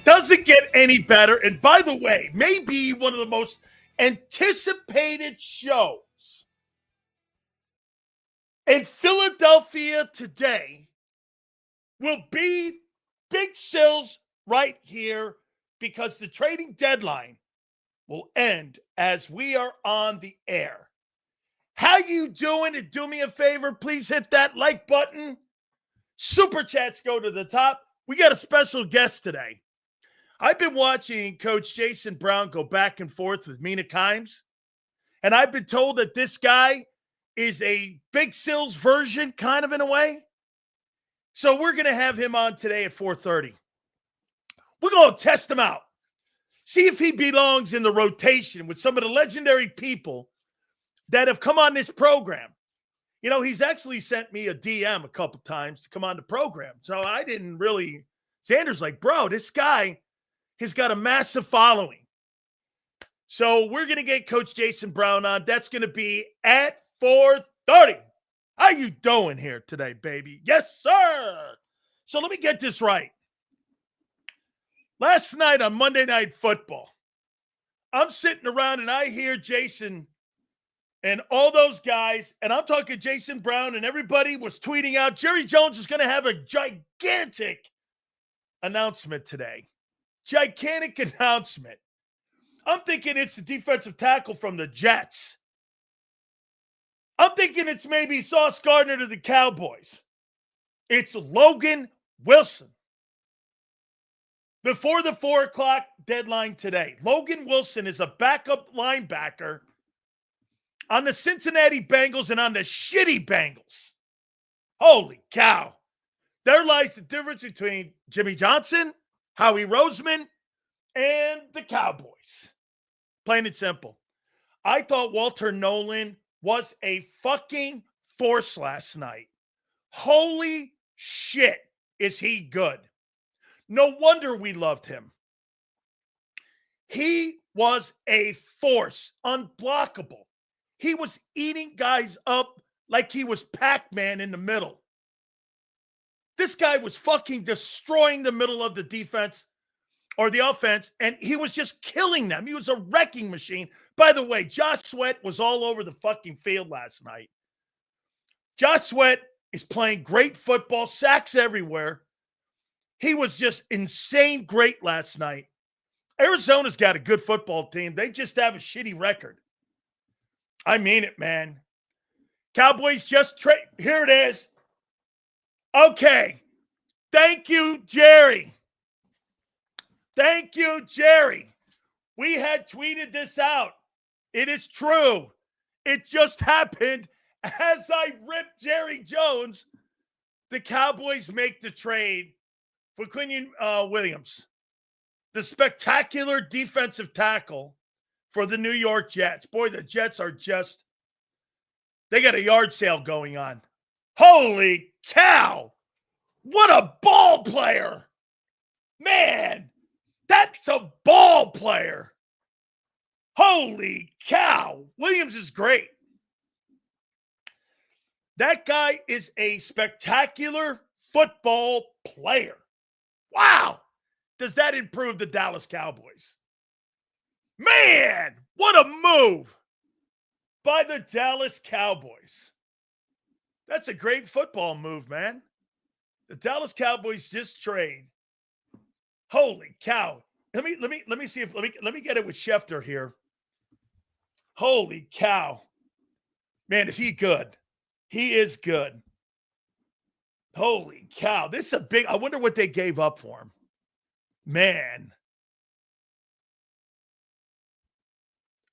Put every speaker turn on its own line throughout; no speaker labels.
Doesn't get any better. And by the way, maybe one of the most anticipated shows in Philadelphia today will be Big Silz right here, because the trading deadline will end as we are on the air. How you doing? And do me a favor, please hit that like button. Super chats go to the top. We got a special guest today. I've been watching Coach Jason Brown go back and forth with Mina Kimes, and I've been told that this guy is a Big Silz version, kind of in a way. So we're going to have him on today at 4:30. We're going to test him out, see if he belongs in the rotation with some of the legendary people that have come on this program. You know, he's actually sent me a DM a couple times to come on the program. So I didn't really – Xander's like, bro, this guy has got a massive following. So we're going to get Coach Jason Brown on. That's going to be at 4:30. How you doing here today, baby? Yes, sir. So let me get this right. Last night on Monday Night Football, I'm sitting around and I hear Jason and all those guys, and I'm talking Jason Brown, and everybody was tweeting out, Jerry Jones is going to have a gigantic announcement today. Gigantic announcement. I'm thinking it's the defensive tackle from the Jets. I'm thinking it's maybe Sauce Gardner to the Cowboys. It's Logan Wilson. Before the 4 o'clock deadline today, Logan Wilson is a backup linebacker on the Cincinnati Bengals and on the shitty Bengals. Holy cow. There lies the difference between Jimmy Johnson, Howie Roseman, and the Cowboys. Plain and simple. I thought Walter Nolan was a fucking force last night. Holy shit, is he good. No wonder we loved him. He was a force, unblockable. He was eating guys up like he was Pac-Man in the middle. This guy was fucking destroying the middle of the defense or the offense, and he was just killing them. He was a wrecking machine. By the way, Josh Sweat was all over the fucking field last night. Josh Sweat is playing great football, sacks everywhere. He was just insane great last night. Arizona's got a good football team. They just have a shitty record. I mean it, man. Cowboys just trade. Here it is. Okay. Thank you, Jerry. Thank you, Jerry. We had tweeted this out. It is true. It just happened as I ripped Jerry Jones. The Cowboys make the trade for Quinion Williams, the spectacular defensive tackle for the New York Jets. Boy, the Jets are just, they got a yard sale going on. Holy cow. What a ball player. Man, that's a ball player. Holy cow. Williams is great. That guy is a spectacular football player. Wow. Does that improve the Dallas Cowboys? Man, what a move by the Dallas Cowboys. That's a great football move, man. The Dallas Cowboys just trade. Holy cow. Let me see if let me get it with Schefter here. Holy cow. Man, is he good? He is good. Holy cow. This is a big, I wonder what they gave up for him. Man.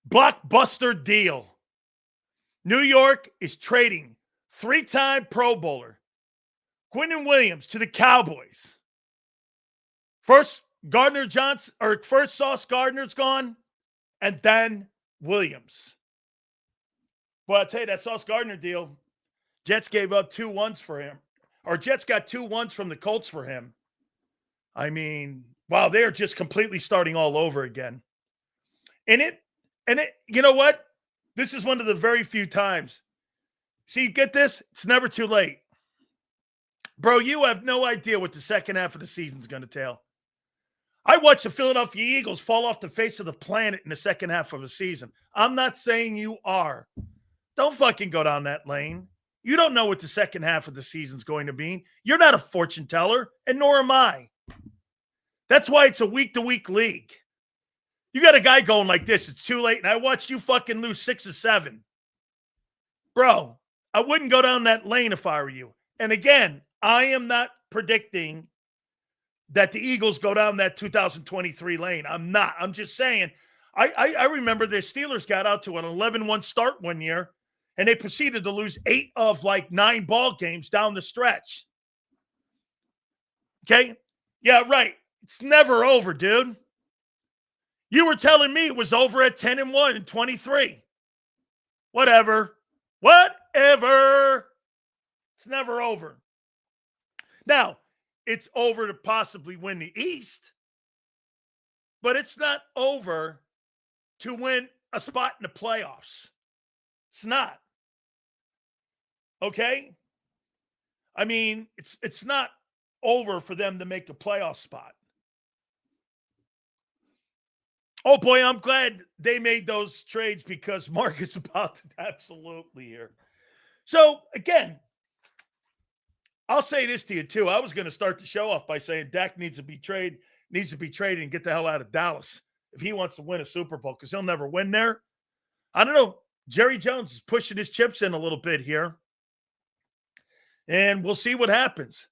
Blockbuster deal. New York is trading 3-time Pro Bowler Quinton Williams to the Cowboys. First Sauce Gardner's gone, and then Williams. Well, I'll tell you, that Sauce Gardner deal, Jets gave up 2 1s for him. Or Jets got 2 1s from the Colts for him. I mean, wow, they're just completely starting all over again. And you know what? This is one of the very few times. See, get this? It's never too late. Bro, you have no idea what the second half of the season is going to tell. I watched the Philadelphia Eagles fall off the face of the planet in the second half of the season. I'm not saying you are. Don't fucking go down that lane. You don't know what the second half of the season's going to be. You're not a fortune teller, and nor am I. That's why it's a week-to-week league. You got a guy going like this. It's too late, and I watched you fucking lose 6 or 7. Bro, I wouldn't go down that lane if I were you. And again, I am not predicting that the Eagles go down that 2023 lane. I'm not. I'm just saying, I remember the Steelers got out to an 11-1 start one year, and they proceeded to lose 8 of like 9 ball games down the stretch. Okay? Yeah, right. It's never over, dude. You were telling me it was over at 10-1 and 23. Whatever. It's never over. Now, it's over to possibly win the East, but it's not over to win a spot in the playoffs. It's not. Okay? I mean, it's not over for them to make a playoff spot. Oh, boy, I'm glad they made those trades because Mark is about to absolutely here. So, again, I'll say this to you, too. I was going to start the show off by saying Dak needs to be traded and get the hell out of Dallas if he wants to win a Super Bowl because he'll never win there. I don't know. Jerry Jones is pushing his chips in a little bit here, and we'll see what happens.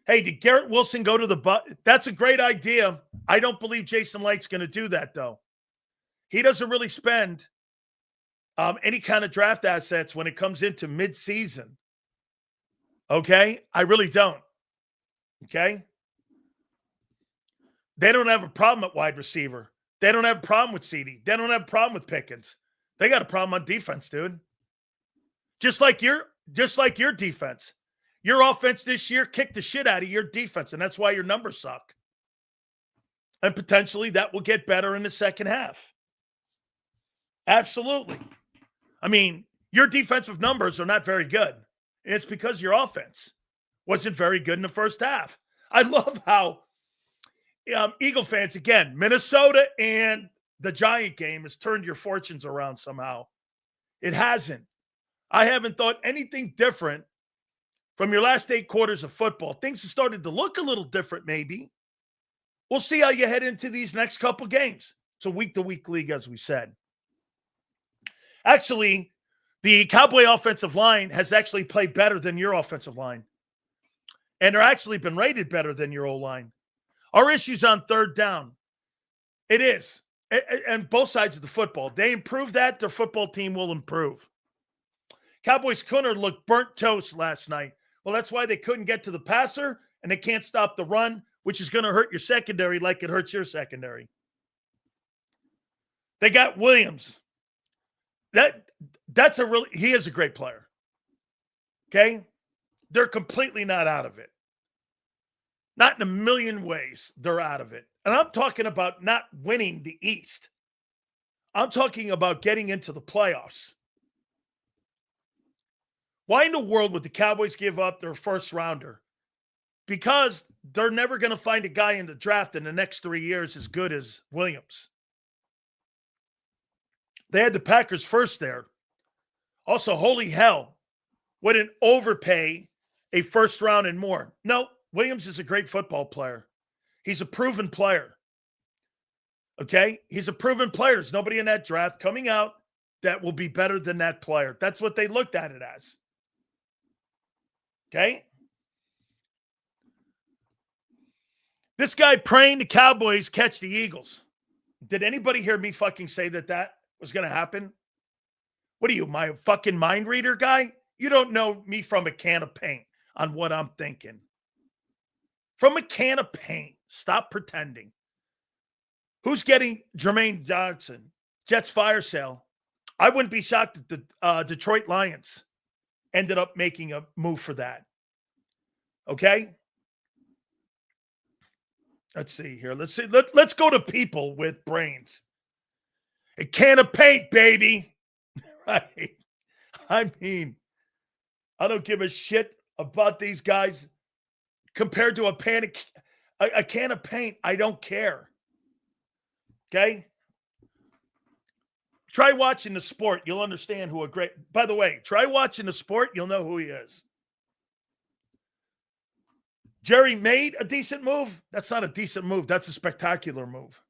Hey, did Garrett Wilson go to the Bucs? That's a great idea. I don't believe Jason Light's going to do that, though. He doesn't really spend any kind of draft assets when it comes into midseason. Okay? I really don't. Okay? They don't have a problem at wide receiver. They don't have a problem with CD. They don't have a problem with Pickens. They got a problem on defense, dude. Just like your defense. Your offense this year kicked the shit out of your defense, and that's why your numbers suck. And potentially that will get better in the second half. Absolutely. I mean, your defensive numbers are not very good. And it's because your offense wasn't very good in the first half. I love how Eagle fans, again, Minnesota and the Giant game has turned your fortunes around somehow. It hasn't. I haven't thought anything different from your last 8 quarters of football. Things have started to look a little different, maybe. We'll see how you head into these next couple games. It's a week-to-week league, as we said. Actually, the Cowboy offensive line has actually played better than your offensive line. And they're actually been rated better than your O-line. Our issue's on third down. It is. And both sides of the football. They improve that, their football team will improve. Cowboys corner looked burnt toast last night. Well, that's why they couldn't get to the passer, and they can't stop the run, which is going to hurt your secondary like it hurts your secondary. They got Williams. He is a great player. Okay? They're completely not out of it. Not in a million ways they're out of it. And I'm talking about not winning the East. I'm talking about getting into the playoffs. Why in the world would the Cowboys give up their first rounder? Because they're never going to find a guy in the draft in the next 3 years as good as Williams. They had the Packers first there. Also, holy hell, wouldn't overpay a first round and more. No, Williams is a great football player. He's a proven player. Okay? He's a proven player. There's nobody in that draft coming out that will be better than that player. That's what they looked at it as. Okay? This guy praying the Cowboys catch the Eagles. Did anybody hear me fucking say that was going to happen? What are you, my fucking mind reader guy? You don't know me from a can of paint on what I'm thinking. From a can of paint. Stop pretending. Who's getting Jermaine Johnson? Jets fire sale. I wouldn't be shocked if the Detroit Lions ended up making a move for that. Okay? Let's see here. Let's see. Let's go to people with brains. A can of paint, baby. Right? I mean, I don't give a shit about these guys compared to a can of paint. I don't care. Okay? Try watching the sport. You'll understand who a great... By the way, try watching the sport. You'll know who he is. Jerry made a decent move. That's not a decent move. That's a spectacular move.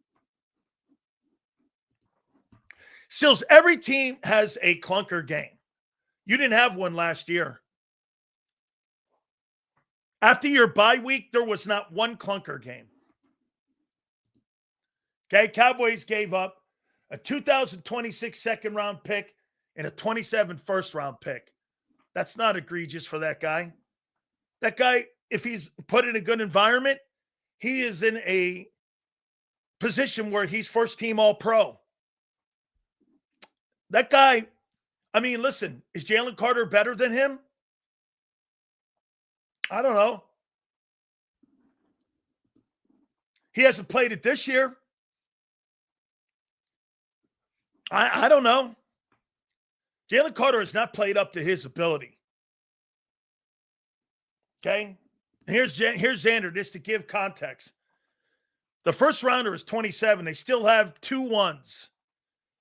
Silz, every team has a clunker game. You didn't have one last year. After your bye week, there was not one clunker game. Okay, Cowboys gave up a 2026 second-round pick and a 27 first-round pick. That's not egregious for that guy. That guy, if he's put in a good environment, he is in a position where he's first-team All-Pro. That guy, I mean, listen, is Jalen Carter better than him? I don't know. He hasn't played it this year. I don't know. Jalen Carter has not played up to his ability. Okay? Here's Xander, just to give context. The first rounder is 27. They still have 2 ones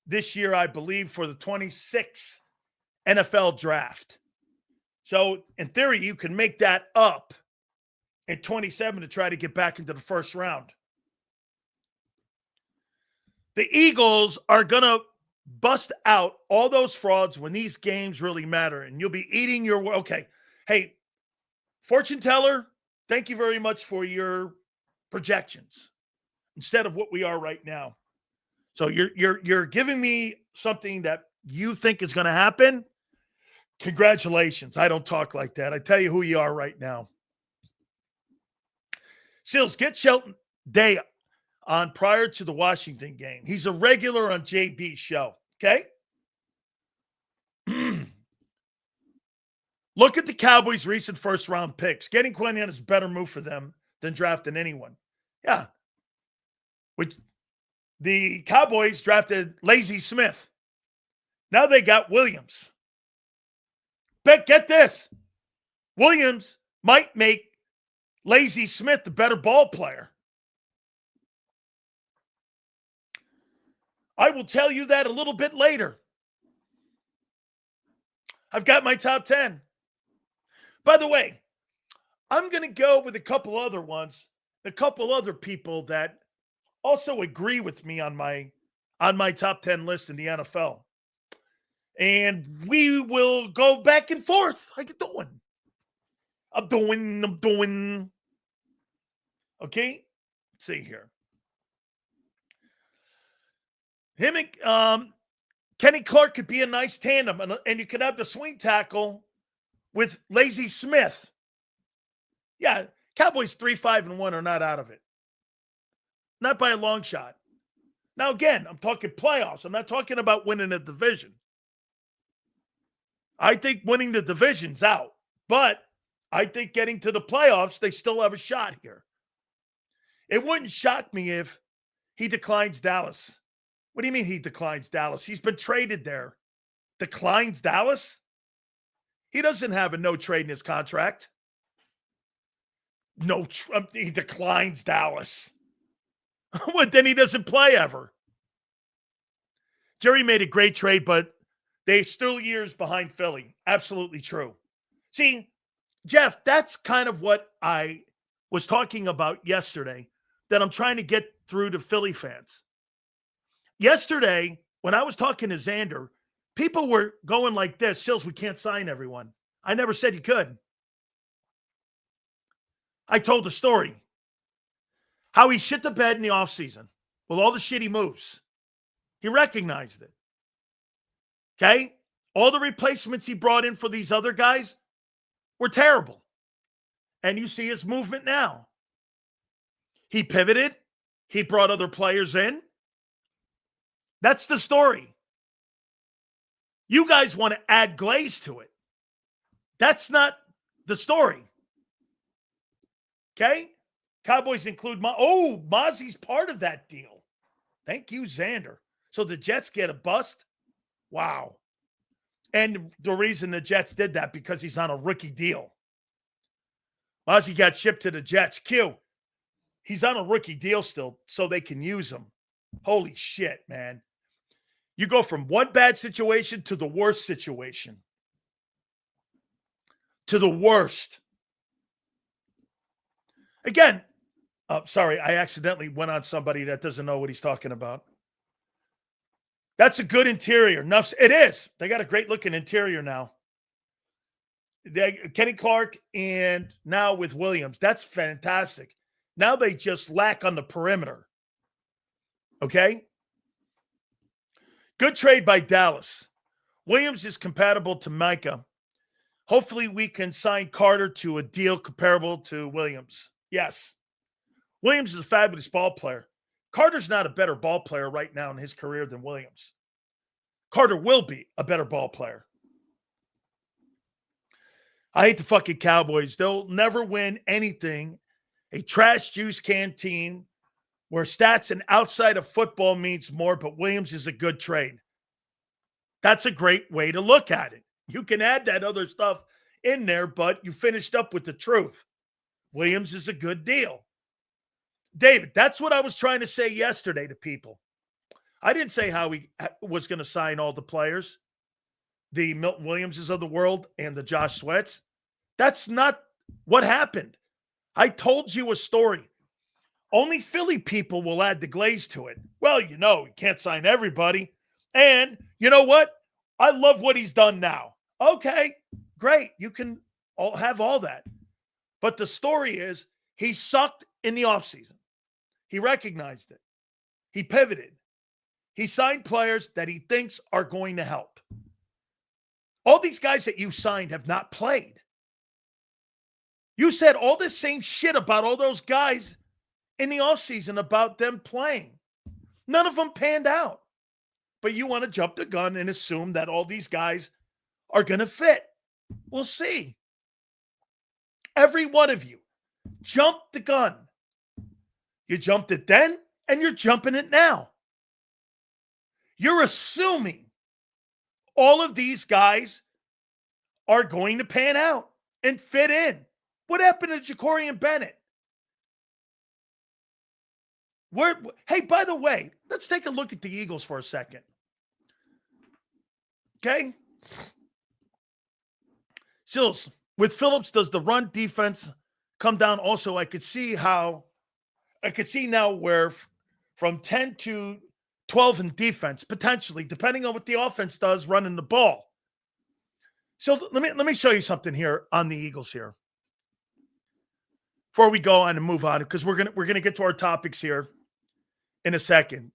this year, I believe, for the 26 NFL draft. So, in theory, you can make that up at 27 to try to get back into the first round. The Eagles are going to bust out all those frauds when these games really matter, and you'll be eating your... Okay. Hey, fortune teller, thank you very much for your projections instead of what we are right now. So you're giving me something that you think is going to happen. Congratulations. I don't talk like that. I tell you who you are right now. Silz, get Shelton Day on prior to the Washington game. He's a regular on JB's show, okay? Look at the Cowboys' recent first-round picks. Getting Quinion is a better move for them than drafting anyone. Yeah. The Cowboys drafted Lazy Smith. Now they got Williams. But get this. Williams might make Lazy Smith the better ball player. I will tell you that a little bit later. I've got my top 10. By the way, I'm going to go with a couple other ones, a couple other people that also agree with me on my top 10 list in the NFL. And we will go back and forth. How you doing? I'm doing. Okay? Let's see here. Him and Kenny Clark could be a nice tandem, and you could have the swing tackle with Lazy Smith. Yeah, Cowboys 3-5-1 are not out of it. Not by a long shot. Now, again, I'm talking playoffs. I'm not talking about winning a division. I think winning the division's out, but I think getting to the playoffs, they still have a shot here. It wouldn't shock me if he declines Dallas. What do you mean he declines Dallas? He's been traded there. Declines Dallas? He doesn't have a no trade in his contract. He declines Dallas. Well, then he doesn't play ever. Jerry made a great trade, but they're still years behind Philly. Absolutely true. See, Jeff, that's kind of what I was talking about yesterday that I'm trying to get through to Philly fans. Yesterday, when I was talking to Xander, people were going like this, Silz, we can't sign everyone. I never said you could. I told the story. How he shit the bed in the offseason with all the shitty moves. He recognized it. Okay? All the replacements he brought in for these other guys were terrible. And you see his movement now. He pivoted. He brought other players in. That's the story. You guys want to add glaze to it. That's not the story. Okay? Cowboys include Mozzie's part of that deal. Thank you, Xander. So the Jets get a bust? Wow. And the reason the Jets did that, because he's on a rookie deal. Mozzie got shipped to the Jets. Q, he's on a rookie deal still, so they can use him. Holy shit, man. You go from one bad situation to the worst situation. To the worst. Again, sorry, I accidentally went on somebody that doesn't know what he's talking about. That's a good interior. It is. They got a great looking interior now. Kenny Clark and now with Williams. That's fantastic. Now they just lack on the perimeter. Okay? Good trade by Dallas. Williams is compatible to Micah. Hopefully we can sign Carter to a deal comparable to Williams. Yes. Williams is a fabulous ball player. Carter's not a better ball player right now in his career than Williams. Carter will be a better ball player. I hate the fucking Cowboys. They'll never win anything. A trash juice can team where stats and outside of football means more, but Williams is a good trade. That's a great way to look at it. You can add that other stuff in there, but you finished up with the truth. Williams is a good deal. David, that's what I was trying to say yesterday to people. I didn't say how he was going to sign all the players, the Milton Williamses of the world and the Josh Sweats. That's not what happened. I told you a story. Only Philly people will add the glaze to it. Well, you can't sign everybody. And you know what? I love what he's done now. Okay, great. You can have all that. But the story is he sucked in the offseason. He recognized it. He pivoted. He signed players that he thinks are going to help. All these guys that you signed have not played. You said all this same shit about all those guys in the offseason about them playing. None of them panned out. But you want to jump the gun and assume that all these guys are going to fit. We'll see. Every one of you jumped the gun. You jumped it then, and you're jumping it now. You're assuming all of these guys are going to pan out and fit in. What happened to Ja'Cory Bennett? Hey, by the way, let's take a look at the Eagles for a second. Okay? Silz, with Phillips, does the run defense come down? Also, I could see now where from 10 to 12 in defense, potentially, depending on what the offense does running the ball. So let me show you something here on the Eagles here. Before we go on and move on, because we're gonna get to our topics here in a second.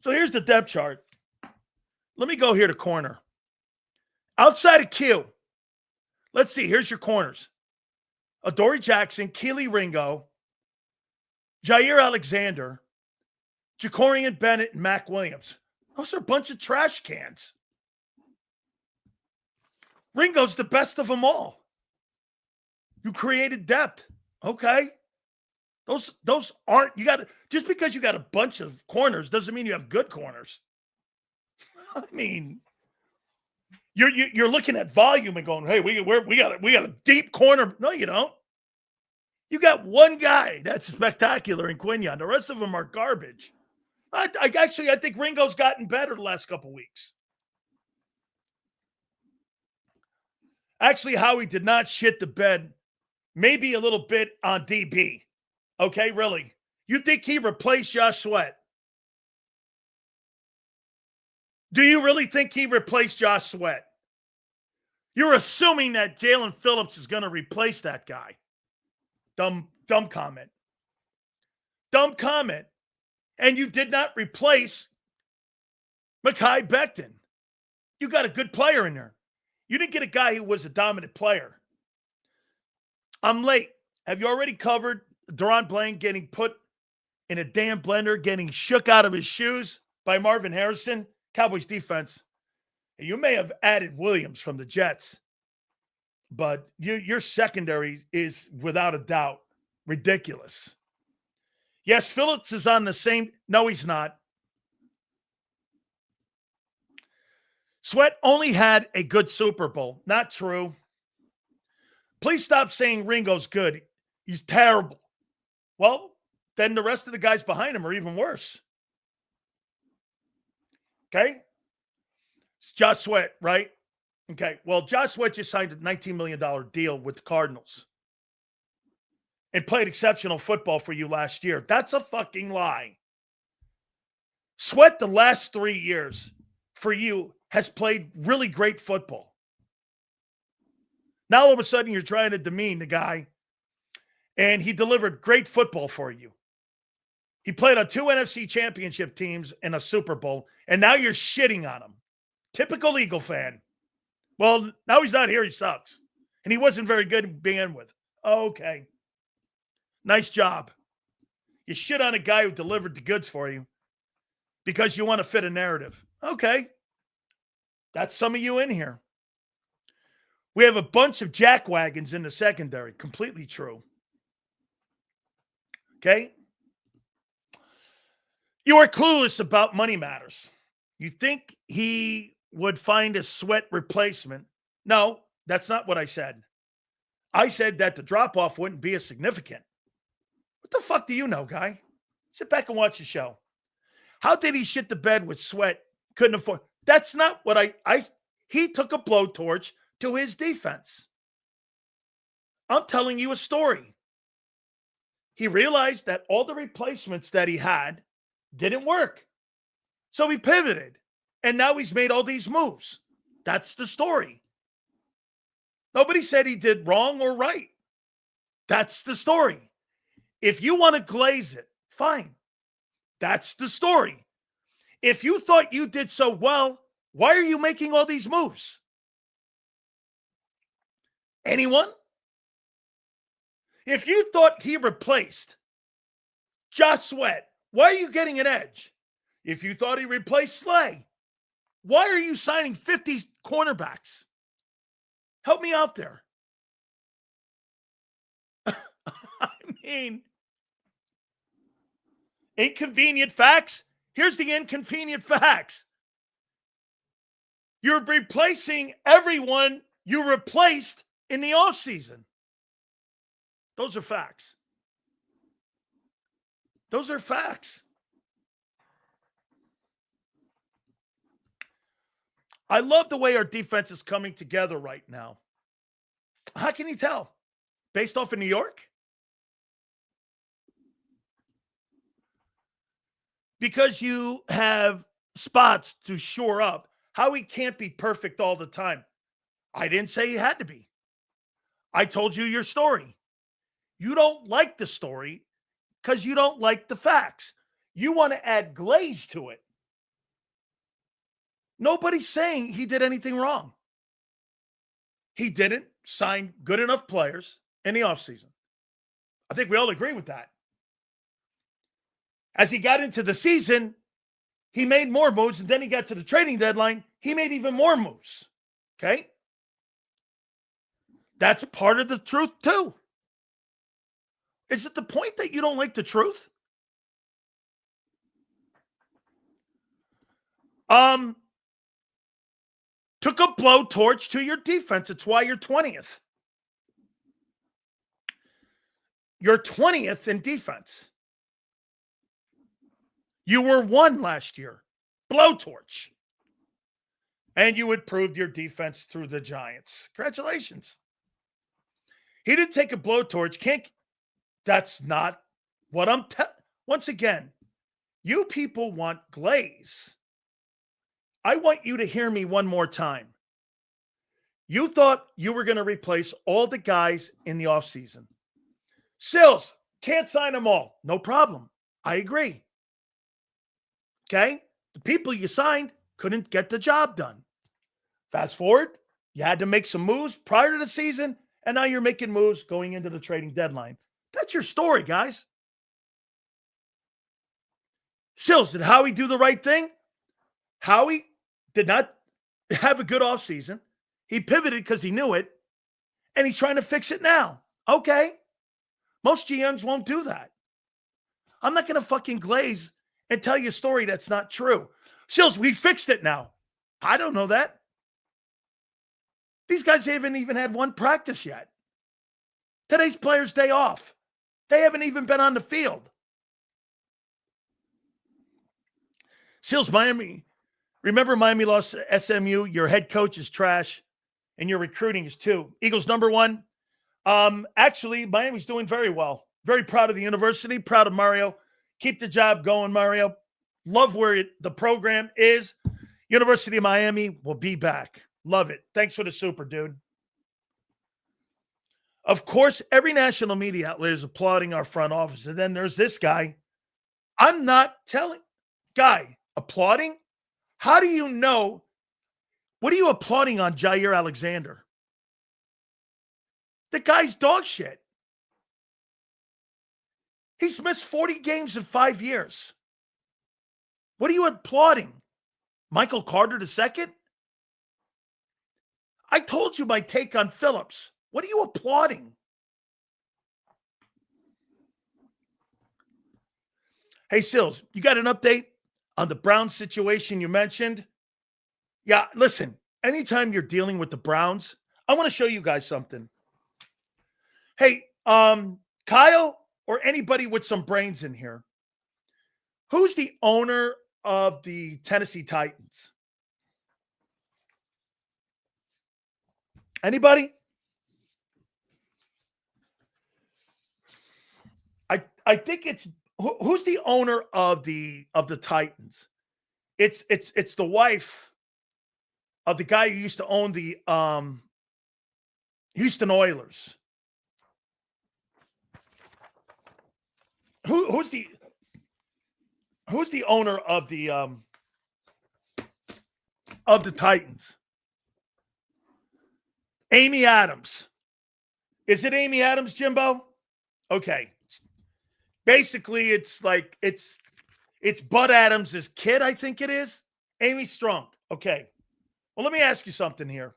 So here's the depth chart. Let me go here to corner. Outside of Q, let's see. Here's your corners. Adoree Jackson, Keely Ringo, Jair Alexander, Ja'Cory Bennett, and Mac Williams. Those are a bunch of trash cans. Ringo's the best of them all. You created depth. Okay. Those aren't, just because you got a bunch of corners doesn't mean you have good corners. I mean, you're looking at volume and going, hey, we got a deep corner. No, you don't. You got one guy that's spectacular in Quinyon. The rest of them are garbage. I think Ringo's gotten better the last couple weeks. Actually, Howie did not shit the bed. Maybe a little bit on DB. Okay, really? You think he replaced Josh Sweat? Do you really think he replaced Josh Sweat? You're assuming that Jaelan Phillips is going to replace that guy. Dumb comment. Dumb comment. And you did not replace Mekhi Becton. You got a good player in there. You didn't get a guy who was a dominant player. I'm late. Have you already covered Deron Blaine getting put in a damn blender, getting shook out of his shoes by Marvin Harrison? Cowboys defense. You may have added Williams from the Jets, but your secondary is without a doubt ridiculous. Yes, Phillips is on the same. No, he's not. Sweat only had a good Super Bowl. Not true. Please stop saying Ringo's good. He's terrible. Well, then the rest of the guys behind him are even worse. Okay? It's Josh Sweat, right? Okay. Well, Josh Sweat just signed a $19 million deal with the Cardinals and played exceptional football for you last year. That's a fucking lie. Sweat, the last 3 years for you, has played really great football. Now all of a sudden you're trying to demean the guy, and he delivered great football for you. He played on 2 NFC championship teams and a Super Bowl, and now you're shitting on him. Typical Eagle fan. Well, now he's not here. He sucks. And he wasn't very good to begin with. Okay. Nice job. You shit on a guy who delivered the goods for you because you want to fit a narrative. Okay. That's some of you in here. We have a bunch of jackwagons in the secondary. Completely true. Okay? You are clueless about money matters. You think he would find a Sweat replacement. No, that's not what I said. I said that the drop-off wouldn't be as significant. What the fuck do you know, guy? Sit back and watch the show. How did he shit the bed with Sweat? Couldn't afford. That's not what he took a blowtorch to his defense. I'm telling you a story. He realized that all the replacements that he had didn't work. So he pivoted. And now he's made all these moves. That's the story. Nobody said he did wrong or right. That's the story. If you want to glaze it, fine. That's the story. If you thought you did so well, why are you making all these moves? Anyone? If you thought he replaced Josh Sweat, why are you getting an edge? If you thought he replaced Slay, why are you signing 50 cornerbacks? Help me out there. I mean, inconvenient facts? Here's the inconvenient facts. You're replacing everyone you replaced in the offseason. Those are facts. Those are facts. I love the way our defense is coming together right now. How can you tell? Based off of New York? Because you have spots to shore up. Howie can't be perfect all the time. I didn't say he had to be. I told you your story. You don't like the story because you don't like the facts. You want to add glaze to it. Nobody's saying he did anything wrong. He didn't sign good enough players in the offseason. I think we all agree with that. As he got into the season, he made more moves, and then he got to the trading deadline. He made even more moves. Okay? That's part of the truth, too. Is it the point that you don't like the truth? Took a blowtorch to your defense. It's why you're 20th. You're 20th in defense. You were 1 last year. Blowtorch. And you improved your defense through the Giants. Congratulations. He didn't take a blowtorch. That's not what I'm once again, you people want glaze. I want you to hear me one more time. You thought you were going to replace all the guys in the offseason. Silz, can't sign them all. No problem. I agree. Okay? The people you signed couldn't get the job done. Fast forward, you had to make some moves prior to the season, and now you're making moves going into the trading deadline. That's your story, guys. Silz, did Howie do the right thing? Howie did not have a good offseason. He pivoted because he knew it, and he's trying to fix it now. Okay. Most GMs won't do that. I'm not going to fucking glaze and tell you a story that's not true. Silz, we fixed it now. I don't know that. These guys haven't even had one practice yet. Today's players' day off. They haven't even been on the field. Silz, Miami Remember Miami lost to SMU? Your head coach is trash, and your recruiting is too. Eagles #1. Actually, Miami's doing very well. Very proud of the university, proud of Mario. Keep the job going, Mario. Love where the program is. University of Miami will be back. Love it. Thanks for the super, dude. Of course, every national media outlet is applauding our front office. And then there's this guy. I'm not telling. Guy, applauding? How do you know? What are you applauding on Jair Alexander? The guy's dog shit. He's missed 40 games in 5 years. What are you applauding? Michael Carter II? I told you my take on Phillips. What are you applauding? Hey, Silz, you got an update on the Browns situation you mentioned? Yeah, listen, anytime you're dealing with the Browns, I want to show you guys something. Hey, Kyle or anybody with some brains in here, who's the owner of the Tennessee Titans? Anybody? I think it's who's the owner of the Titans? It's the wife of the guy who used to own the Houston Oilers. Who's the owner of the Titans? Amy Adams. Is it Amy Adams, Jimbo? Okay. Basically, it's like it's Bud Adams' kid, I think it is. Amy Strunk. Okay. Well, let me ask you something here.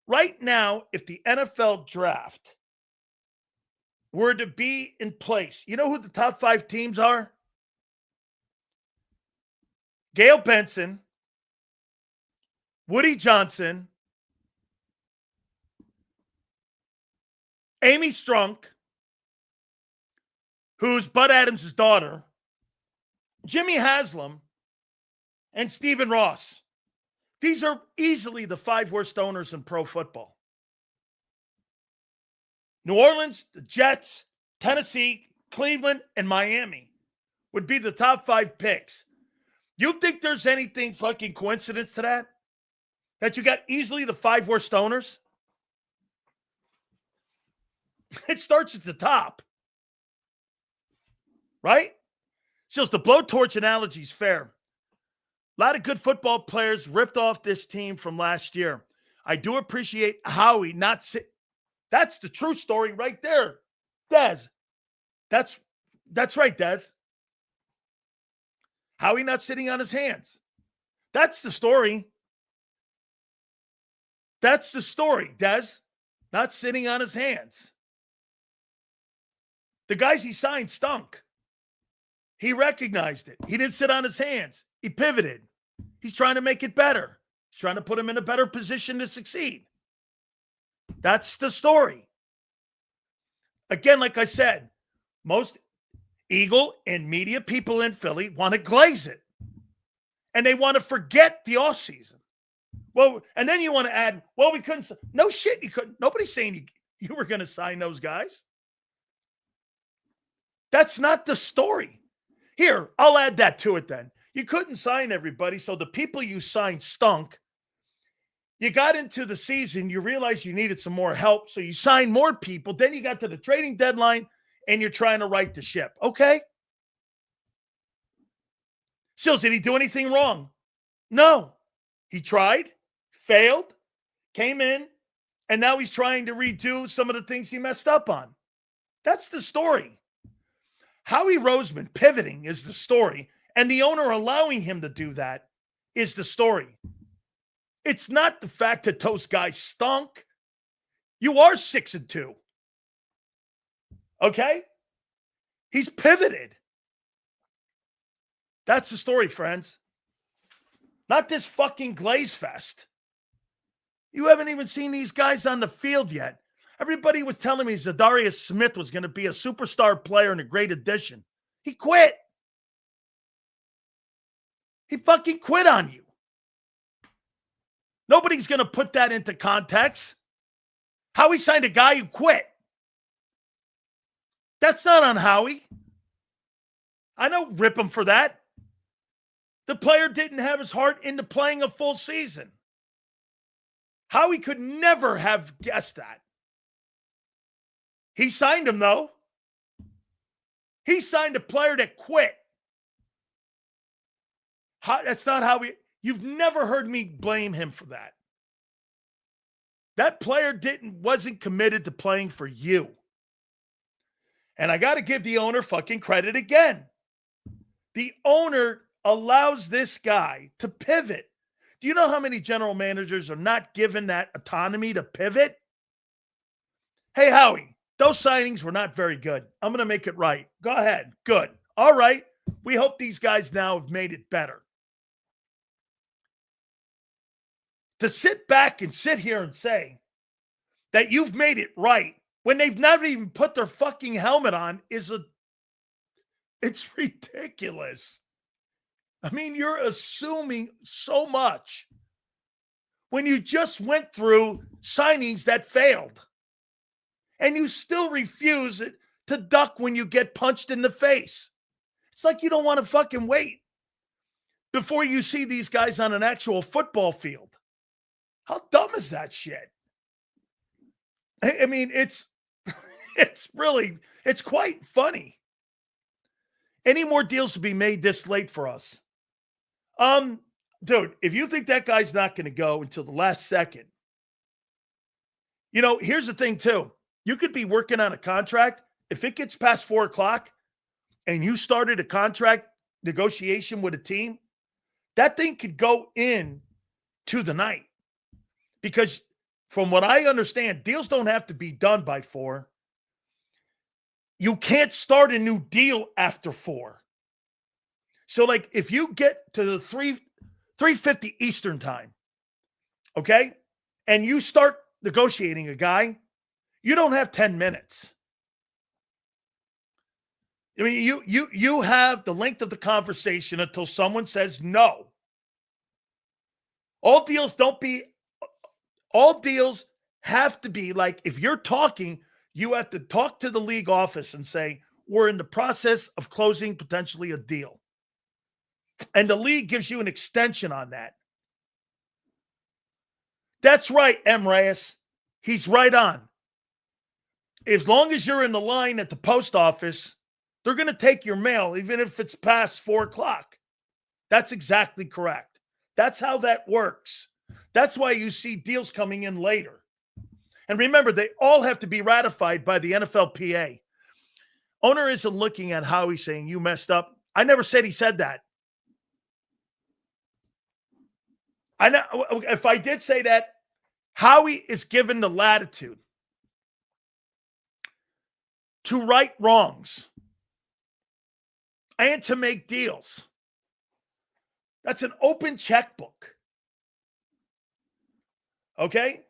Right now, if the NFL draft were to be in place, you know who the top 5 teams are? Gail Benson, Woody Johnson, Amy Strunk, who's Bud Adams' daughter, Jimmy Haslam, and Stephen Ross. These are easily the 5 worst owners in pro football. New Orleans, the Jets, Tennessee, Cleveland, and Miami would be the top 5 picks. You think there's anything fucking coincidence to that? That you got easily the 5 worst owners? It starts at the top. Right? So the blowtorch analogy is fair. A lot of good football players ripped off this team from last year. I do appreciate Howie not sit. That's the true story right there, Dez. That's right, Dez. Howie not sitting on his hands. That's the story. That's the story, Dez. Not sitting on his hands. The guys he signed stunk. He recognized it. He didn't sit on his hands. He pivoted. He's trying to make it better. He's trying to put him in a better position to succeed. That's the story. Again, like I said, most Eagle and media people in Philly want to glaze it. And they want to forget the offseason. Well, and then you want to add, well, we couldn't. No shit, you couldn't. Nobody's saying you were going to sign those guys. That's not the story. Here, I'll add that to it then. You couldn't sign everybody, so the people you signed stunk. You got into the season, you realized you needed some more help, so you signed more people. Then you got to the trading deadline, and you're trying to right the ship. Okay? Silz, did he do anything wrong? No. He tried, failed, came in, and now he's trying to redo some of the things he messed up on. That's the story. Howie Roseman pivoting is the story, and the owner allowing him to do that is the story. It's not the fact that those guys stunk. You are 6-2. Okay? He's pivoted. That's the story, friends. Not this fucking glaze fest. You haven't even seen these guys on the field yet. Everybody was telling me Zadarius Smith was going to be a superstar player and a great addition. He quit. He fucking quit on you. Nobody's going to put that into context. Howie signed a guy who quit. That's not on Howie. I don't rip him for that. The player didn't have his heart into playing a full season. Howie could never have guessed that. He signed him, though. He signed a player that quit. That's not how you've never heard me blame him for that. That player wasn't committed to playing for you. And I got to give the owner fucking credit again. The owner allows this guy to pivot. Do you know how many general managers are not given that autonomy to pivot? Hey, Howie, those signings were not very good. I'm going to make it right. Go ahead. Good. All right. We hope these guys now have made it better. To sit back and sit here and say that you've made it right when they've not even put their fucking helmet on it's ridiculous. I mean, you're assuming so much when you just went through signings that failed. And you still refuse to duck when you get punched in the face. It's like you don't want to fucking wait before you see these guys on an actual football field. How dumb is that shit? I mean, it's quite funny. Any more deals to be made this late for us? Dude, if you think that guy's not going to go until the last second, here's the thing too. You could be working on a contract. If it gets past 4:00 and you started a contract negotiation with a team, that thing could go in to the night. Because from what I understand, deals don't have to be done by 4. You can't start a new deal after 4. So, like, if you get to the 3:50 Eastern time, okay, and you start negotiating a guy, you don't have 10 minutes. I mean, you have the length of the conversation until someone says no. All deals have to be like, if you're talking, you have to talk to the league office and say, we're in the process of closing potentially a deal. And the league gives you an extension on that. That's right, M. Reyes. He's right on. As long as you're in the line at the post office, they're going to take your mail, even if it's past 4:00. That's exactly correct. That's how that works. That's why you see deals coming in later. And remember, they all have to be ratified by the NFLPA. Owner isn't looking at Howie saying, you messed up. I never said he said that. I know if I did say that, Howie is given the latitude to right wrongs and to make deals. That's an open checkbook. Okay?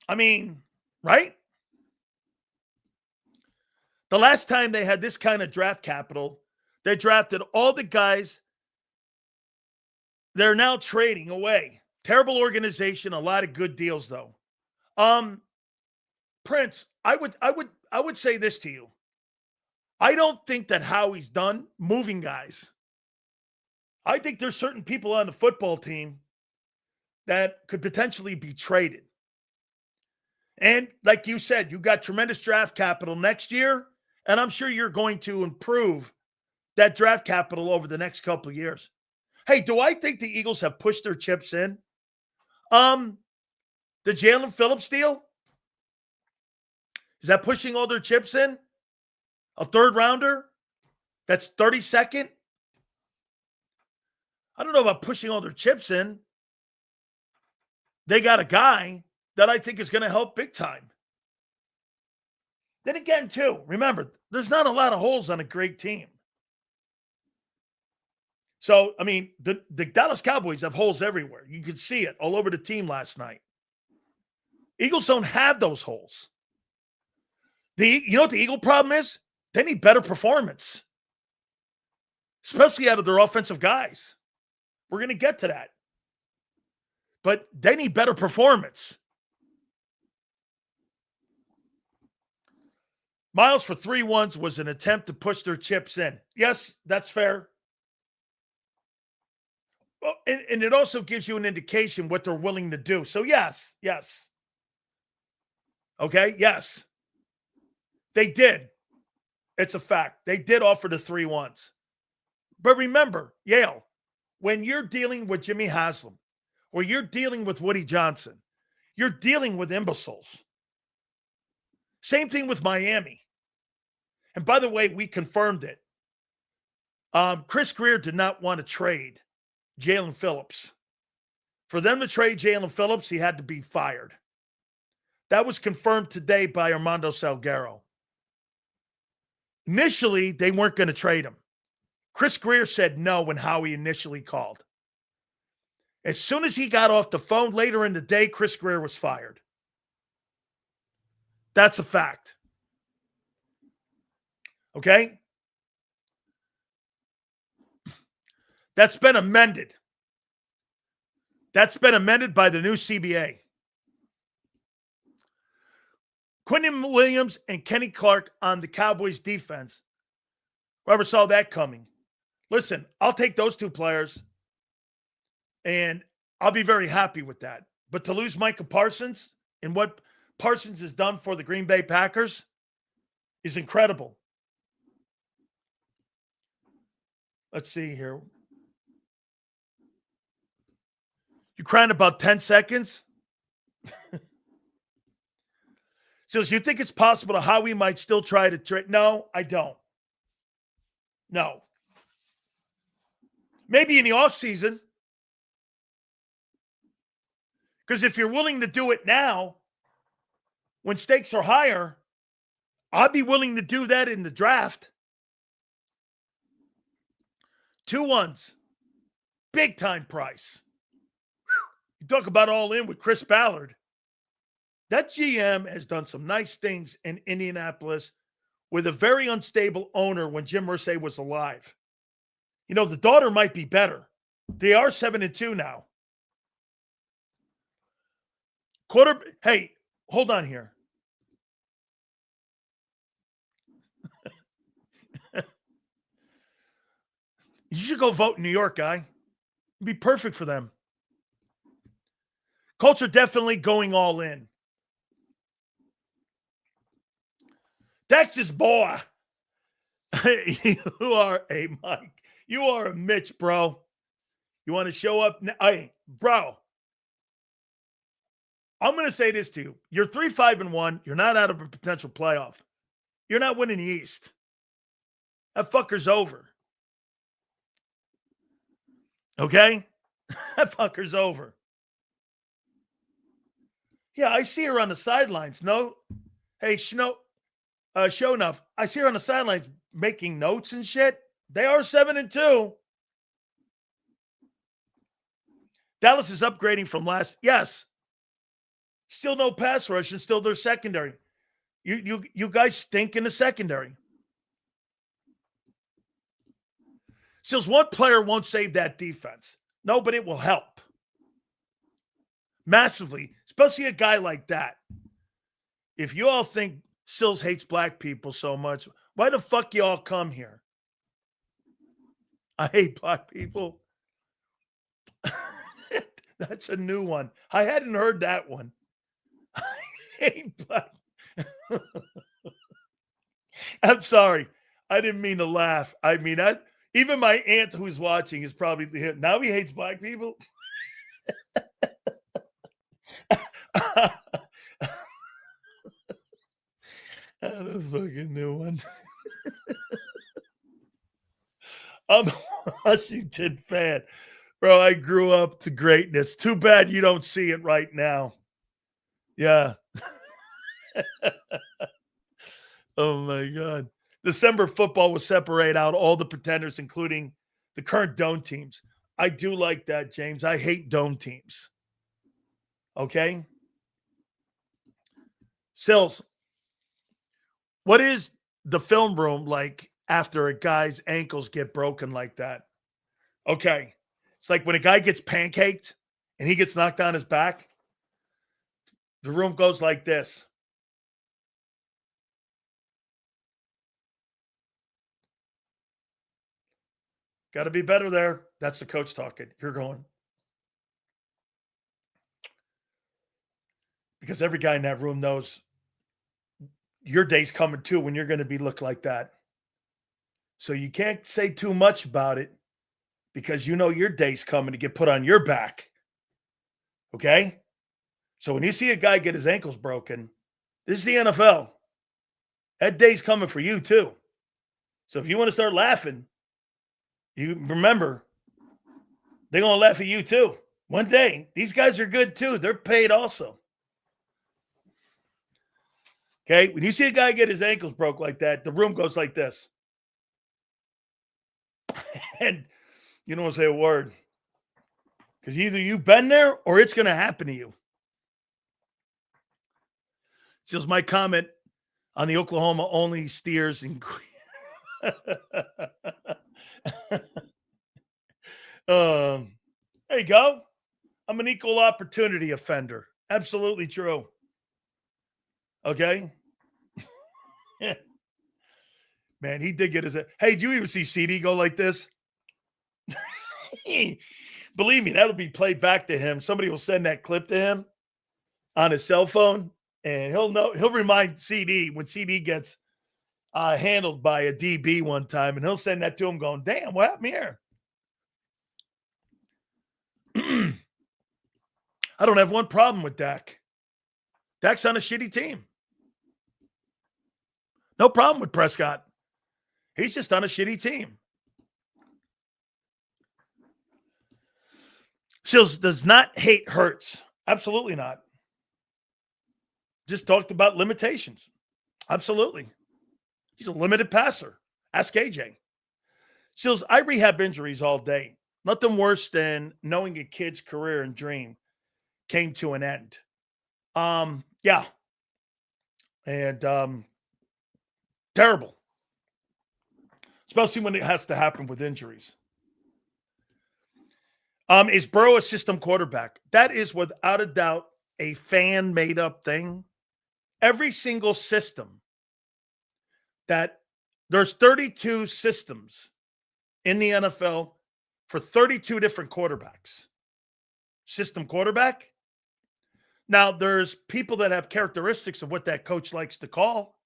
I mean, right? The last time they had this kind of draft capital, they drafted all the guys they're now trading away. Terrible organization, a lot of good deals though. Prince, I would say this to you. I don't think that Howie's done moving guys. I think there's certain people on the football team that could potentially be traded. And like you said, you got tremendous draft capital next year, and I'm sure you're going to improve that draft capital over the next couple of years. Hey, do I think the Eagles have pushed their chips in? The Jaelan Phillips deal? Is that pushing all their chips in? A third rounder? That's 32nd? I don't know about pushing all their chips in. They got a guy that I think is going to help big time. Then again, too, remember, there's not a lot of holes on a great team. So, I mean, the Dallas Cowboys have holes everywhere. You could see it all over the team last night. Eagles don't have those holes. You know what the Eagle problem is? They need better performance, especially out of their offensive guys. We're going to get to that. But they need better performance. Miles for 3-1s was an attempt to push their chips in. Yes, that's fair. Well, and it also gives you an indication what they're willing to do. So yes. Okay, yes. They did. It's a fact. They did offer the 3-1s. But remember, Yale, when you're dealing with Jimmy Haslam, or you're dealing with Woody Johnson, you're dealing with imbeciles. Same thing with Miami. And by the way, we confirmed it. Chris Greer did not want to trade Jaelan Phillips. For them to trade Jaelan Phillips, he had to be fired. That was confirmed today by Armando Salguero. Initially, they weren't going to trade him. Chris Greer said no when Howie initially called. As soon as he got off the phone later in the day, Chris Greer was fired. That's a fact. Okay? That's been amended. That's been amended by the new CBA. Quinton Williams and Kenny Clark on the Cowboys defense. Whoever saw that coming. Listen, I'll take those two players, and I'll be very happy with that. But to lose Micah Parsons and what Parsons has done for the Green Bay Packers is incredible. Let's see here. You crying about 10 seconds? So you think it's possible that Howie might still try to trade? No, I don't. No. Maybe in the offseason. Because if you're willing to do it now, when stakes are higher, I'd be willing to do that in the draft. 2-1s. Big time price. You talk about all in with Chris Ballard. That GM has done some nice things in Indianapolis with a very unstable owner when Jim Irsay was alive. You know, the daughter might be better. They are 7-2 now. Hey, hold on here. You should go vote in New York, guy. It'd be perfect for them. Colts are definitely going all in. Texas boy. You are a Mike. You are a Mitch, bro. You want to show up? Hey, bro. I'm going to say this to you. You're 3-5-1. You're not out of a potential playoff. You're not winning the East. That fucker's over. Okay? That fucker's over. Yeah, I see her on the sidelines. No? Hey, show enough. I see her on the sidelines making notes and shit. They are 7-2. Dallas is upgrading from last. Yes. Still no pass rush and still their secondary. You guys stink in the secondary. Sills, one player won't save that defense. No, but it will help. Massively. Especially a guy like that. If you all think Sills hates black people so much, why the fuck you all come here? I hate black people. That's a new one. I hadn't heard that one. I hate black. I'm sorry. I didn't mean to laugh. I mean, even my aunt who's watching is probably here. Now he hates black people. That's a fucking new one. I'm a Washington fan. Bro, I grew up to greatness. Too bad you don't see it right now. Yeah. Oh, my God. December football will separate out all the pretenders, including the current dome teams. I do like that, James. I hate dome teams. Okay? Sills, what is the film room like after a guy's ankles get broken like that? Okay. It's like when a guy gets pancaked and he gets knocked on his back, the room goes like this. Got to be better there. That's the coach talking. You're going. Because every guy in that room knows your day's coming too when you're going to be looked like that. So you can't say too much about it because you know your day's coming to get put on your back. Okay? So when you see a guy get his ankles broken, this is the NFL. That day's coming for you too. So if you want to start laughing, you remember, they're going to laugh at you too. One day, these guys are good too. They're paid also. Okay? When you see a guy get his ankles broke like that, the room goes like this. And you don't want to say a word. Because either you've been there or it's going to happen to you. This is my comment on the Oklahoma-only steers and there you go. I'm an equal opportunity offender. Absolutely true. Okay? Man, he did get his... Hey, did you even see CD go like this? Believe me, that'll be played back to him. Somebody will send that clip to him on his cell phone, and he'll remind CD when CD gets handled by a DB one time, and he'll send that to him going, damn, what happened here? I don't have one problem with Dak. Dak's on a shitty team. No problem with Prescott. He's just on a shitty team. Silz does not hate Hurts. Absolutely not. Just talked about limitations. Absolutely. He's a limited passer. Ask AJ. Silz, I rehab injuries all day. Nothing worse than knowing a kid's career and dream came to an end. Yeah. And terrible. Especially when it has to happen with injuries. Is Burrow a system quarterback? That is without a doubt a fan-made up thing. Every single system that there's 32 systems in the NFL for 32 different quarterbacks. System quarterback. Now, there's people that have characteristics of what that coach likes to call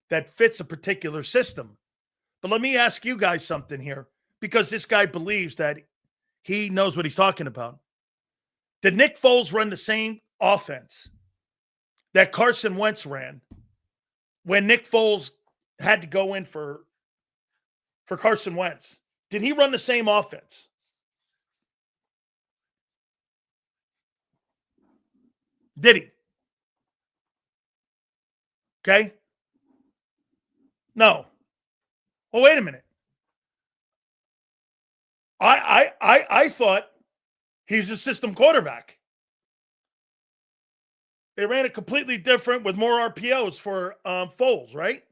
that fits a particular system. But let me ask you guys something here, because this guy believes that he knows what he's talking about. Did Nick Foles run the same offense that Carson Wentz ran when Nick Foles had to go in for Carson Wentz? Did he run the same offense? Did he? Okay. No. Well, wait a minute. I thought he's a system quarterback. They ran it completely different with more RPOs for Foles, right?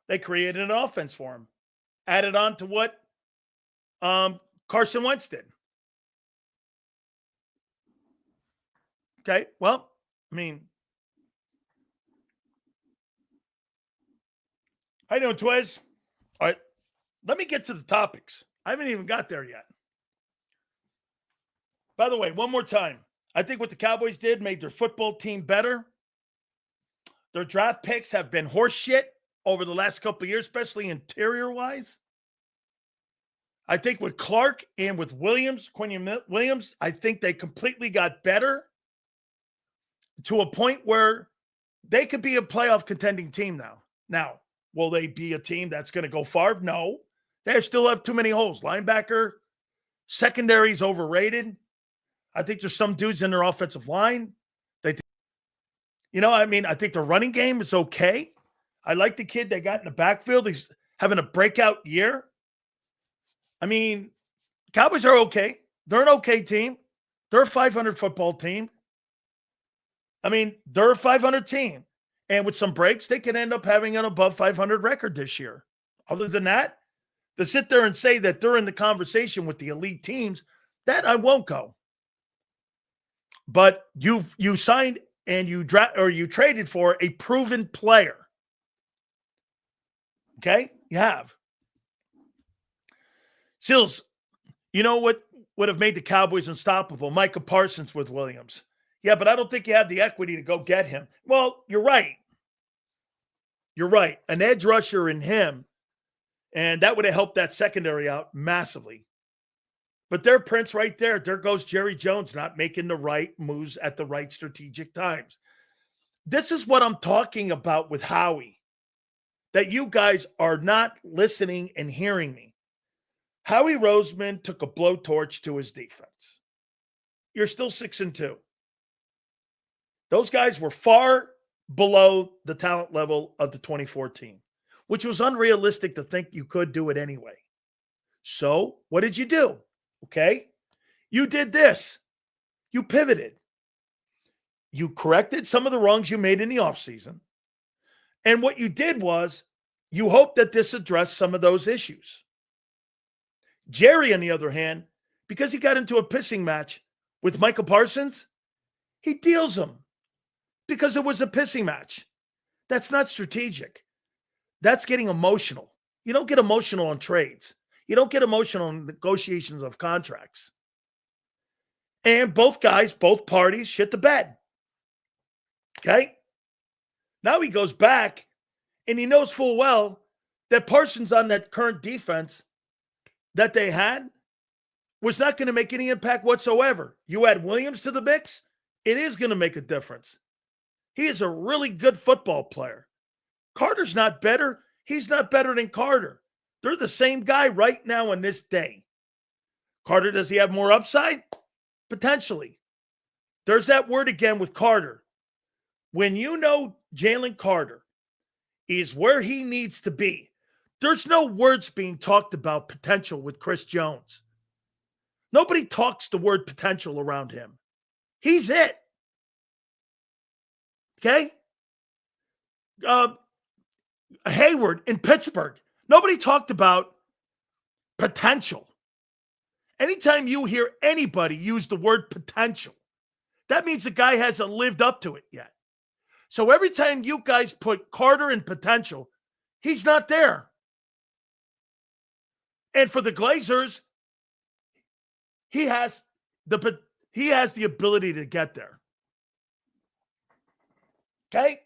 They created an offense for him. Added on to what Carson Wentz did. Okay, well, I mean, how you doing, Twiz? All right, let me get to the topics. I haven't even got there yet. By the way, one more time. I think what the Cowboys did made their football team better. Their draft picks have been horseshit over the last couple of years, especially interior-wise. I think with Clark and with Williams, Quinion Williams, I think they completely got better to a point where they could be a playoff contending team now. Now, will they be a team that's going to go far? No. They still have too many holes. Linebacker, secondary is overrated. I think there's some dudes in their offensive line. I think the running game is okay. I like the kid they got in the backfield. He's having a breakout year. I mean, Cowboys are okay. They're an okay team. They're a 500 football team. I mean, they're a 500 team. And with some breaks, they can end up having an above 500 record this year. Other than that, To sit there and say that they're in the conversation with the elite teams, that I won't go. But you signed and you traded for a proven player. Okay? You have. Silz, you know what would have made the Cowboys unstoppable? Micah Parsons with Williams. Yeah, but I don't think you have the equity to go get him. Well, you're right. You're right. An edge rusher in him, and that would have helped that secondary out massively. But their prints right there. There goes Jerry Jones not making the right moves at the right strategic times. This is what I'm talking about with Howie, that you guys are not listening and hearing me. Howie Roseman took a blowtorch to his defense. You're still 6-2. Those guys were far below the talent level of the 2014, which was unrealistic to think you could do it anyway. So what did you do? Okay. You did this. You pivoted. You corrected some of the wrongs you made in the offseason. And what you did was you hoped that this addressed some of those issues. Jerry, on the other hand, because he got into a pissing match with Micah Parsons, he deals him because it was a pissing match. That's not strategic. That's getting emotional. You don't get emotional on trades. You don't get emotional in negotiations of contracts. And both parties shit the bed. Okay? Now he goes back and he knows full well that Parsons on that current defense that they had was not going to make any impact whatsoever. You add Williams to the mix, it is going to make a difference. He is a really good football player. Carter's not better. He's not better than Carter. They're the same guy right now in this day. Carter, does he have more upside? Potentially. There's that word again with Carter. When you know Jalen Carter is where he needs to be, there's no words being talked about potential with Chris Jones. Nobody talks the word potential around him. He's it. Okay? Hayward in Pittsburgh. Nobody talked about potential. Anytime you hear anybody use the word potential, that means the guy hasn't lived up to it yet. So every time you guys put Carter in potential, he's not there. And for the Glazers, he has the ability to get there. Okay?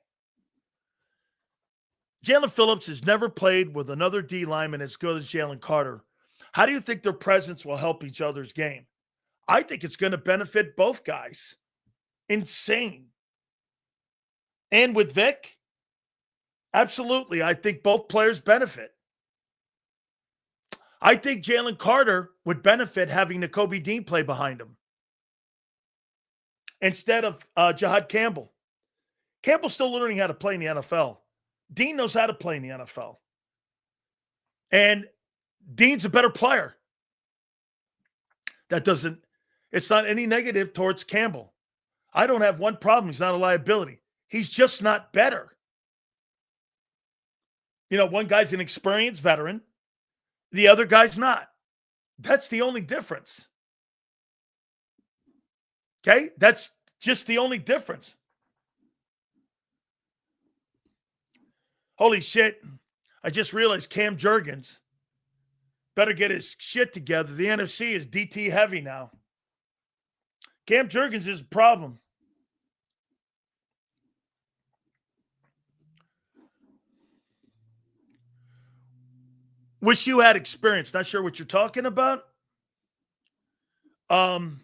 Jaelan Phillips has never played with another D lineman as good as Jalen Carter. How do you think their presence will help each other's game? I think it's going to benefit both guys. Insane. And with Vic, absolutely. I think both players benefit. I think Jalen Carter would benefit having Nakobe Dean play behind him instead of Jahad Campbell. Campbell's still learning how to play in the NFL. Dean knows how to play in the NFL. And Dean's a better player. It's not any negative towards Campbell. I don't have one problem. He's not a liability. He's just not better. You know, one guy's an experienced veteran. The other guy's not. That's the only difference. Okay? That's just the only difference. Holy shit. I just realized Cam Jurgens better get his shit together. The NFC is DT heavy now. Cam Jurgens is a problem. Wish you had experience. Not sure what you're talking about. Don't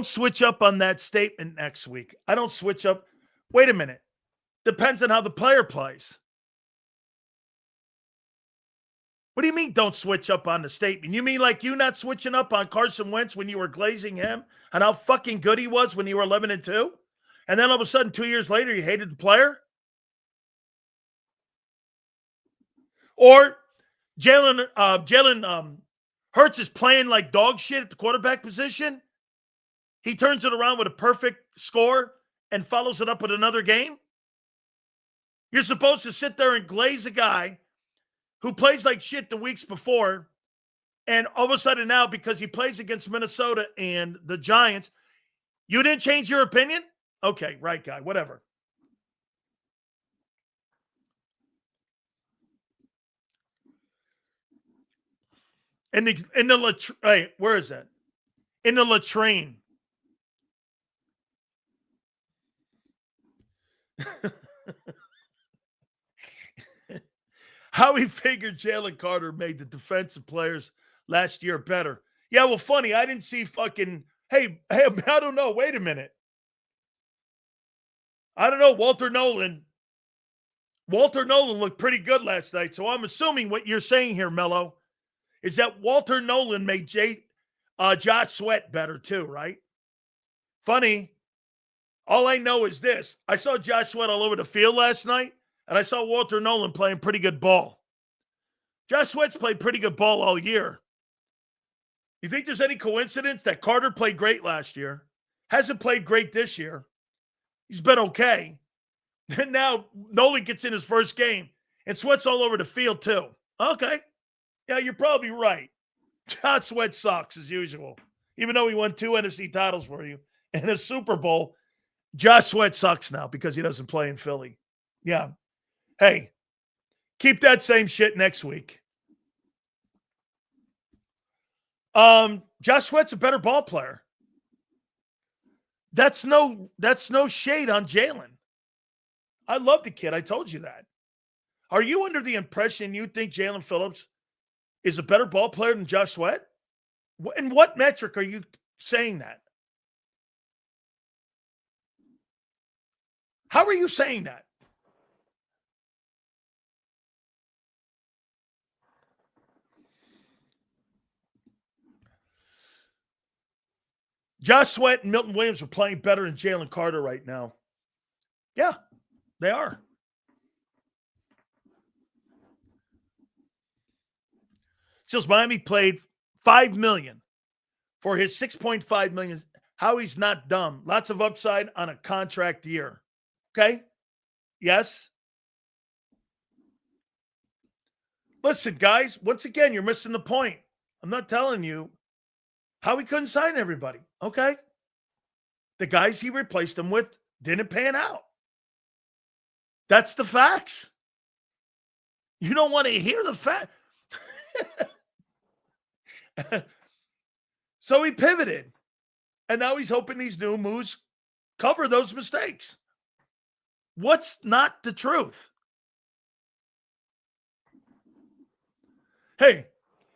switch up on that statement next week. I don't switch up. Wait a minute. Depends on how the player plays. What do you mean don't switch up on the statement? You mean like you not switching up on Carson Wentz when you were glazing him and how fucking good he was when you were 11-2? And then all of a sudden 2 years later you hated the player? Or Jalen Hurts is playing like dog shit at the quarterback position. He turns it around with a perfect score and follows it up with another game. You're supposed to sit there and glaze a guy who plays like shit the weeks before, and all of a sudden now, because he plays against Minnesota and the Giants, you didn't change your opinion? Okay, right, guy, whatever. Hey, where is that? In the latrine. Howie figured Jalen Carter made the defensive players last year better. Yeah, well, funny. I didn't see fucking. Hey, I don't know. Wait a minute. I don't know. Walter Nolan looked pretty good last night. So I'm assuming what you're saying here, Mello, is that Walter Nolan made Josh Sweat better too, right? Funny. All I know is this. I saw Josh Sweat all over the field last night, and I saw Walter Nolan playing pretty good ball. Josh Sweat's played pretty good ball all year. You think there's any coincidence that Carter played great last year, hasn't played great this year? He's been okay. And now Nolan gets in his first game, and Sweat's all over the field too. Okay. Yeah, you're probably right. Josh Sweat sucks as usual. Even though he won 2 NFC titles for you and a Super Bowl, Josh Sweat sucks now because he doesn't play in Philly. Yeah. Hey, keep that same shit next week. Josh Sweat's a better ball player. That's no shade on Jaelan. I love the kid. I told you that. Are you under the impression you think Jaelan Phillips is a better ball player than Josh Sweat? In what metric are you saying that? How are you saying that? Josh Sweat and Milton Williams are playing better than Jalen Carter right now. Yeah, they are. Since Miami paid $5 million for his $6.5 million, Howie's not dumb. Lots of upside on a contract year. Okay? Yes? Listen, guys, once again, you're missing the point. I'm not telling you how he couldn't sign everybody. Okay? The guys he replaced them with didn't pan out. That's the facts. You don't want to hear the fact. So he pivoted. And now he's hoping these new moves cover those mistakes. What's not the truth? Hey,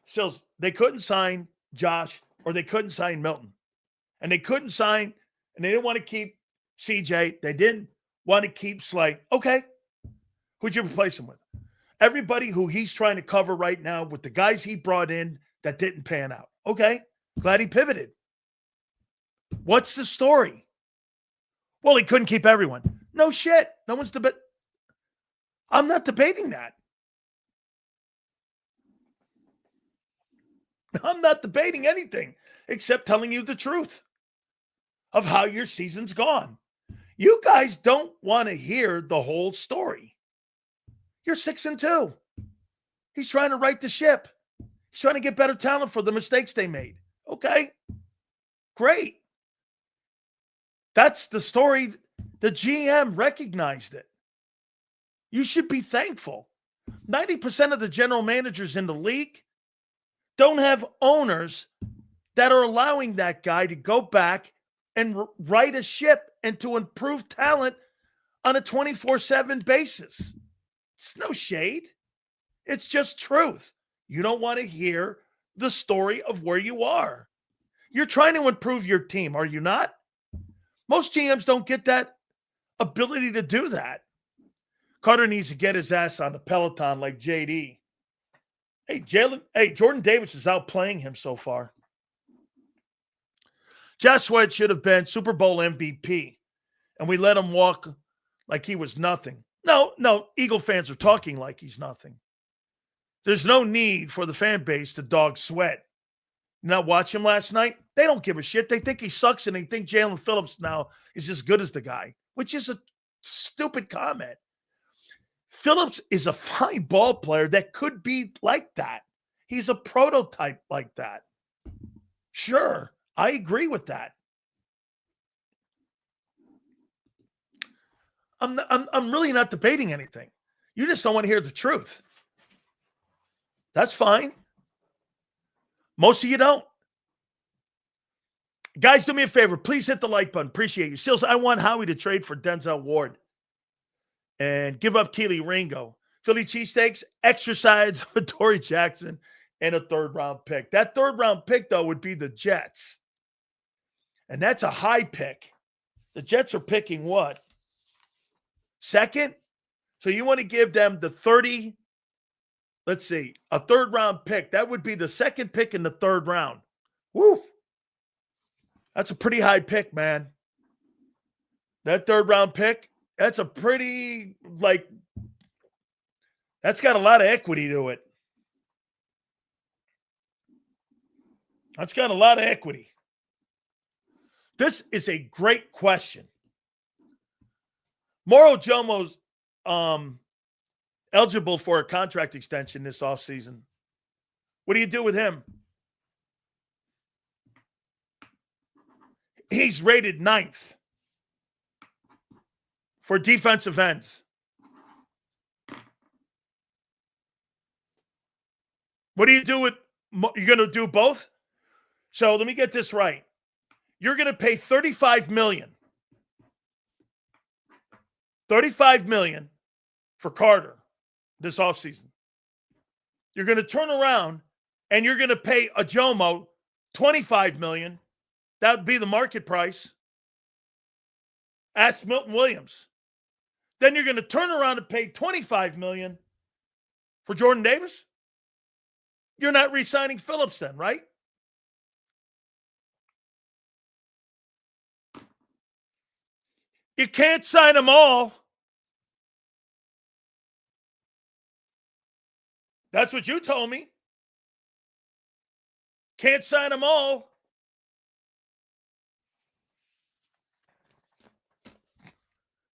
Silz, they couldn't sign Josh or they couldn't sign Milton. And they couldn't sign, and they didn't want to keep CJ. They didn't want to keep Slay. Okay. Who'd you replace him with? Everybody who he's trying to cover right now with the guys he brought in that didn't pan out. Okay. Glad he pivoted. What's the story? Well, he couldn't keep everyone. No shit. No one's debating. I'm not debating that. I'm not debating anything except telling you the truth of how your season's gone. You guys don't want to hear the whole story. You're 6-2. He's trying to right the ship. He's trying to get better talent for the mistakes they made. Okay. Great. That's the story. The GM recognized it. You should be thankful. 90% of the general managers in the league don't have owners that are allowing that guy to go back and right a ship and to improve talent on a 24/7 basis. It's no shade. It's just truth. You don't want to hear the story of where you are. You're trying to improve your team, are you not? Most GMs don't get that ability to do that. Carter needs to get his ass on the Peloton like JD. Hey, Jordan Davis is outplaying him so far. Josh Sweat should have been Super Bowl MVP, and we let him walk like he was nothing. No, Eagle fans are talking like he's nothing. There's no need for the fan base to dog Sweat. You not watch him last night? They don't give a shit. They think he sucks, and they think Jaelan Phillips now is as good as the guy, which is a stupid comment. Phillips is a fine ball player that could be like that. He's a prototype like that. Sure, I agree with that. I'm really not debating anything. You just don't want to hear the truth. That's fine. Most of you don't. Guys, do me a favor. Please hit the like button. Appreciate you. Silz, I want Howie to trade for Denzel Ward and give up Keely Ringo. Philly cheesesteaks, extra sides with Torrey Jackson, and a third-round pick. That third-round pick, though, would be the Jets. And that's a high pick. The Jets are picking what? Second? So you want to give them the 30, let's see, a third-round pick. That would be the second pick in the third round. Woo! That's a pretty high pick, man. That third-round pick, that's a pretty, that's got a lot of equity to it. That's got a lot of equity. This is a great question. Moro Jomo's eligible for a contract extension this offseason. What do you do with him? He's rated 9th for defensive ends. What do you do with, you're going to do both? So let me get this right. You're going to pay $35 million. $35 million for Carter this offseason. You're going to turn around and you're going to pay Ajomo $25 million. That would be the market price. Ask Milton Williams. Then you're going to turn around and pay $25 million for Jordan Davis. You're not re-signing Phillips then, right? You can't sign them all. That's what you told me. Can't sign them all.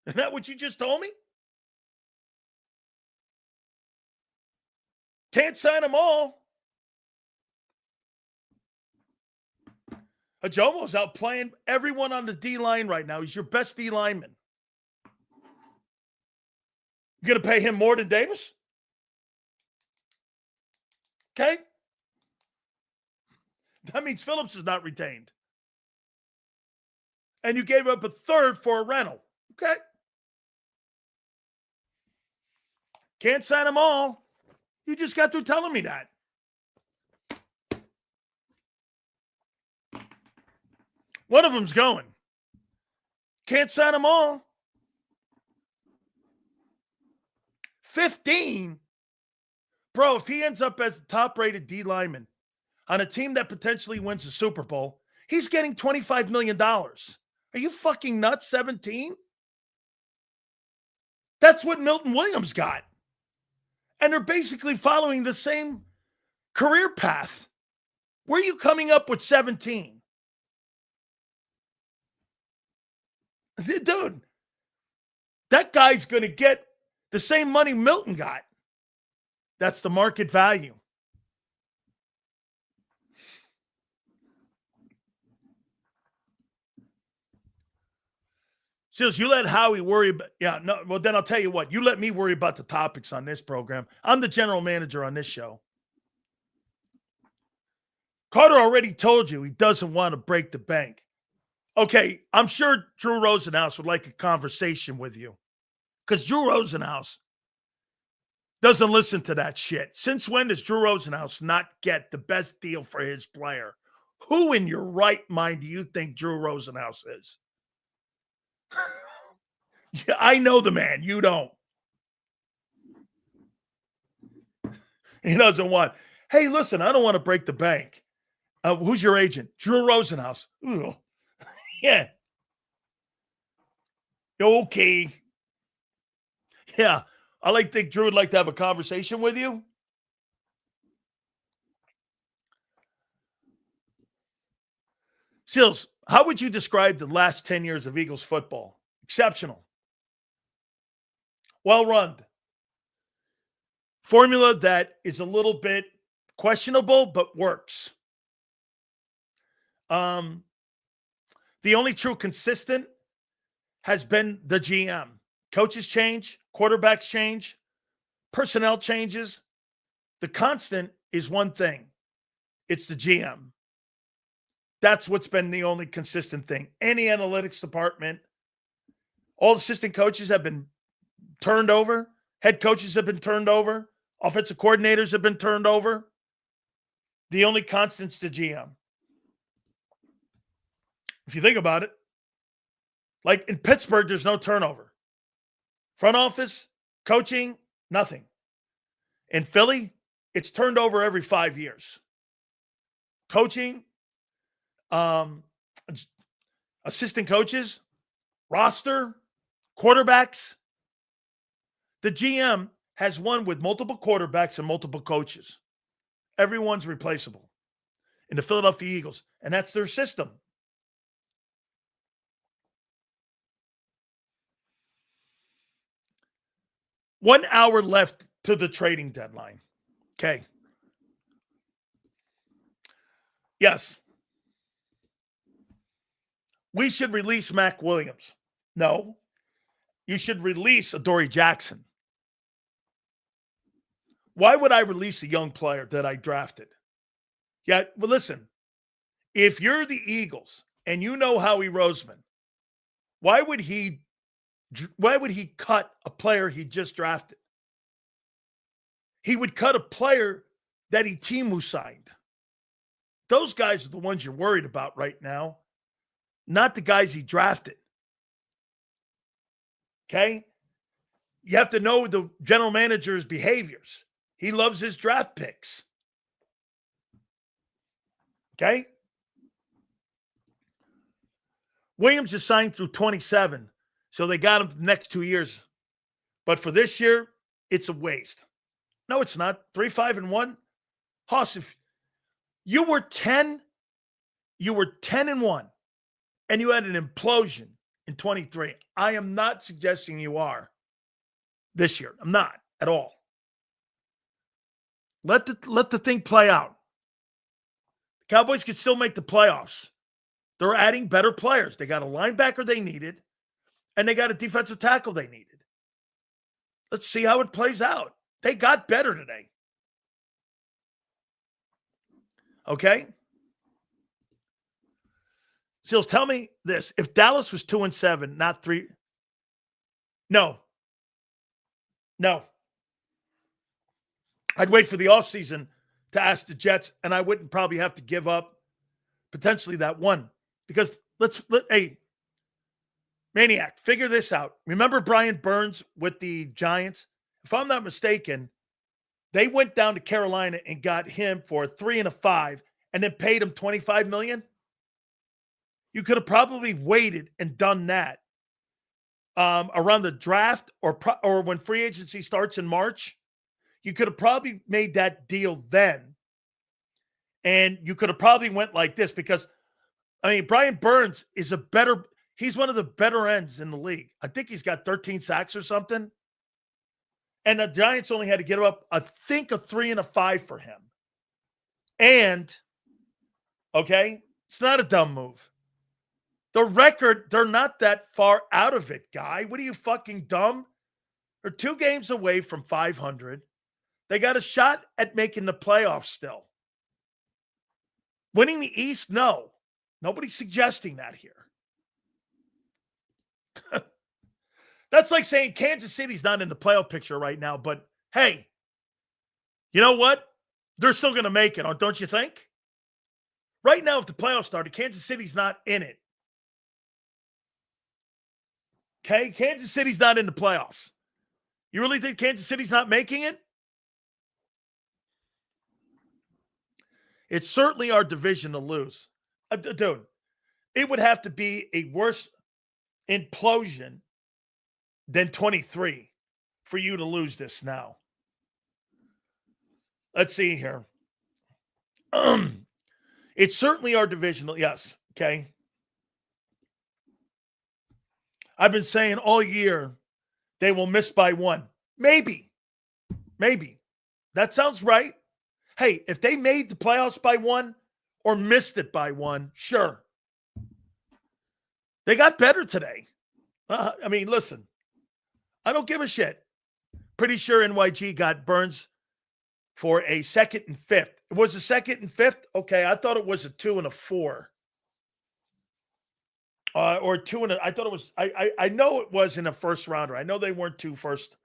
Isn't that what you just told me? Can't sign them all. Ajomo's out playing everyone on the D-line right now. He's your best D-lineman. You going to pay him more than Davis? Okay. That means Phillips is not retained. And you gave up a third for a rental. Okay. Can't sign them all. You just got through telling me that. One of them's going. Can't sign them all. 15? Bro, if he ends up as the top-rated D lineman on a team that potentially wins the Super Bowl, he's getting $25 million. Are you fucking nuts? 17? That's what Milton Williams got. And they're basically following the same career path. Where are you coming up with 17? Dude, that guy's going to get the same money Milton got. That's the market value. Silz, you let Howie worry about, well, then I'll tell you what, you let me worry about the topics on this program. I'm the general manager on this show. Carter already told you he doesn't want to break the bank. Okay, I'm sure Drew Rosenhaus would like a conversation with you because Drew Rosenhaus doesn't listen to that shit. Since when does Drew Rosenhaus not get the best deal for his player? Who in your right mind do you think Drew Rosenhaus is? Yeah, I know the man. You don't. He doesn't want, hey, listen, I don't want to break the bank. Who's your agent? Drew Rosenhaus. Ugh. Yeah. Okay. Yeah. I think Drew would like to have a conversation with you. Silz, how would you describe the last 10 years of Eagles football? Exceptional. Well run. Formula that is a little bit questionable, but works. The only true consistent has been the GM. Coaches change, quarterbacks change, personnel changes. The constant is one thing. It's the GM. That's what's been the only consistent thing. Any analytics department, all assistant coaches have been turned over. Head coaches have been turned over. Offensive coordinators have been turned over. The only constant's the GM. If you think about it, like in Pittsburgh, there's no turnover. Front office, coaching, nothing. In Philly, it's turned over every 5 years. Coaching, assistant coaches, roster, quarterbacks. The GM has won with multiple quarterbacks and multiple coaches. Everyone's replaceable in the Philadelphia Eagles, and that's their system. One hour left to the trading deadline. Okay. Yes. We should release Mac Williams. No. You should release Adoree Jackson. Why would I release a young player that I drafted? Yeah, but listen, if you're the Eagles and you know Howie Roseman, why would he cut a player he just drafted? He would cut a player that Timu signed. Those guys are the ones you're worried about right now, not the guys he drafted. Okay? You have to know the general manager's behaviors. He loves his draft picks. Okay? Williams is signed through 27, so they got him for the next 2 years. But for this year, it's a waste. No, it's not. 3-5-1. Hoss, if you were 10, you were 10-1, and you had an implosion in 23. I am not suggesting you are this year. I'm not at all. Let the thing play out. The Cowboys could still make the playoffs. They're adding better players. They got a linebacker they needed, and they got a defensive tackle they needed. Let's see how it plays out. They got better today. Okay? Silz, tell me this. If Dallas was 2-7, not 3. No. I'd wait for the offseason to ask the Jets, and I wouldn't probably have to give up potentially that one. Because hey, Maniac, figure this out. Remember Brian Burns with the Giants? If I'm not mistaken, they went down to Carolina and got him for 3 and a 5 and then paid him $25 million. You could have probably waited and done that around the draft or when free agency starts in March. You could have probably made that deal then. And you could have probably went like this because, Brian Burns is he's one of the better ends in the league. I think he's got 13 sacks or something. And the Giants only had to get up, I think, a 3 and a 5 for him. And, okay, it's not a dumb move. The record, they're not that far out of it, guy. What are you, fucking dumb? They're 2 games away from 500. They got a shot at making the playoffs still. Winning the East? No. Nobody's suggesting that here. That's like saying Kansas City's not in the playoff picture right now, but hey, you know what? They're still going to make it, don't you think? Right now, if the playoffs started, Kansas City's not in it. Okay? Kansas City's not in the playoffs. You really think Kansas City's not making it? It's certainly our division to lose. Dude, it would have to be a worse implosion than 23 for you to lose this now. Let's see here. It's certainly our division. Yes. Okay. I've been saying all year they will miss by 1. Maybe. That sounds right. Hey, if they made the playoffs by one or missed it by one, sure. They got better today. I mean, listen, I don't give a shit. Pretty sure NYG got Burns for a 2nd and 5th. It was a 2nd and 5th? Okay, I thought it was a 2 and a 4. Or 2 and a, I thought it was, I know it was in a first rounder. I know they weren't 2 first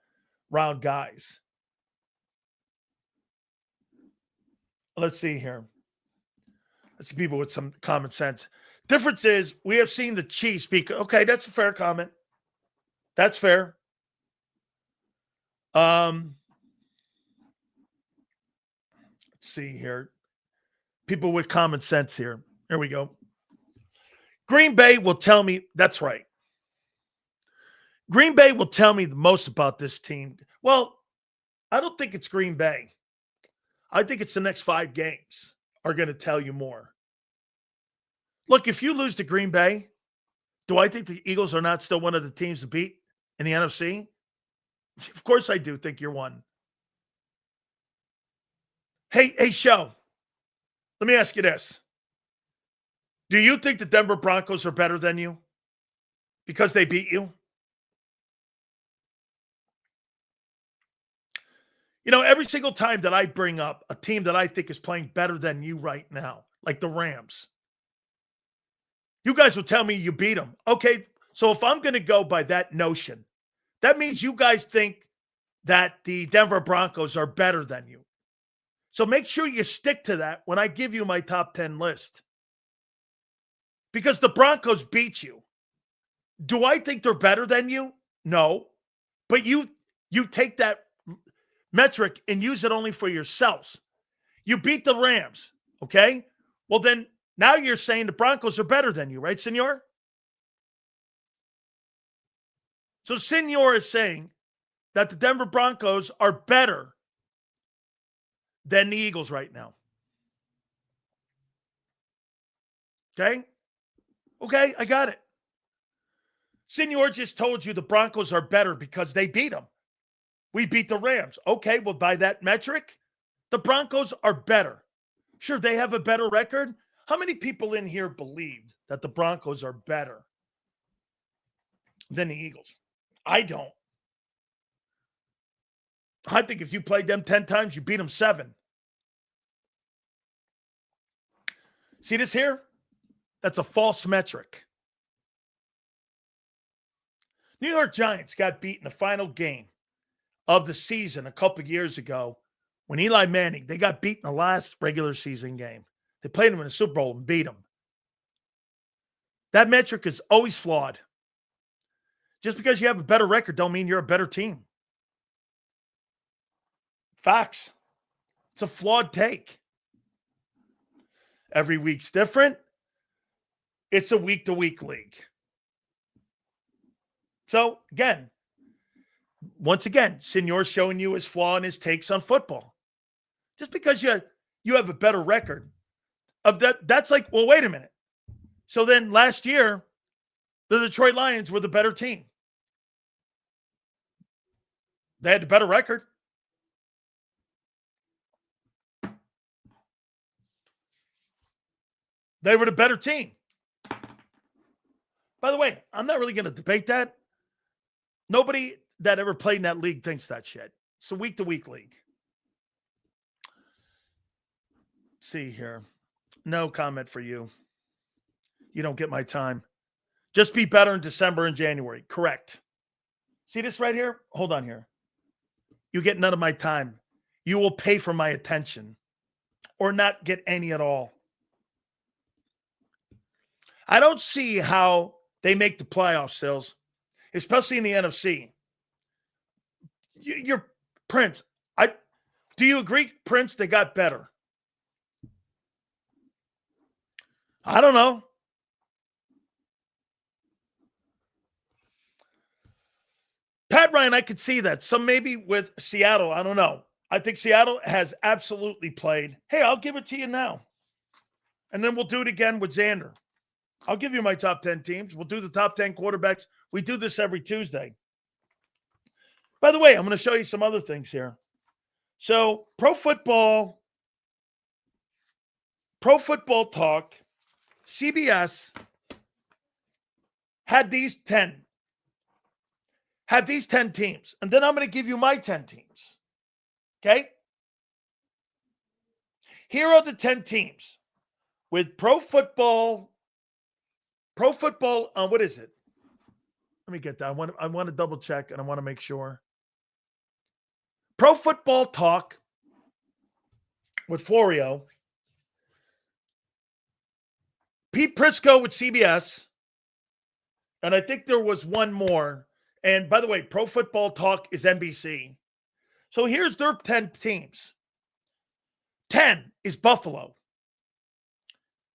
round guys. Let's see here. Let's see people with some common sense. Difference is we have seen the Chiefs speak. Okay, that's a fair comment. That's fair. Let's see here. People with common sense here. There we go. Green Bay will tell me, that's right. Green Bay will tell me the most about this team. Well, I don't think it's Green Bay. I think it's the next 5 games are going to tell you more. Look, if you lose to Green Bay, do I think the Eagles are not still one of the teams to beat in the NFC? Of course I do think you're one. Hey, Show, let me ask you this. Do you think the Denver Broncos are better than you because they beat you? You know, every single time that I bring up a team that I think is playing better than you right now, like the Rams, you guys will tell me you beat them. Okay, so if I'm going to go by that notion, that means you guys think that the Denver Broncos are better than you. So make sure you stick to that when I give you my top 10 list. Because the Broncos beat you. Do I think they're better than you? No. But you take that metric and use it only for yourselves. You beat the Rams, okay? Well, then now you're saying the Broncos are better than you, right, Senor? So Senor is saying that the Denver Broncos are better than the Eagles right now. Okay? Okay, I got it. Senor just told you the Broncos are better because they beat them. We beat the Rams. Okay, well, by that metric, the Broncos are better. Sure, they have a better record. How many people in here believe that the Broncos are better than the Eagles? I don't. I think if you played them 10 times, you beat them 7. See this here? That's a false metric. New York Giants got beat in the final game of the season a couple years ago when Eli Manning, they got beat in the last regular season game. They played him in the Super Bowl and beat him. That metric is always flawed. Just because you have a better record don't mean you're a better team. Facts. It's a flawed take. Every week's different. It's a week-to-week league. So, again, once again, Senor's showing you his flaw in his takes on football. Just because you have a better record, of that's like, well, wait a minute. So then last year, the Detroit Lions were the better team. They had the better record. They were the better team. By the way, I'm not really going to debate that. Nobody that ever played in that league thinks that shit. It's a week-to-week league. Let's see here. No comment for you. You don't get my time. Just be better in December and January. Correct. See this right here? Hold on here. You get none of my time. You will pay for my attention or not get any at all. I don't see how they make the playoffs, Silz, especially in the NFC. You're Prince. Do you agree, Prince? They got better. I don't know. Pat Ryan, I could see that. Some maybe with Seattle. I don't know. I think Seattle has absolutely played. Hey, I'll give it to you now. And then we'll do it again with Xander. I'll give you my top 10 teams. We'll do the top 10 quarterbacks. We do this every Tuesday. By the way, I'm going to show you some other things here. So Pro Football Talk, CBS had these 10 teams. And then I'm going to give you my 10 teams. Okay? Here are the 10 teams with Pro Football, what is it? Let me get that. I want to double check and I want to make sure. Pro Football Talk with Florio, Pete Prisco with CBS, and I think there was one more. And by the way, Pro Football Talk is NBC. So here's their 10 teams. 10 is Buffalo.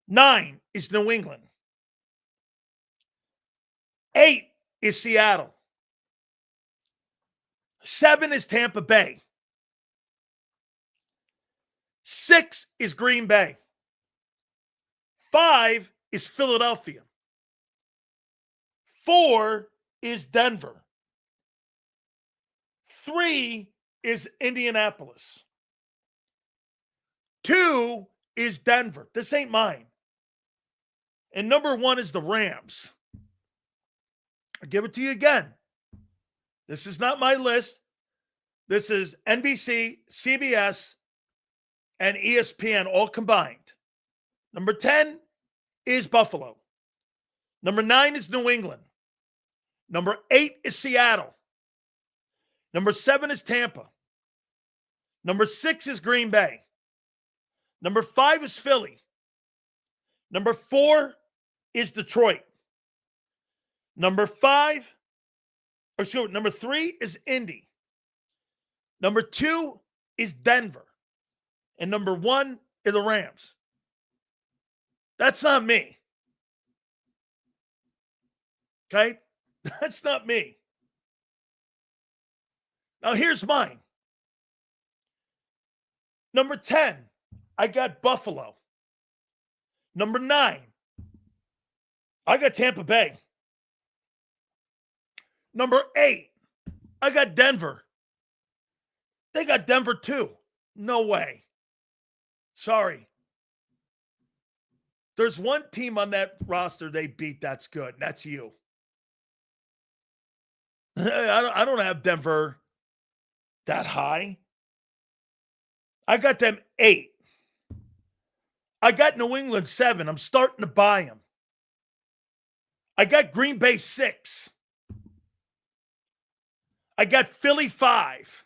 9 is New England. 8 is Seattle. 7 is Tampa Bay. 6 is Green Bay. 5 is Philadelphia. 4 is Denver. 3 is Indianapolis. 2 is Denver. This ain't mine. And number 1 is the Rams. I'll give it to you again. This is not my list. This is NBC, CBS, and ESPN all combined. Number 10 is Buffalo. Number 9 is New England. Number 8 is Seattle. Number 7 is Tampa. Number 6 is Green Bay. Number 5 is Philly. Number 4 is Detroit. Number 3 is Indy. Number 2 is Denver. And number 1 is the Rams. That's not me. Okay? That's not me. Now here's mine. Number 10, I got Buffalo. Number 9, I got Tampa Bay. Number 8, I got Denver. They got Denver too. No way. Sorry. There's one team on that roster they beat that's good. That's you. I don't have Denver that high. I got them 8. I got New England 7. I'm starting to buy them. I got Green Bay 6. I got Philly 5.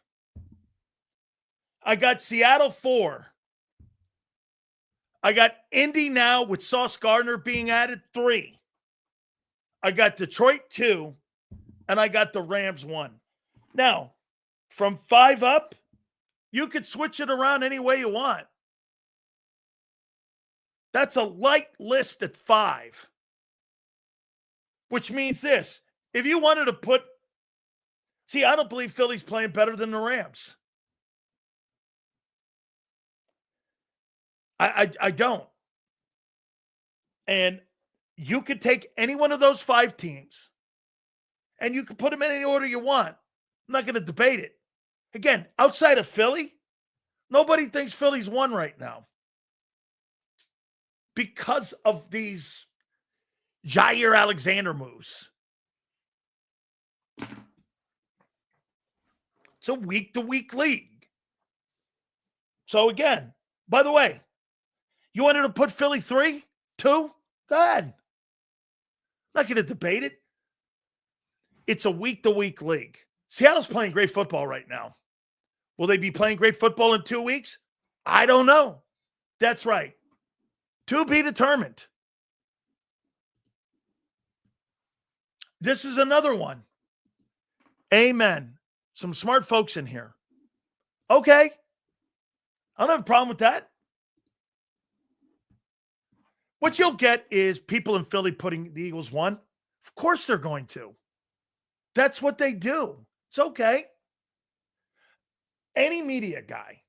I got Seattle 4. I got Indy now with Sauce Gardner being added 3. I got Detroit 2. And I got the Rams 1. Now, from 5 up, you could switch it around any way you want. That's a light list at 5. Which means this. If you wanted to put... See, I don't believe Philly's playing better than the Rams. I don't. And you could take any one of those 5 teams and you can put them in any order you want. I'm not going to debate it. Again, outside of Philly, nobody thinks Philly's won right now. Because of these Jair Alexander moves. It's a week-to-week league. So again, by the way, you wanted to put Philly 3, 2? Go ahead. I'm not going to debate it. It's a week-to-week league. Seattle's playing great football right now. Will they be playing great football in 2 weeks? I don't know. That's right. To be determined. This is another one. Amen. Some smart folks in here. Okay. I don't have a problem with that. What you'll get is people in Philly putting the Eagles 1. Of course they're going to. That's what they do. It's okay. Any media guy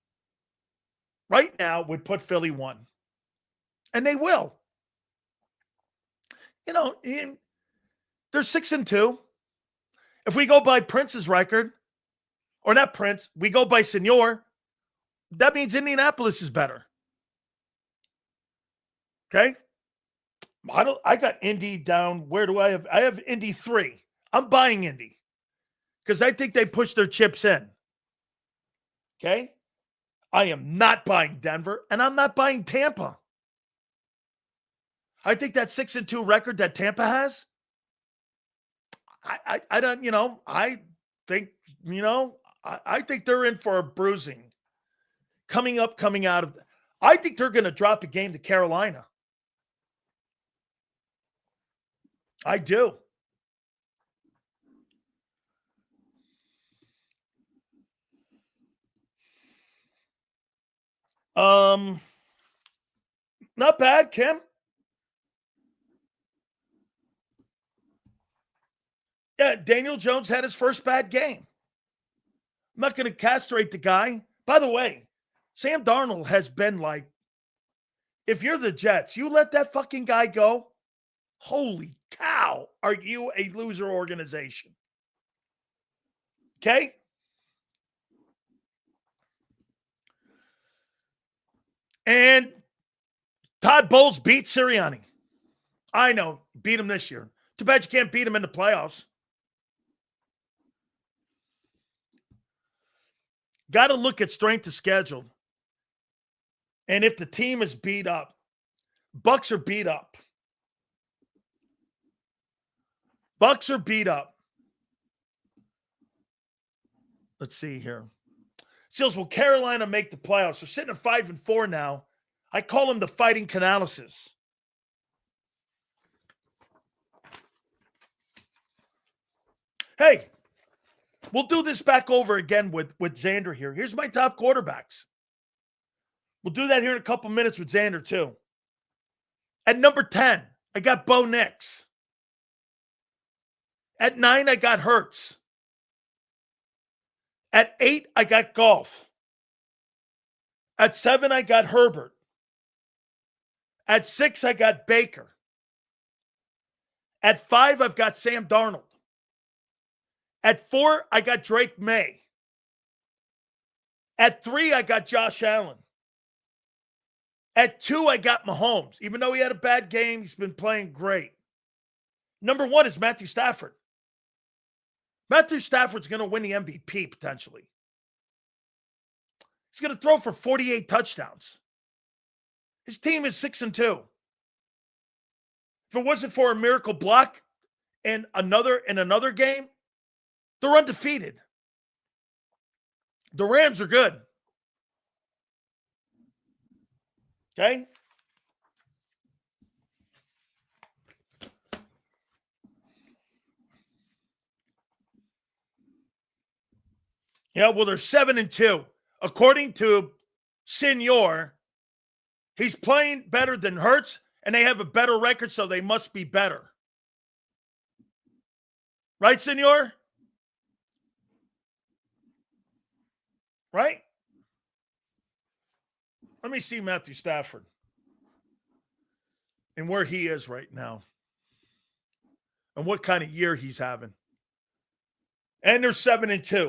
right now would put Philly 1. And they will. You know, they're 6-2. If we go by Prince's record, or not Prince, we go by Senor, that means Indianapolis is better. Okay? I got Indy down. Where do I have? I have Indy 3. I'm buying Indy because I think they push their chips in. Okay? I am not buying Denver, and I'm not buying Tampa. I think that 6-2 record that Tampa has, I don't, I think, I think they're in for a bruising. Coming out of, I think they're going to drop a game to Carolina. I do. Not bad, Kim. Yeah, Daniel Jones had his first bad game. I'm not going to castrate the guy. By the way, Sam Darnold has been like, if you're the Jets, you let that fucking guy go. Holy cow, are you a loser organization? Okay? And Todd Bowles beat Sirianni. I know, beat him this year. Too bad you can't beat him in the playoffs. Got to look at strength of schedule. And if the team is beat up, Bucks are beat up. Bucks are beat up. Let's see here. Silz, will Carolina make the playoffs? They're sitting at 5-4 now. I call them the Fighting Canalises. Hey, we'll do this back over again with Xander here. Here's my top quarterbacks. We'll do that here in a couple minutes with Xander too. At number 10, I got Bo Nix. At 9, I got Hurts. At 8, I got Goff. At 7, I got Herbert. At 6, I got Baker. At 5, I've got Sam Darnold. At 4, I got Drake May. At 3, I got Josh Allen. At 2, I got Mahomes. Even though he had a bad game, he's been playing great. Number 1 is Matthew Stafford. Matthew Stafford's going to win the MVP potentially. He's going to throw for 48 touchdowns. His team is 6-2. If it wasn't for a miracle block in another game, they're undefeated. The Rams are good. Okay? Yeah, well, they're 7-2. According to Senor, he's playing better than Hurts, and they have a better record, so they must be better. Right, Senor? Right? Let me see Matthew Stafford and where he is right now and what kind of year he's having. And they're 7-2.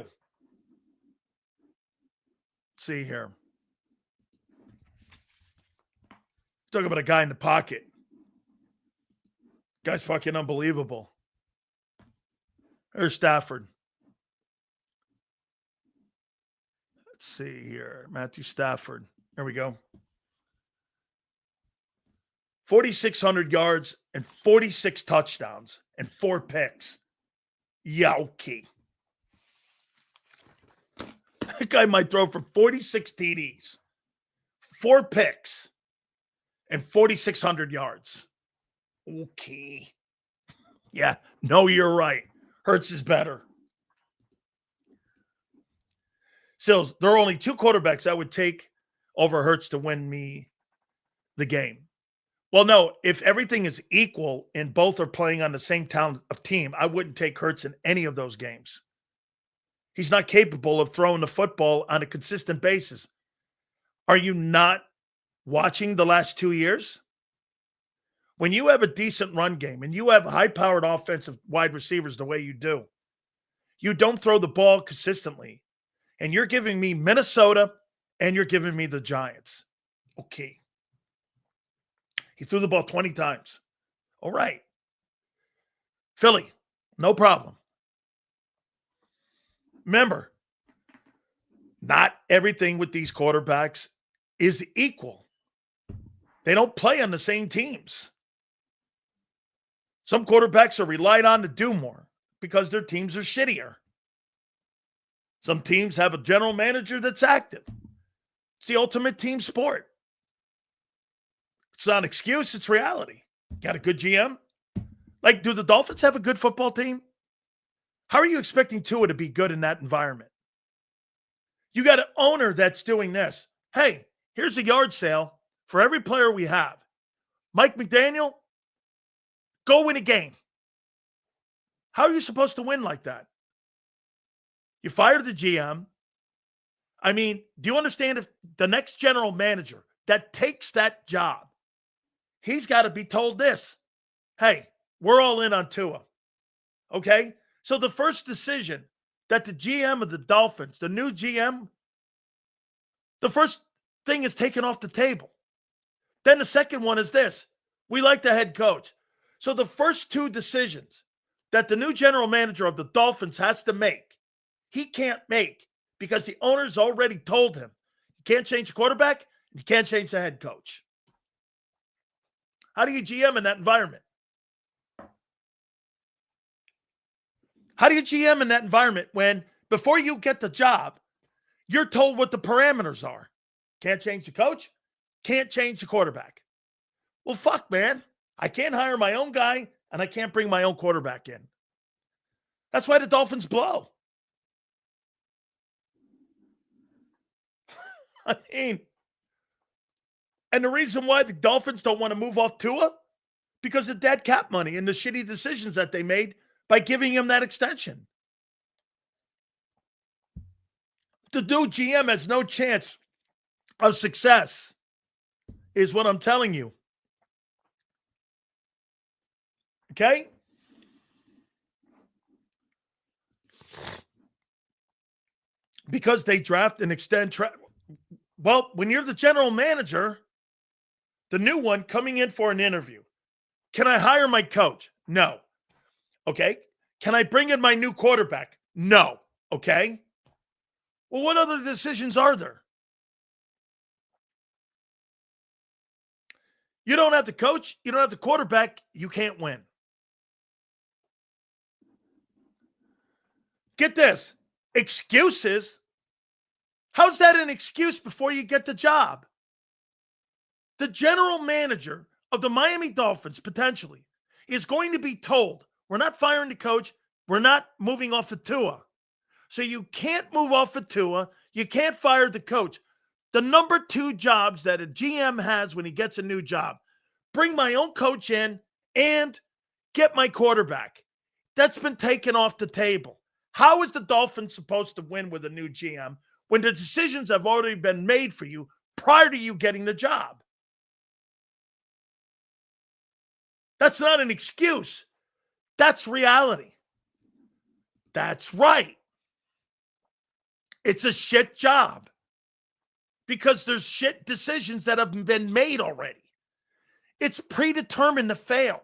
Let's see here. Talk about a guy in the pocket. Guy's fucking unbelievable. There's Stafford. Let's see here. Matthew Stafford. There we go. 4,600 yards and 46 touchdowns and 4 picks. Yowky. That guy might throw for 46 TDs, 4 picks, and 4,600 yards. Okay. Yeah, no, you're right. Hurts is better. So there are only 2 quarterbacks I would take over Hurts to win me the game. Well, no, if everything is equal and both are playing on the same talent of team, I wouldn't take Hurts in any of those games. He's not capable of throwing the football on a consistent basis. Are you not watching the last 2 years? When you have a decent run game and you have high-powered offensive wide receivers the way you do, you don't throw the ball consistently. And you're giving me Minnesota and you're giving me the Giants. Okay. He threw the ball 20 times. All right. Philly, no problem. Remember, not everything with these quarterbacks is equal. They don't play on the same teams. Some quarterbacks are relied on to do more because their teams are shittier. Some teams have a general manager that's active. It's the ultimate team sport. It's not an excuse, it's reality. Got a good GM? Like, do the Dolphins have a good football team? How are you expecting Tua to be good in that environment? You got an owner that's doing this. Hey, here's a yard sale for every player we have. Mike McDaniel, go win a game. How are you supposed to win like that? You fired the GM. I mean, do you understand if the next general manager that takes that job, he's got to be told this. Hey, we're all in on Tua. Okay? So the first decision that the GM of the Dolphins, the new GM, the first thing is taken off the table. Then the second one is this. We like the head coach. So the first two decisions that the new general manager of the Dolphins has to make, he can't make because the owner's already told him you can't change the quarterback, you can't change the head coach. How do you GM in that environment? How do you GM in that environment when before you get the job, you're told what the parameters are? Can't change the coach, can't change the quarterback. Well, fuck, man. I can't hire my own guy, and I can't bring my own quarterback in. That's why the Dolphins blow. I mean, and the reason why the Dolphins don't want to move off Tua, because of dead cap money and the shitty decisions that they made by giving him that extension. The new GM has no chance of success, is what I'm telling you. Okay? Because they draft and extend. Well, when you're the general manager, the new one coming in for an interview, can I hire my coach? No. Okay. Can I bring in my new quarterback? No. Okay. Well, what other decisions are there? You don't have the coach. You don't have the quarterback. You can't win. Get this. Excuses. How's that an excuse before you get the job? The general manager of the Miami Dolphins, potentially, is going to be told, we're not firing the coach, we're not moving off of Tua. So you can't move off of Tua, you can't fire the coach. The number two jobs that a GM has when he gets a new job, bring my own coach in and get my quarterback. That's been taken off the table. How is the Dolphins supposed to win with a new GM when the decisions have already been made for you prior to you getting the job? That's not an excuse. That's reality. That's right. It's a shit job because there's shit decisions that have been made already. It's predetermined to fail.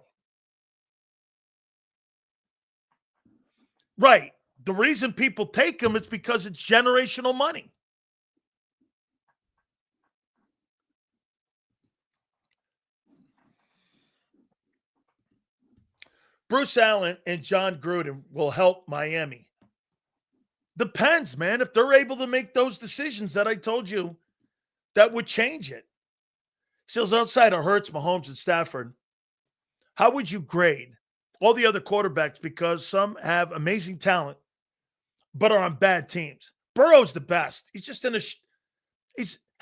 Right. The reason people take them is because it's generational money. Bruce Allen and John Gruden will help Miami. Depends, man. If they're able to make those decisions that I told you, that would change it. Sills, outside of Hurts, Mahomes, and Stafford, how would you grade all the other quarterbacks? Because some have amazing talent, but are on bad teams. Burrow's the best. He's just in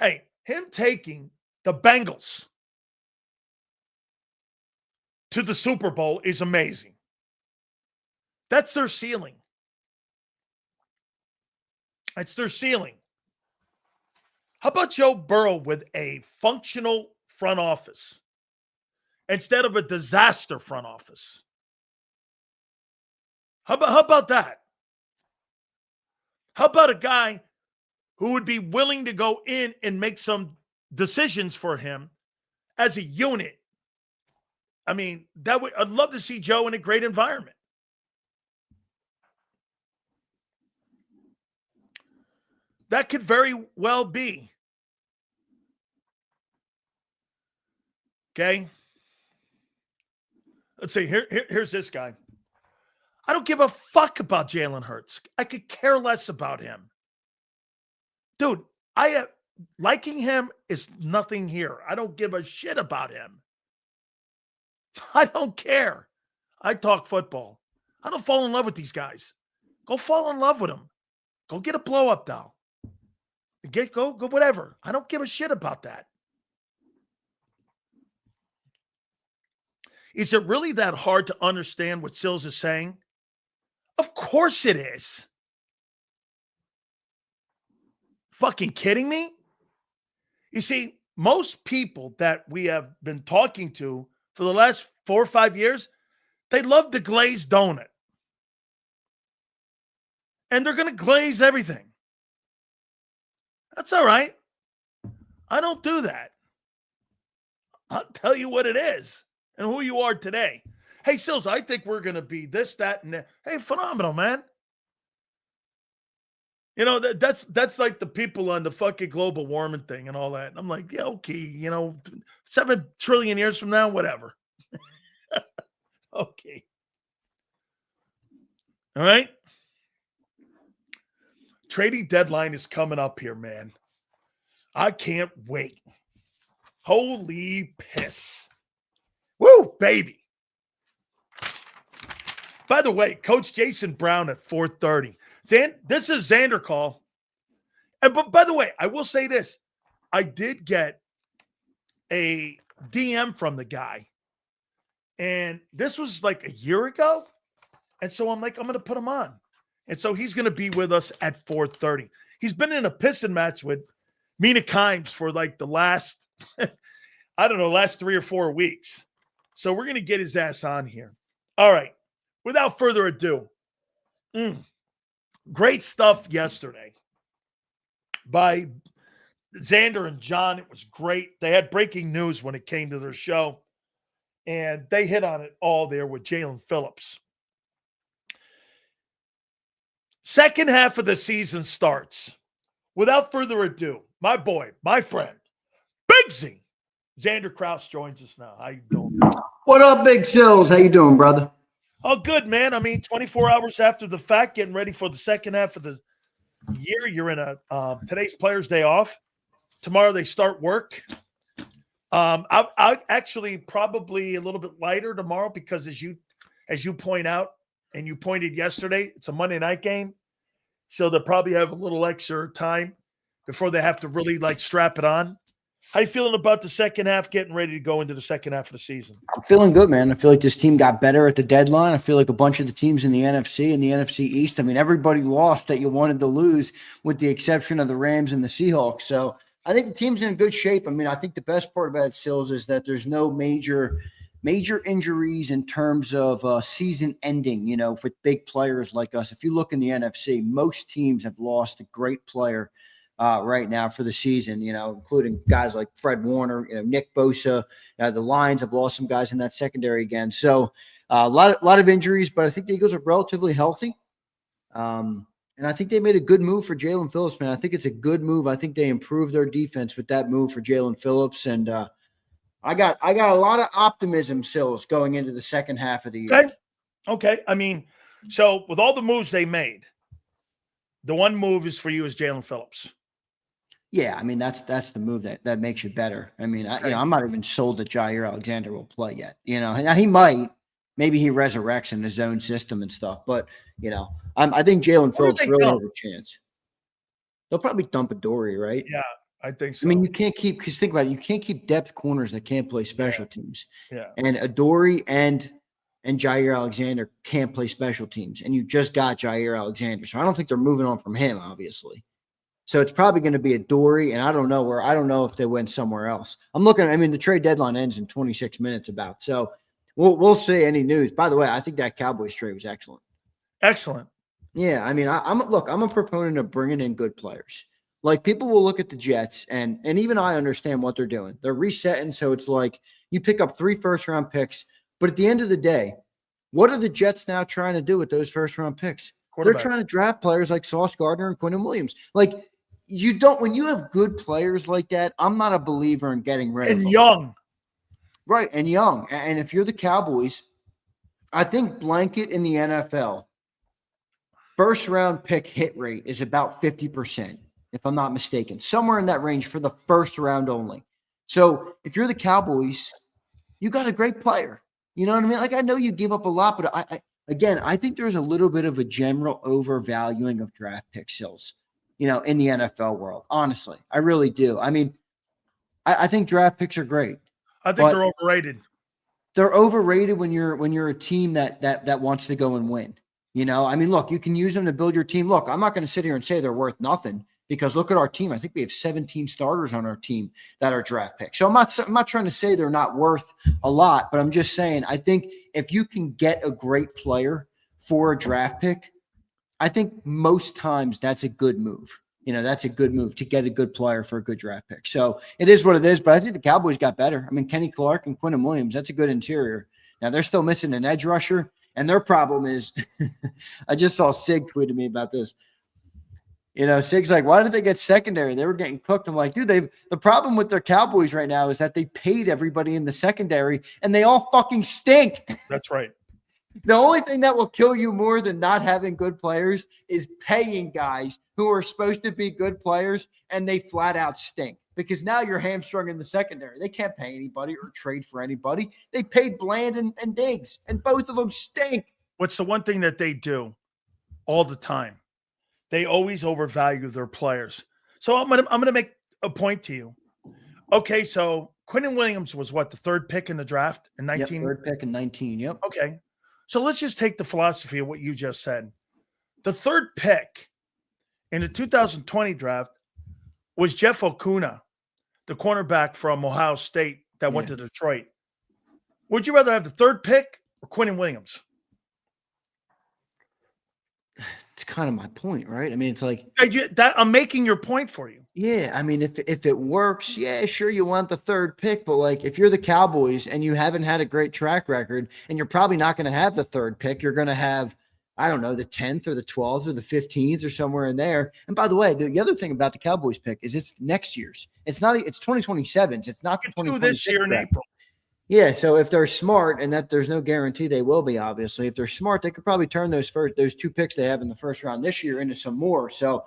a him taking the Bengals to the Super Bowl is amazing. That's their ceiling. It's their ceiling. How about Joe Burrow with a functional front office instead of a disaster front office? How about that? How about a guy who would be willing to go in and make some decisions for him as a unit. I mean, I'd love to see Joe in a great environment. That could very well be. Okay. Let's see. Here's this guy. I don't give a fuck about Jalen Hurts. I could care less about him. Dude, liking him is nothing here. I don't give a shit about him. I don't care. I talk football. I don't fall in love with these guys. Go fall in love with them. Go get a blow-up doll. Go whatever. I don't give a shit about that. Is it really that hard to understand what Silz is saying? Of course it is. Fucking kidding me? You see, most people that we have been talking to for the last 4 or 5 years, they love the glazed donut. And they're going to glaze everything. That's all right. I don't do that. I'll tell you what it is and who you are today. Hey, Silz, I think we're going to be this, that, and that. Hey, phenomenal, man. You know, that's like the people on the fucking global warming thing and all that. And I'm like, yeah, okay, 7 trillion years from now, whatever. Okay. All right. Trading deadline is coming up here, man. I can't wait. Holy piss. Woo, baby. By the way, Coach Jason Brown at 4:30. This is Xander call. But by the way, I will say this. I did get a DM from the guy. And this was like a year ago. And so I'm like, I'm going to put him on. And so he's going to be with us at 4:30. He's been in a piston match with Mina Kimes for like the last, last 3 or 4 weeks. So we're going to get his ass on here. All right. Without further ado, great stuff yesterday by Xander and John. It was great. They had breaking news when it came to their show, and they hit on it all there with Jaelan Phillips. Second half of the season starts. Without further ado, my boy, my friend, Big Z, Xander Krauss joins us now. How you doing?
What up, Big Silz? How you doing, brother?
Oh, good, man. I mean, 24 hours after the fact, getting ready for the second half of the year. You're in today's Players' Day off. Tomorrow they start work. I'll actually probably a little bit lighter tomorrow because as you point out, and you pointed yesterday, it's a Monday night game. So they'll probably have a little extra time before they have to really strap it on. How you feeling about the second half, getting ready to go into the second half of the season?
I'm feeling good, man. I feel like this team got better at the deadline. I feel like a bunch of the teams in the NFC and the NFC East, I mean, everybody lost that you wanted to lose with the exception of the Rams and the Seahawks. So I think the team's in good shape. I mean, I think the best part about it, Silz, is that there's no major injuries in terms of season ending, with big players like us. If you look in the NFC, most teams have lost a great player right now for the season, including guys like Fred Warner, Nick Bosa. The Lions have lost some guys in that secondary again. So a lot of injuries, but I think the Eagles are relatively healthy. And I think they made a good move for Jaelan Phillips, man. I think it's a good move. I think they improved their defense with that move for Jaelan Phillips. And I got a lot of optimism, Silz, going into the second half of the year.
Okay. I mean, so with all the moves they made, the one move is for you is Jaelan Phillips.
Yeah, I mean, that's the move that makes you better. I mean, I'm not even sold that Jair Alexander will play yet. Now he might. Maybe he resurrects in his own system and stuff. But, I think Jaelan Phillips really has a chance. They'll probably dump Adoree', right?
Yeah, I think so.
I mean, you can't keep – because think about it. You can't keep depth corners that can't play special teams.
Yeah.
And Adoree' and Jair Alexander can't play special teams. And you just got Jair Alexander. So I don't think they're moving on from him, obviously. So it's probably going to be Adoree', and I don't know if they went somewhere else. The trade deadline ends in 26 minutes about. So we'll see any news. By the way, I think that Cowboys trade was excellent.
Excellent.
Yeah, I mean, I'm a proponent of bringing in good players. Like people will look at the Jets and even I understand what they're doing. They're resetting. So it's like you pick up 3 first-round picks. But at the end of the day, what are the Jets now trying to do with those first-round picks? They're trying to draft players like Sauce Gardner and Quinnen Williams. Like you don't, when you have good players like that, I'm not a believer in getting rid of them.
Young.
Right, and young. And if you're the Cowboys, I think blanket in the NFL, first-round pick hit rate is about 50%, if I'm not mistaken. Somewhere in that range for the first round only. So if you're the Cowboys, you got a great player. You know what I mean? Like I know you give up a lot, but I think there's a little bit of a general overvaluing of draft pick Silz, in the NFL world. Honestly, I really do. I mean, I think draft picks are great.
I think they're overrated.
They're overrated when you're a team that wants to go and win. I mean, look, you can use them to build your team. Look, I'm not going to sit here and say they're worth nothing because look at our team. I think we have 17 starters on our team that are draft picks. So I'm not trying to say they're not worth a lot, but I'm just saying I think if you can get a great player for a draft pick, I think most times that's a good move. That's a good move to get a good player for a good draft pick. So it is what it is, but I think the Cowboys got better. I mean, Kenny Clark and Quinnen Williams, that's a good interior. Now they're still missing an edge rusher. And their problem is, I just saw Sig tweeted me about this. Sig's like, why did they get secondary? They were getting cooked. I'm like, dude, the problem with their Cowboys right now is that they paid everybody in the secondary and they all fucking stink.
That's right.
The only thing that will kill you more than not having good players is paying guys who are supposed to be good players and they flat out stink. Because now you're hamstrung in the secondary. They can't pay anybody or trade for anybody. They paid Bland and Diggs, and both of them stink.
What's the one thing that they do all the time? They always overvalue their players. So I'm gonna make a point to you. Okay, so Quinnen Williams was what, the 3rd pick in the draft in 19?
Yep, 3rd pick in 19, yep.
Okay. So let's just take the philosophy of what you just said. The 3rd pick in the 2020 draft was Jeff Okudah, the cornerback from Ohio State that went to Detroit. Would you rather have the 3rd pick or Quinnen Williams?
It's kind of my point, right? I mean, it's like
I'm making your point for you.
Yeah, I mean, if it works, yeah, sure, you want the 3rd pick, but like if you're the Cowboys and you haven't had a great track record, and you're probably not going to have the 3rd pick, you're going to have, I don't know, the 10th or the 12th or the 15th or somewhere in there. And by the way, the other thing about the Cowboys pick is it's next year's. It's 2027's. It's not the 2026
this year in April.
Yeah, so if they're smart, and that there's no guarantee they will be, obviously. If they're smart, they could probably turn those 2 picks they have in the first round this year into some more. So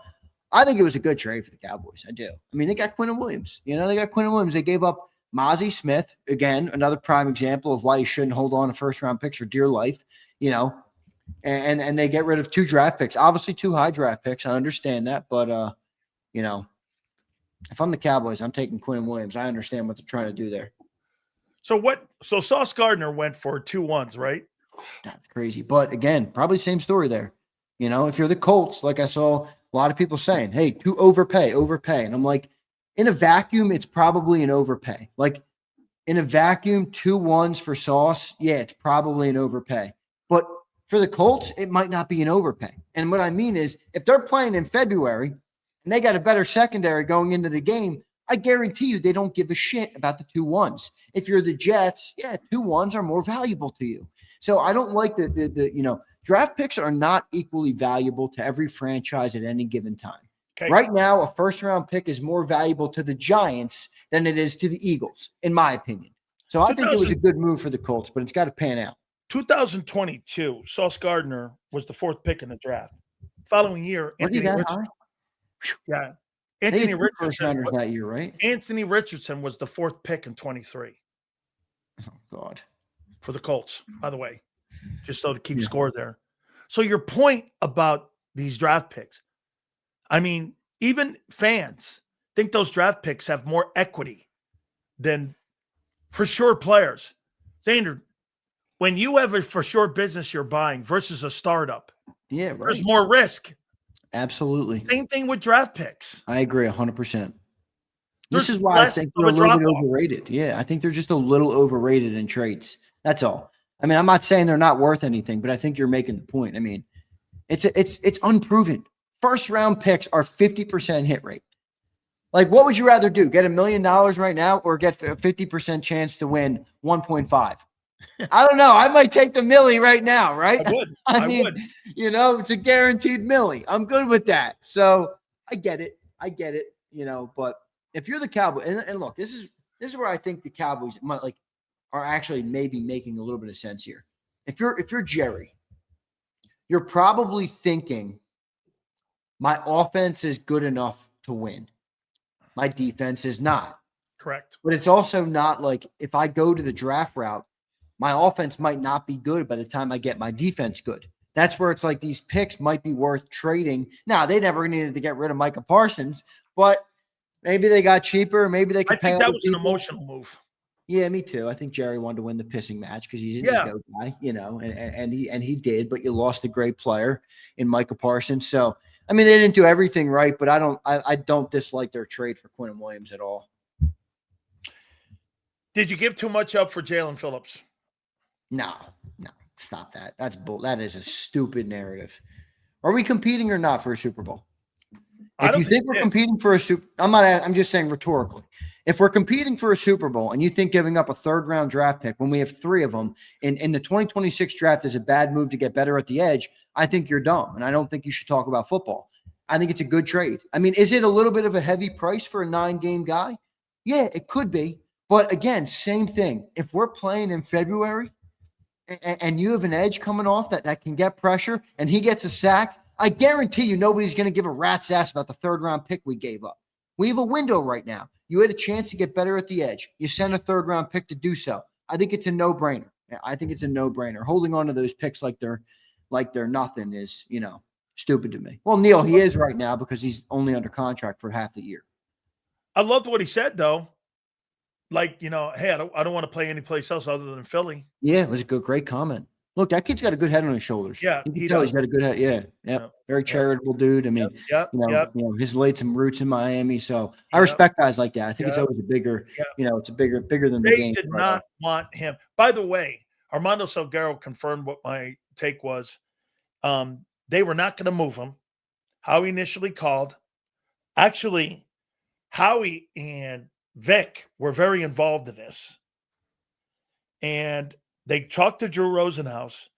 I think it was a good trade for the Cowboys. I do. I mean, they got Quinnen Williams. They got Quinnen Williams. They gave up Mozzie Smith. Again, another prime example of why you shouldn't hold on to first-round picks for dear life, and they get rid of 2 draft picks. Obviously, 2 high draft picks. I understand that. But, if I'm the Cowboys, I'm taking Quinnen Williams. I understand what they're trying to do there.
So Sauce Gardner went for 2 1s, right?
That's crazy. But again, probably same story there. If you're the Colts, like I saw a lot of people saying, hey, to overpay. And I'm like, in a vacuum, it's probably an overpay. Like in a vacuum, 2 1s for Sauce, yeah, it's probably an overpay. But for the Colts, it might not be an overpay. And what I mean is if they're playing in February and they got a better secondary going into the game, I guarantee you they don't give a shit about the 2 1s. If you're the Jets, yeah, 2 1s are more valuable to you. So I don't like the draft picks are not equally valuable to every franchise at any given time. Okay. Right now, a first-round pick is more valuable to the Giants than it is to the Eagles, in my opinion. So I think it was a good move for the Colts, but it's got to pan out.
2022, Sauce Gardner was the 4th pick in the draft. Following year, Anthony Richardson. Yeah. Anthony Richardson was
that year, right?
Anthony Richardson was the 4th pick in 23.
Oh, God.
For the Colts, by the way, just so to keep score there. So your point about these draft picks, I mean, even fans think those draft picks have more equity than for sure players. Xander, when you have a for sure business you're buying versus a startup, there's more risk.
Absolutely.
Same thing with draft picks.
I agree 100%. This is why I think they're a little bit overrated. Yeah, I think they're just a little overrated in trades. That's all. I mean, I'm not saying they're not worth anything, but I think you're making the point. I mean, it's unproven. First round picks are 50% hit rate. Like, what would you rather do? Get $1 million right now or get a 50% chance to win 1.5? I don't know. I might take the milli right now, right?
I would.
I
I
mean,
would.
it's a guaranteed milli. I'm good with that. So I get it. But if you're the Cowboys, and look, this is where I think the Cowboys are actually maybe making a little bit of sense here. If you're Jerry, you're probably thinking, my offense is good enough to win. My defense is not.
Correct.
But it's also not like if I go to the draft route, my offense might not be good by the time I get my defense good. That's where it's like these picks might be worth trading. Now, they never needed to get rid of Micah Parsons, but maybe they got cheaper. Maybe they could pay.
I think that was an emotional move.
Yeah, me too. I think Jerry wanted to win the pissing match because he's an ego guy, and he did. But you lost a great player in Micah Parsons. So I mean, they didn't do everything right, but I don't dislike their trade for Quinn Williams at all.
Did you give too much up for Jaelan Phillips?
No, stop that. That's bull. That is a stupid narrative. Are we competing or not for a Super Bowl? If you think we're competing for a Super, I'm just saying rhetorically. If we're competing for a Super Bowl and you think giving up a 3rd round draft pick when we have 3 of them in the 2026 draft is a bad move to get better at the edge, I think you're dumb. And I don't think you should talk about football. I think it's a good trade. I mean, is it a little bit of a heavy price for a 9-game guy? Yeah, it could be. But again, same thing. If we're playing in February and you have an edge coming off that can get pressure and he gets a sack, I guarantee you nobody's going to give a rat's ass about the 3rd round pick we gave up. We have a window right now. You had a chance to get better at the edge. You sent a 3rd round pick to do so. I think it's a no-brainer. Holding on to those picks like they're nothing is, stupid to me. Well, Neil, he is right now because he's only under contract for half the year.
I loved what he said, though. Like, hey, I don't want to play anyplace else other than Philly.
Yeah, it was a great comment. Look, that kid's got a good head on his shoulders.
Yeah,
he's got a good head. Yeah, yeah, very charitable dude. I mean, he's laid some roots in Miami, so I respect guys like that. I think it's always a bigger, it's a bigger than the game.
They did not want him. By the way, Armando Salguero confirmed what my take was. They were not going to move him. Howie initially called. Actually, Howie and Vic were very involved in this. And they talked to Drew Rosenhaus,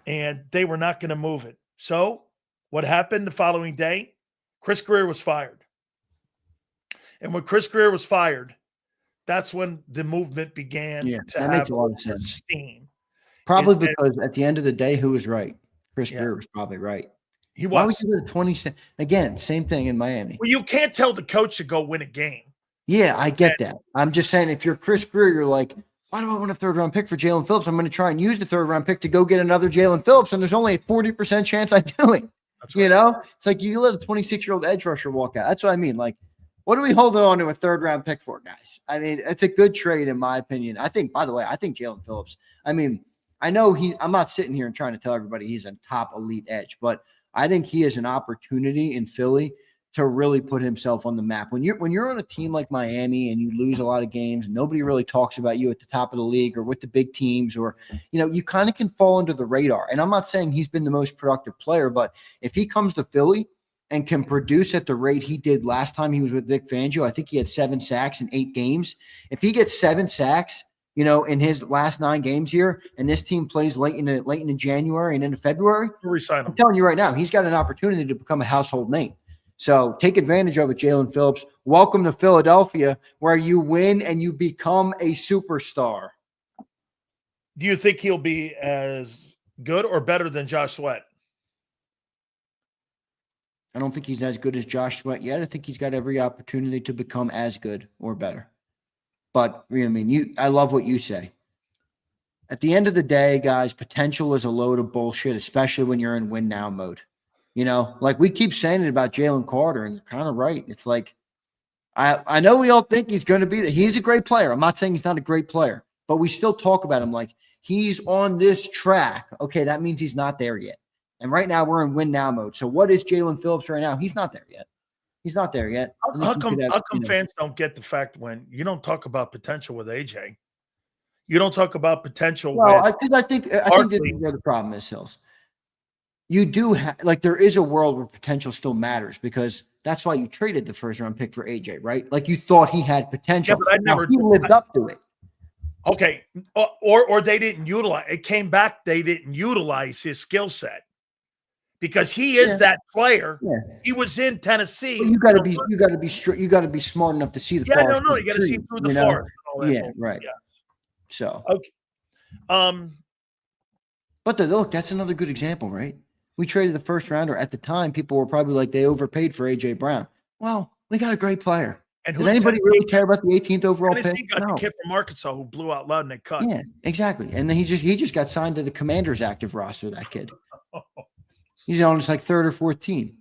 and they were not going to move it. So what happened the following day? Chris Greer was fired. And when Chris Greer was fired, that's when the movement began to
that
have
makes a lot of sense.
Steam.
Probably because at the end of the day, who was right? Chris Greer was probably right.
He was.
Why would you go to 20? Again, same thing in Miami.
Well, you can't tell the coach to go win a game.
Yeah, I get that. I'm just saying, if you're Chris Greer, you're like, why do I want a 3rd round pick for Jaelan Phillips? I'm going to try and use the 3rd round pick to go get another Jaelan Phillips, and there's only a 40% chance I do it. That's right. It's like you let a 26-year-old edge rusher walk out. That's what I mean. Like, what are we holding on to a 3rd round pick for, guys? I mean, it's a good trade in my opinion. I think, by the way, Jaelan Phillips. I mean, I know I'm not sitting here and trying to tell everybody he's a top elite edge, but I think he has an opportunity in Philly to really put himself on the map. When you're on a team like Miami and you lose a lot of games and nobody really talks about you at the top of the league or with the big teams, or, you kind of can fall under the radar. And I'm not saying he's been the most productive player, but if he comes to Philly and can produce at the rate he did last time he was with Vic Fangio, I think he had 7 sacks in 8 games. If he gets 7 sacks, in his last 9 games here, and this team plays late into January and into February, I'm telling you right now, he's got an opportunity to become a household name. So take advantage of it, Jaelan Phillips. Welcome to Philadelphia, where you win and you become a superstar.
Do you think he'll be as good or better than Josh Sweat?
I don't think he's as good as Josh Sweat yet. I think he's got every opportunity to become as good or better. But I love what you say. At the end of the day, guys, potential is a load of bullshit, especially when you're in win now mode. Like we keep saying it about Jalen Carter, and you're kind of right. It's like, I know we all think he's going to be he's a great player. I'm not saying he's not a great player, but we still talk about him like he's on this track. Okay, that means he's not there yet. And right now we're in win now mode. So what is Jaelan Phillips right now? He's not there yet. He's not there yet.
How come fans don't get the fact when you don't talk about potential with AJ? You don't talk about potential.
Well, I think this is where the problem is, Silz. you do have, like, there is a world where potential still matters, because that's why you traded the first round pick for AJ, right? Like, you thought he had
Yeah,
potential.
but I
Now,
never.
he lived up to it.
Okay, or they didn't utilize. It came back. They didn't utilize his skill set because he is that player.
Yeah.
He was in Tennessee.
But you got to be you got to be smart enough to see the
Yeah, no,
forest
no,
through
you
the
got to see
trees,
through the
you know?
forest and all that.
Yeah,
bullshit.
right.
Yeah.
So,
Okay.
but look, that's another good example, right? We traded the first rounder. At the time, people were probably like, they overpaid for AJ Brown. Well, we got a great player.
And
Did anybody really care about the 18th overall pick?
Tennessee got
No.
the kid from Arkansas who blew out loud and they cut.
Yeah, exactly. And then he just got signed to the Commanders active roster. That kid. He's on his like third or fourth team.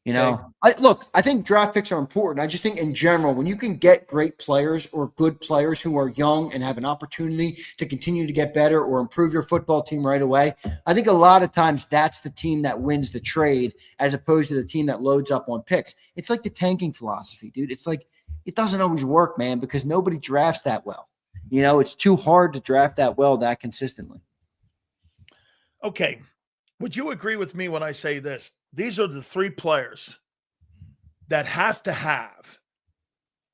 You know, I think draft picks are important. I just think in general, when you can get great players or good players who are young and have an opportunity to continue to get better or improve your football team right away, I think a lot of times that's the team that wins the trade as opposed to the team that loads up on picks. It's like the tanking philosophy, dude. It's like, it doesn't always work, man, because nobody drafts that well. You know, it's too hard to draft that well, that consistently.
Okay. Would you agree with me when I say this? These are the three players that have to have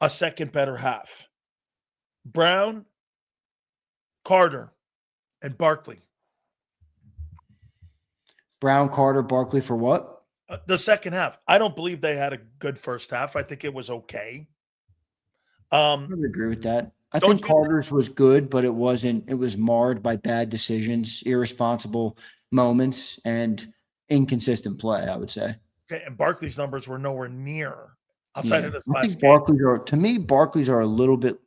a second better half: Brown, Carter, and Barkley.
Brown, Carter, Barkley for what?
The second half. I don't believe they had a good first half. I think it was okay.
I would agree with that. I
Don't
think
you-
Carter's was good, but it wasn't. It was marred by bad decisions, irresponsible moments, and inconsistent play, I would say.
Okay, and Barkley's numbers were nowhere near outside of this
I
last
think
game.
Barkley's are a little bit.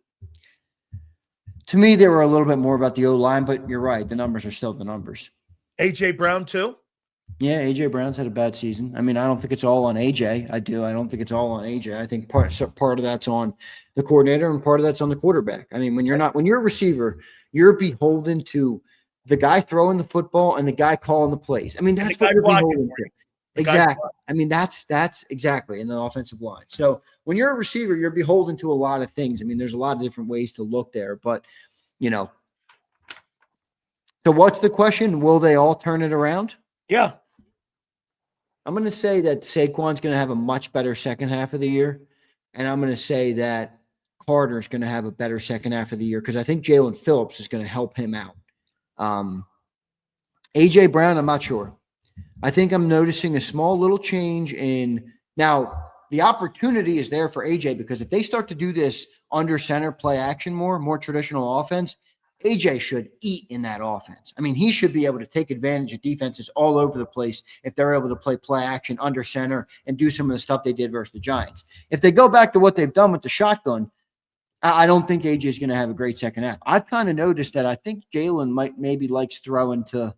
To me, they were a little bit more about the O-line, but you're right. The numbers are still the numbers.
AJ Brown too.
Yeah, AJ Brown's had a bad season. I mean, I don't think it's all on AJ. I don't think it's all on AJ. I think part of that's on the coordinator and part of that's on the quarterback. I mean, when you're a receiver, you're beholden to the guy throwing the football and the guy calling the plays. I mean, that's what you're beholden to. Exactly. I mean, that's exactly in the offensive line. So when you're a receiver, you're beholden to a lot of things. I mean, there's a lot of different ways to look there, but you know. So what's the question? Will they all turn it around?
Yeah.
I'm going to say that Saquon's going to have a much better second half of the year. And I'm going to say that Carter's going to have a better second half of the year because I think Jaelan Phillips is going to help him out. AJ Brown, I'm not sure. I think I'm noticing a small little change in now. The opportunity is there for AJ because if they start to do this under center play action more traditional offense, AJ should eat in that offense. I mean, he should be able to take advantage of defenses all over the place if they're able to play action under center and do some of the stuff they did versus the Giants. If they go back to what they've done with the shotgun, I don't think AJ is going to have a great second half. I've kind of noticed that I think Jaelan maybe likes throwing to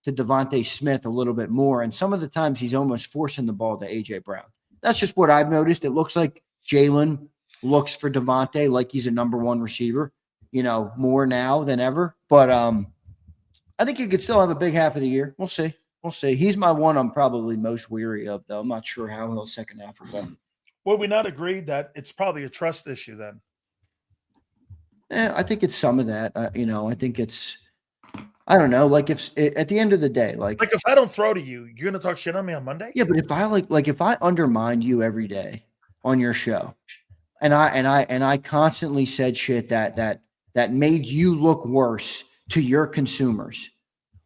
Devontae Smith a little bit more. And some of the times he's almost forcing the ball to AJ Brown. That's just what I've noticed. It looks like Jaelan looks for Devontae like he's a number one receiver, you know, more now than ever. But I think he could still have a big half of the year. We'll see. We'll see. He's my one I'm probably most weary of, though. I'm not sure how he'll second half will go.
Would we not agree that it's probably a trust issue then?
I think it's some of that. I think it's I don't know. Like if at the end of the day, like
if I don't throw to you, you're gonna talk shit on me on Monday?
Yeah, but if I if I undermined you every day on your show, and I constantly said shit that made you look worse to your consumers,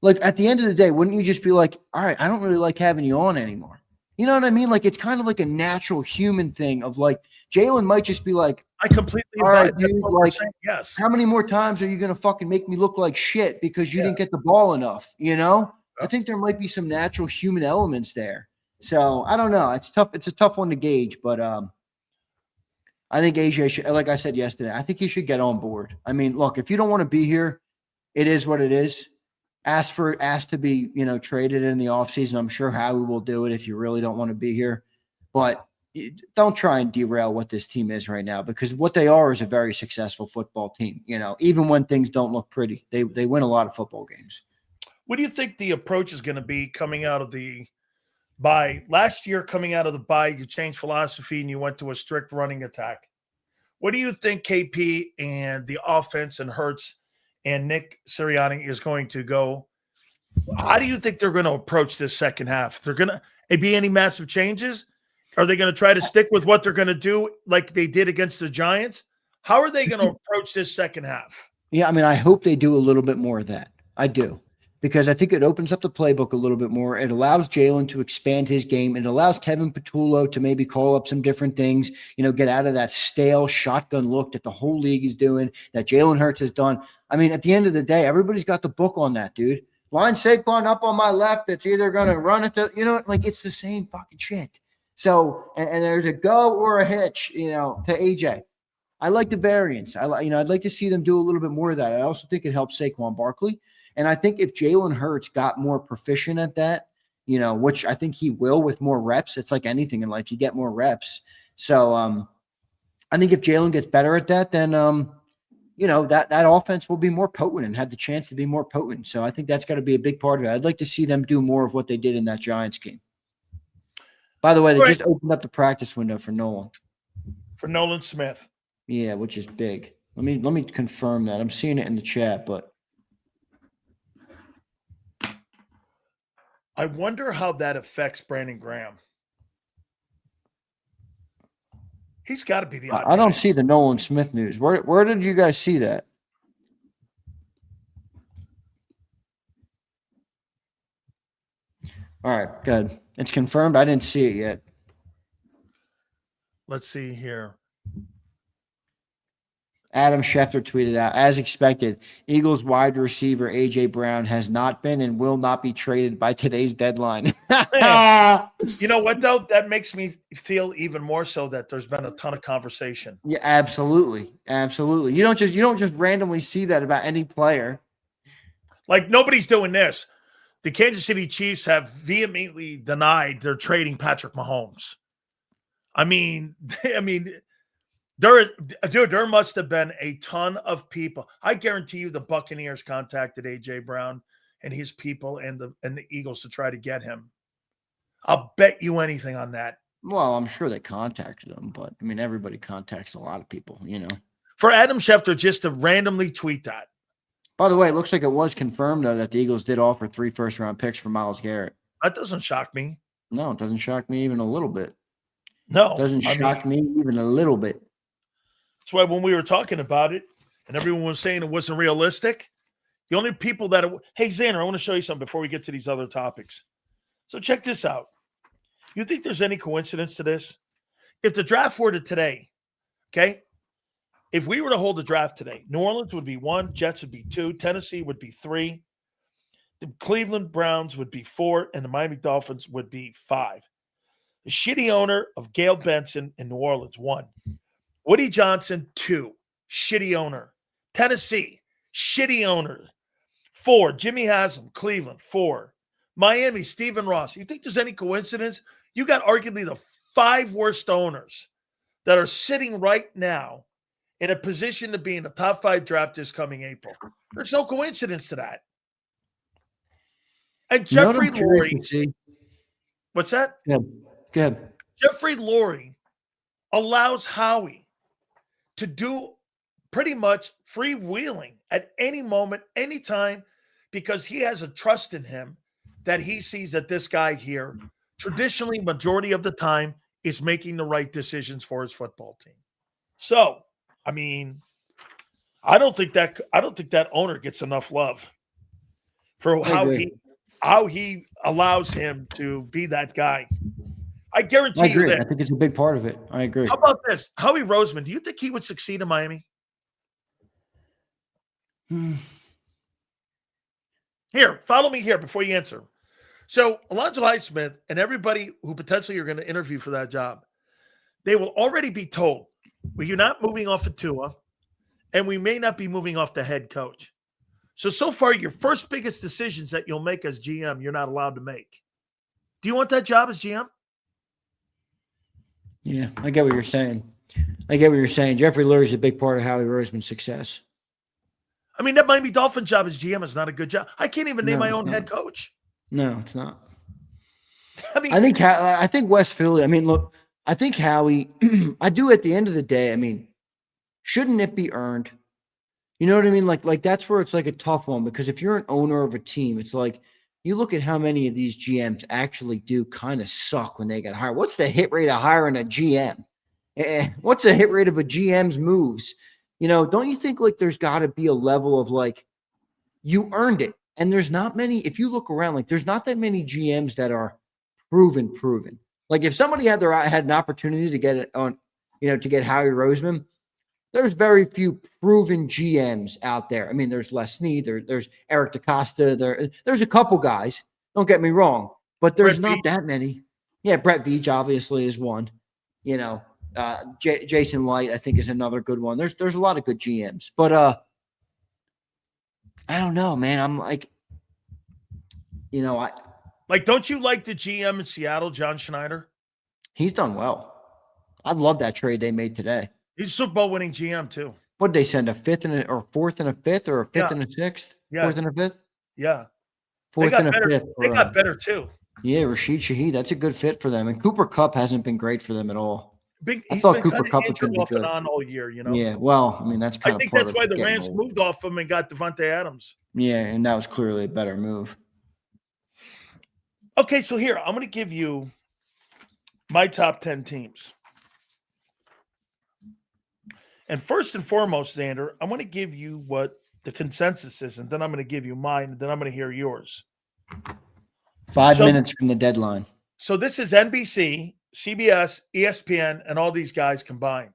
like at the end of the day, wouldn't you just be like, all right, I don't really like having you on anymore? You know what I mean? Like it's kind of like a natural human thing of like Jaelan might just be like,
I completely
all right, dude, like,
yes.
How many more times are you going to fucking make me look like shit because you didn't get the ball enough? You know, I think there might be some natural human elements there. So I don't know. It's tough. It's a tough one to gauge, but I think AJ should, like I said yesterday, I think he should get on board. I mean, look, if you don't want to be here, it is what it is. Ask to be, traded in the offseason. I'm sure Howie will do it if you really don't want to be here, but don't try and derail what this team is right now because what they are is a very successful football team. Even when things don't look pretty, they win a lot of football games.
What do you think the approach is going to be coming out of the bye? Last year, coming out of the bye, you changed philosophy and you went to a strict running attack. What do you think KP and the offense and Hurts and Nick Sirianni is going to go How do you think they're going to approach this second half? They're going to be any massive changes? Are they going to try to stick with what they're going to do like they did against the Giants? How are they going to approach this second half?
Yeah, I mean, I hope they do a little bit more of that. I do. Because I think it opens up the playbook a little bit more. It allows Jaelan to expand his game. It allows Kevin Patullo to maybe call up some different things, get out of that stale shotgun look that the whole league is doing, that Jalen Hurts has done. I mean, at the end of the day, everybody's got the book on that, dude. Line Saquon up on my left. It's either going to run it to, it's the same fucking shit. So, and there's a go or a hitch, to AJ. I like the variance. I'd like to see them do a little bit more of that. I also think it helps Saquon Barkley. And I think if Jalen Hurts got more proficient at that, which I think he will with more reps, it's like anything in life, you get more reps. So I think if Jalen gets better at that, then, that offense will be more potent and have the chance to be more potent. So I think that's got to be a big part of it. I'd like to see them do more of what they did in that Giants game. By the way, they just opened up the practice window for Nolan.
For Nolan Smith.
Yeah, which is big. Let me confirm that. I'm seeing it in the chat, but
I wonder how that affects Brandon Graham. He's got to be the odd
I don't see the Nolan Smith news. Where did you guys see that? All right, good. It's confirmed. I didn't see it yet.
Let's see here.
Adam Schefter tweeted out, as expected, Eagles wide receiver A.J. Brown has not been and will not be traded by today's deadline.
You know what, though? That makes me feel even more so that there's been a ton of conversation.
Yeah, absolutely. Absolutely. You don't just randomly see that about any player.
Like, nobody's doing this. The Kansas City Chiefs have vehemently denied they're trading Patrick Mahomes. There must have been a ton of people. I guarantee you the Buccaneers contacted A.J. Brown and his people and the Eagles to try to get him. I'll bet you anything on that.
Well, I'm sure they contacted him, but, everybody contacts a lot of people,
For Adam Schefter just to randomly tweet that.
By the way, it looks like it was confirmed, though, that the Eagles did offer 3 first-round picks for Myles Garrett.
That doesn't shock me.
No, it doesn't shock me even a little bit.
No.
It doesn't shock me even a little bit.
That's why when we were talking about it and everyone was saying it wasn't realistic, the only people that hey, Xander, I want to show you something before we get to these other topics. So check this out. You think there's any coincidence to this? If the draft were to today, okay, if we were to hold the draft today, New Orleans would be 1, Jets would be 2, Tennessee would be 3, the Cleveland Browns would be 4, and the Miami Dolphins would be 5. The shitty owner of Gail Benson in New Orleans, 1. Woody Johnson, 2. Shitty owner. Tennessee, shitty owner. 4. Jimmy Haslam, Cleveland, 4. Miami, Stephen Ross. You think there's any coincidence? You got arguably the 5 worst owners that are sitting right now in a position to be in the top 5 draft this coming April. There's no coincidence to that. And Jeffrey Lurie. What's that?
Good.
Jeffrey Lurie allows Howie to do pretty much freewheeling at any moment, anytime, because he has a trust in him that he sees that this guy here, traditionally, majority of the time, is making the right decisions for his football team. So, I don't think that owner gets enough love for how he allows him to be that guy. I guarantee you that.
I think it's a big part of it. I agree.
How about this? Howie Roseman, do you think he would succeed in Miami? Here, follow me here before you answer. So, Alonzo Highsmith and everybody who potentially you're going to interview for that job, they will already be told, well, you're not moving off of Tua, and we may not be moving off the head coach. So far, your first biggest decisions that you'll make as GM, you're not allowed to make. Do you want that job as GM?
Yeah, I get what you're saying. Jeffrey Lurie is a big part of Howie Roseman's success.
That Miami Dolphin job as GM is not a good job. I can't even name my own head coach.
No, it's not. I think West Philly. Look, I think Howie. I do at the end of the day. Shouldn't it be earned? You know what I mean? Like that's where it's like a tough one, because if you're an owner of a team, it's like, you look at how many of these GMs actually do kind of suck when they get hired. What's the hit rate of hiring a GM? What's the hit rate of a GM's moves? Don't you think like there's got to be a level of like you earned it? And there's not many, if you look around, like there's not that many GMs that are proven. Like if somebody had an opportunity to get it on, to get Howie Roseman, there's very few proven GMs out there. I mean, there's Les Snead, there's Eric DaCosta, there's a couple guys. Don't get me wrong, but there's not that many. Yeah, Brett Veach obviously is one. Jason Light, I think, is another good one. There's a lot of good GMs, but I don't know, man. I'm like,
don't you like the GM in Seattle, John Schneider?
He's done well. I love that trade they made today.
He's a Super Bowl winning GM too.
What did they send, a fifth or fourth and a fifth, or a fifth and a sixth?
Yeah.
Fourth and a fifth?
Yeah.
Fourth and a fifth.
They got better too.
Yeah, Rashid Shaheed. That's a good fit for them. And Cooper Kupp hasn't been great for them at all.
I thought Cooper Kupp was going to be good on all year,
Yeah, well, I mean, that's kind of.
I think that's why the Rams moved off him and got Devontae Adams.
Yeah, and that was clearly a better move.
Okay, so here I'm going to give you my top 10 teams. And first and foremost, Xander, I'm going to give you what the consensus is, and then I'm going to give you mine, and then I'm going to hear yours.
5 minutes from the deadline.
So this is NBC, CBS, ESPN, and all these guys combined.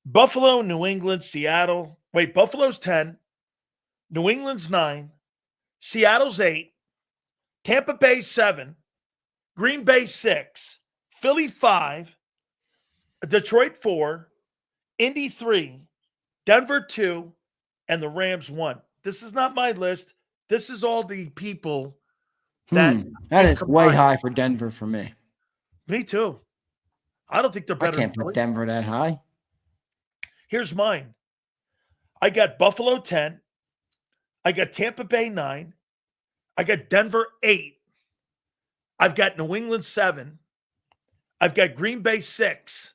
Buffalo, New England, Seattle. Wait, Buffalo's 10. New England's 9. Seattle's 8. Tampa Bay 7. Green Bay 6. Philly 5. Detroit 4. Indy 3. Denver 2. And the Rams 1. This is not my list. This is all the people that
is way high for Denver for me.
Me too. I don't think they're better.
I can't put Denver that high.
Here's mine. I got Buffalo 10. I got Tampa Bay 9. I got Denver 8. I've got New England 7. I've got Green Bay 6.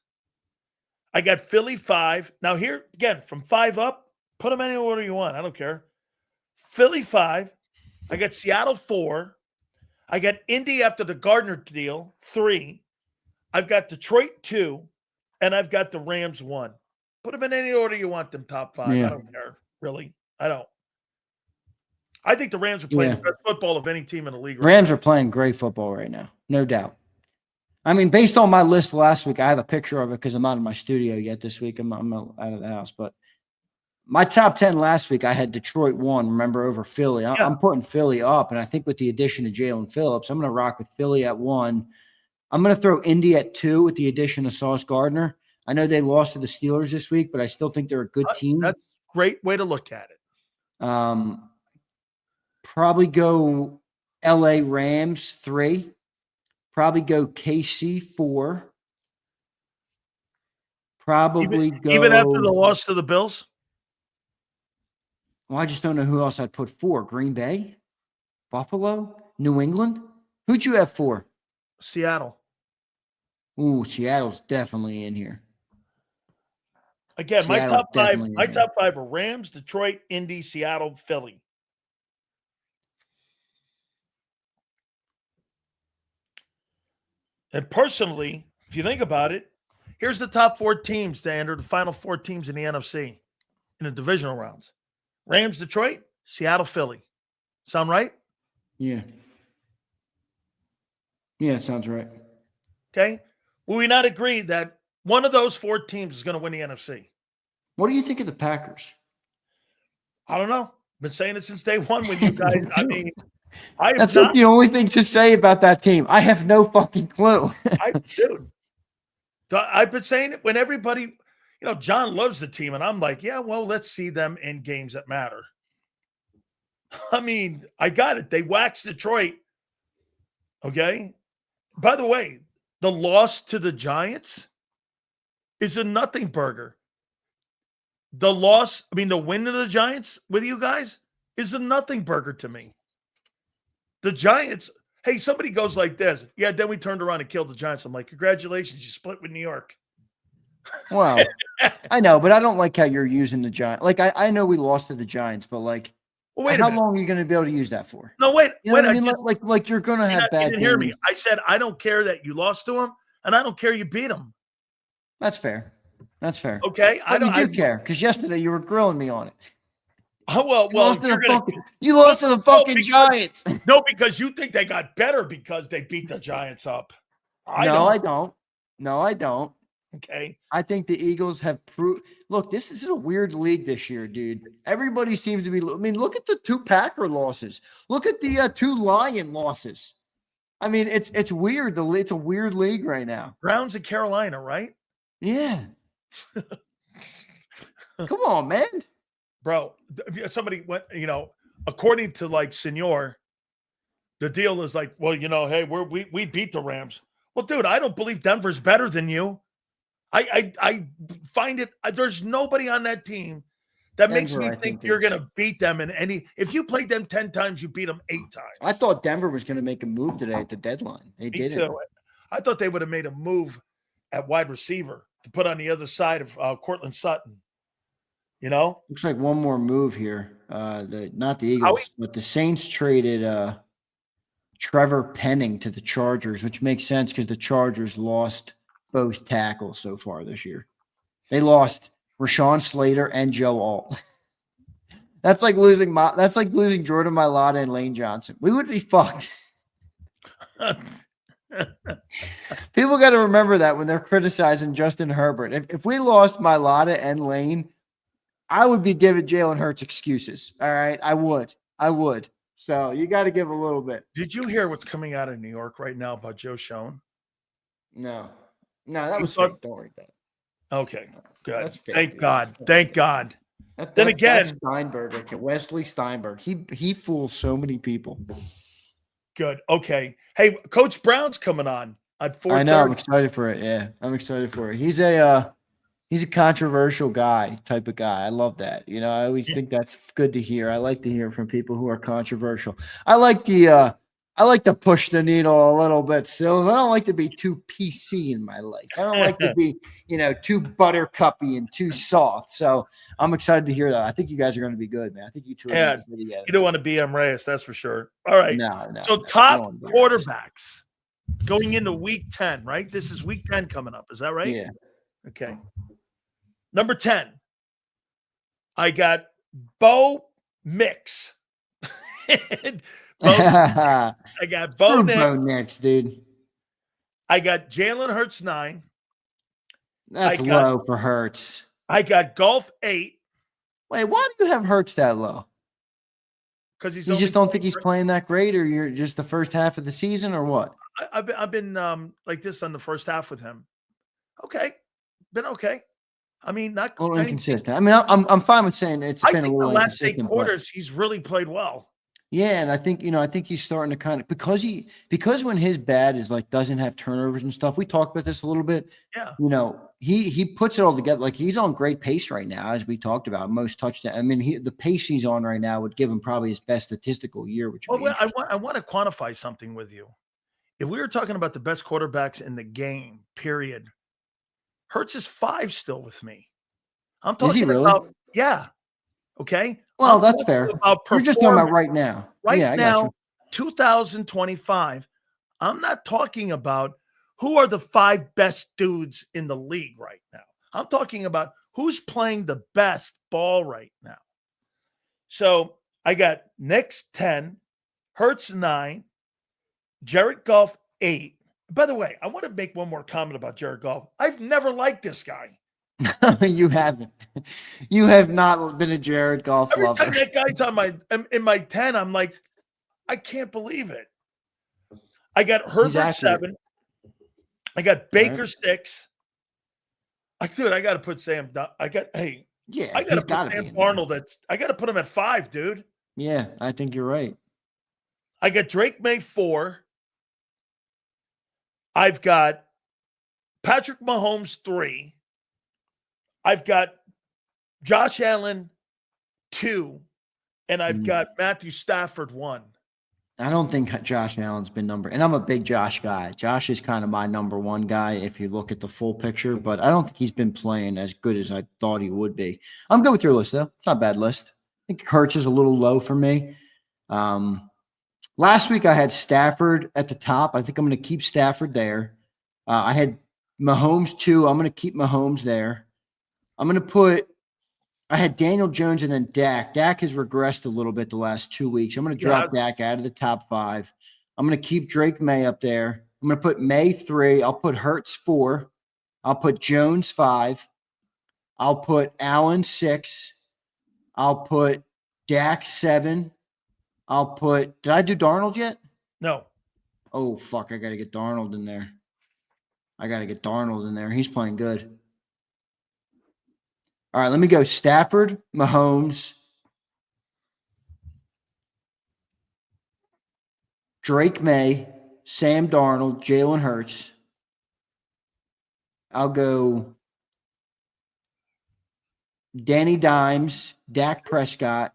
I got Philly 5. Now here, again, from 5 up, put them any order you want. I don't care. Philly 5. I got Seattle 4. I got Indy after the Gardner deal, 3. I've got Detroit 2. And I've got the Rams 1. Put them in any order you want them, top 5. Yeah. I don't care, really. I don't. I think the Rams are playing the best football of any team in the league.
Rams are playing great football right now, no doubt. I mean, based on my list last week, I have a picture of it because I'm not in my studio yet this week. I'm out of the house. But my top 10 last week, I had Detroit 1, remember, over Philly. I'm putting Philly up, and I think with the addition of Jaelan Phillips, I'm going to rock with Philly at 1. I'm going to throw Indy at 2 with the addition of Sauce Gardner. I know they lost to the Steelers this week, but I still think they're a good team.
That's a great way to look at it.
Probably go LA Rams 3. Probably go KC 4. Probably
even after the loss to the Bills?
Well, I just don't know who else I'd put 4. Green Bay? Buffalo? New England? Who'd you have 4?
Seattle.
Ooh, Seattle's definitely in here.
Again, my top 5 are Rams, Detroit, Indy, Seattle, Philly. And personally, if you think about it, here's the top 4 teams to enter the final 4 teams in the NFC in the divisional rounds. Rams, Detroit, Seattle, Philly. Sound right?
Yeah. Yeah, it sounds right.
Okay. Will we not agree that one of those 4 teams is going to win the NFC?
What do you think of the Packers?
I don't know. Been saying it since day one with you guys. I mean,
that's not the only thing to say about that team. I have no fucking clue.
Dude, I've been saying it when everybody, John loves the team, and I'm like, yeah, well, let's see them in games that matter. I mean, I got it. They waxed Detroit. Okay. By the way, the loss to the Giants is a nothing burger. The win to the Giants with you guys is a nothing burger to me. The Giants, hey, somebody goes like this. Yeah, then we turned around and killed the Giants. I'm like, congratulations, you split with New York.
Well, I know, but I don't like how you're using the Giants. Like, I know we lost to the Giants, but like,
Well, wait
And
a
how
minute.
long are you going to be able to use that for?
No, wait.
You know
wait.
what I mean? Like you're going to have
You
bad
didn't hear me.
games.
I said I don't care that you lost to him, and I don't care you beat him.
That's fair. That's fair.
Okay,
But you do care because yesterday you were grilling me on it.
Oh, well,
you lost to the fucking Giants.
No, because you think they got better because they beat the Giants up.
I don't. No, I don't.
Okay.
I think the Eagles have proved. Look, this is a weird league this year, dude. Everybody seems to be. I mean, look at the 2 Packer losses. Look at the 2 Lion losses. I mean, it's weird. It's a weird league right now.
Browns in Carolina, right?
Yeah. Come on, man.
Bro, somebody went, according to like Senor, the deal is like, well, hey, we beat the Rams. Well, dude, I don't believe Denver's better than you. I find it, there's nobody on that team that makes me think you're going to beat them in any. If you played them 10 times, you beat them 8 times.
I thought Denver was going to make a move today at the deadline. They didn't.
I thought they would have made a move at wide receiver to put on the other side of Cortland Sutton.
Looks like one more move here. Not the Eagles, but the Saints traded Trevor Penning to the Chargers, which makes sense because the Chargers lost both tackles so far this year. They lost Rashawn Slater and Joe Alt. That's like losing Jordan Mailata and Lane Johnson. We would be fucked. People got to remember that when they're criticizing Justin Herbert. If we lost Mailata and Lane, I would be giving Jalen Hurts excuses. All right. I would. So you got to give a little bit.
Did you hear what's coming out of New York right now about Joe Schoen?
No, that was fake. Don't worry about it.
Okay. Good. Thank God. Then again,
that's Steinberg, Wesley Steinberg. He fools so many people.
Good. Okay. Hey, Coach Brown's coming on at 4:30.
I know. I'm excited for it. Yeah, I'm excited for it. He's a controversial type of guy. I love that. I always think that's good to hear. I like to hear from people who are controversial. I like to push the needle a little bit, Silz. I don't like to be too PC in my life. I don't like to be, too buttercuppy and too soft. So I'm excited to hear that. I think you guys are going to be good, man. I think you two are going to be together.
You don't want to be Reyes, that's for sure. All right.
No.
Top quarterbacks going into week 10, right? This is week 10 coming up. Is that right?
Yeah.
Okay. Number 10, I got Bo Mix. I got Bo
Nix, dude.
I got Jalen Hurts 9.
That's low for Hurts.
I got Golf 8.
Wait, why do you have Hurts that low?
Because you
just don't think he's playing that great, or you're just the first half of the season, or what?
I've been like this on the first half with him. Okay, been okay. I mean, not
a little inconsistent. I mean, I'm fine with saying it's been a little
the last 8 quarters he's really played well.
Yeah, and I think he's starting to kind of because when his bad is like doesn't have turnovers and stuff. We talked about this a little bit.
Yeah.
He puts it all together. Like he's on great pace right now, as we talked about. Most touchdowns. I mean, the pace he's on right now would give him probably his best statistical year. Which I
want to quantify something with you. If we were talking about the best quarterbacks in the game, period, Hurts is 5 still with me. I'm talking
is he really?
About okay.
Well, that's fair. You're just talking about right now.
Right now, 2025. I'm not talking about who are the 5 best dudes in the league right now. I'm talking about who's playing the best ball right now. So I got Knicks 10, Hurts 9, Jared Goff 8. By the way, I want to make one more comment about Jared Goff. I've never liked this guy.
You haven't. You have not been a Jared Goff lover.
Every time that guy's in my 10, I'm like, I can't believe it. I got Herbert 7. I got Baker 6. I got to put Sam. I got to put Sam Darnold. I got to put him at 5, dude.
Yeah, I think you're right.
I got Drake May 4. I've got Patrick Mahomes 3. I've got Josh Allen 2, and I've got Matthew Stafford 1.
I don't think Josh Allen's been and I'm a big Josh guy. Josh is kind of my number 1 guy if you look at the full picture, but I don't think he's been playing as good as I thought he would be. I'm good with your list, though. It's not a bad list. think Hurts is a little low for me. Last week I had Stafford at the top. I think I'm going to keep Stafford there. I had Mahomes 2. I'm going to keep Mahomes there. I had Daniel Jones and then Dak. Dak has regressed a little bit the last 2 weeks. I'm going to drop Dak out of the top 5. I'm going to keep Drake May up there. I'm going to put May 3. I'll put Hurts 4. I'll put Jones 5. I'll put Allen 6. I'll put Dak 7. Did I do Darnold yet?
No.
Oh, fuck. I got to get Darnold in there. He's playing good. All right, let me go Stafford, Mahomes, Drake May, Sam Darnold, Jalen Hurts. I'll go Danny Dimes, Dak Prescott.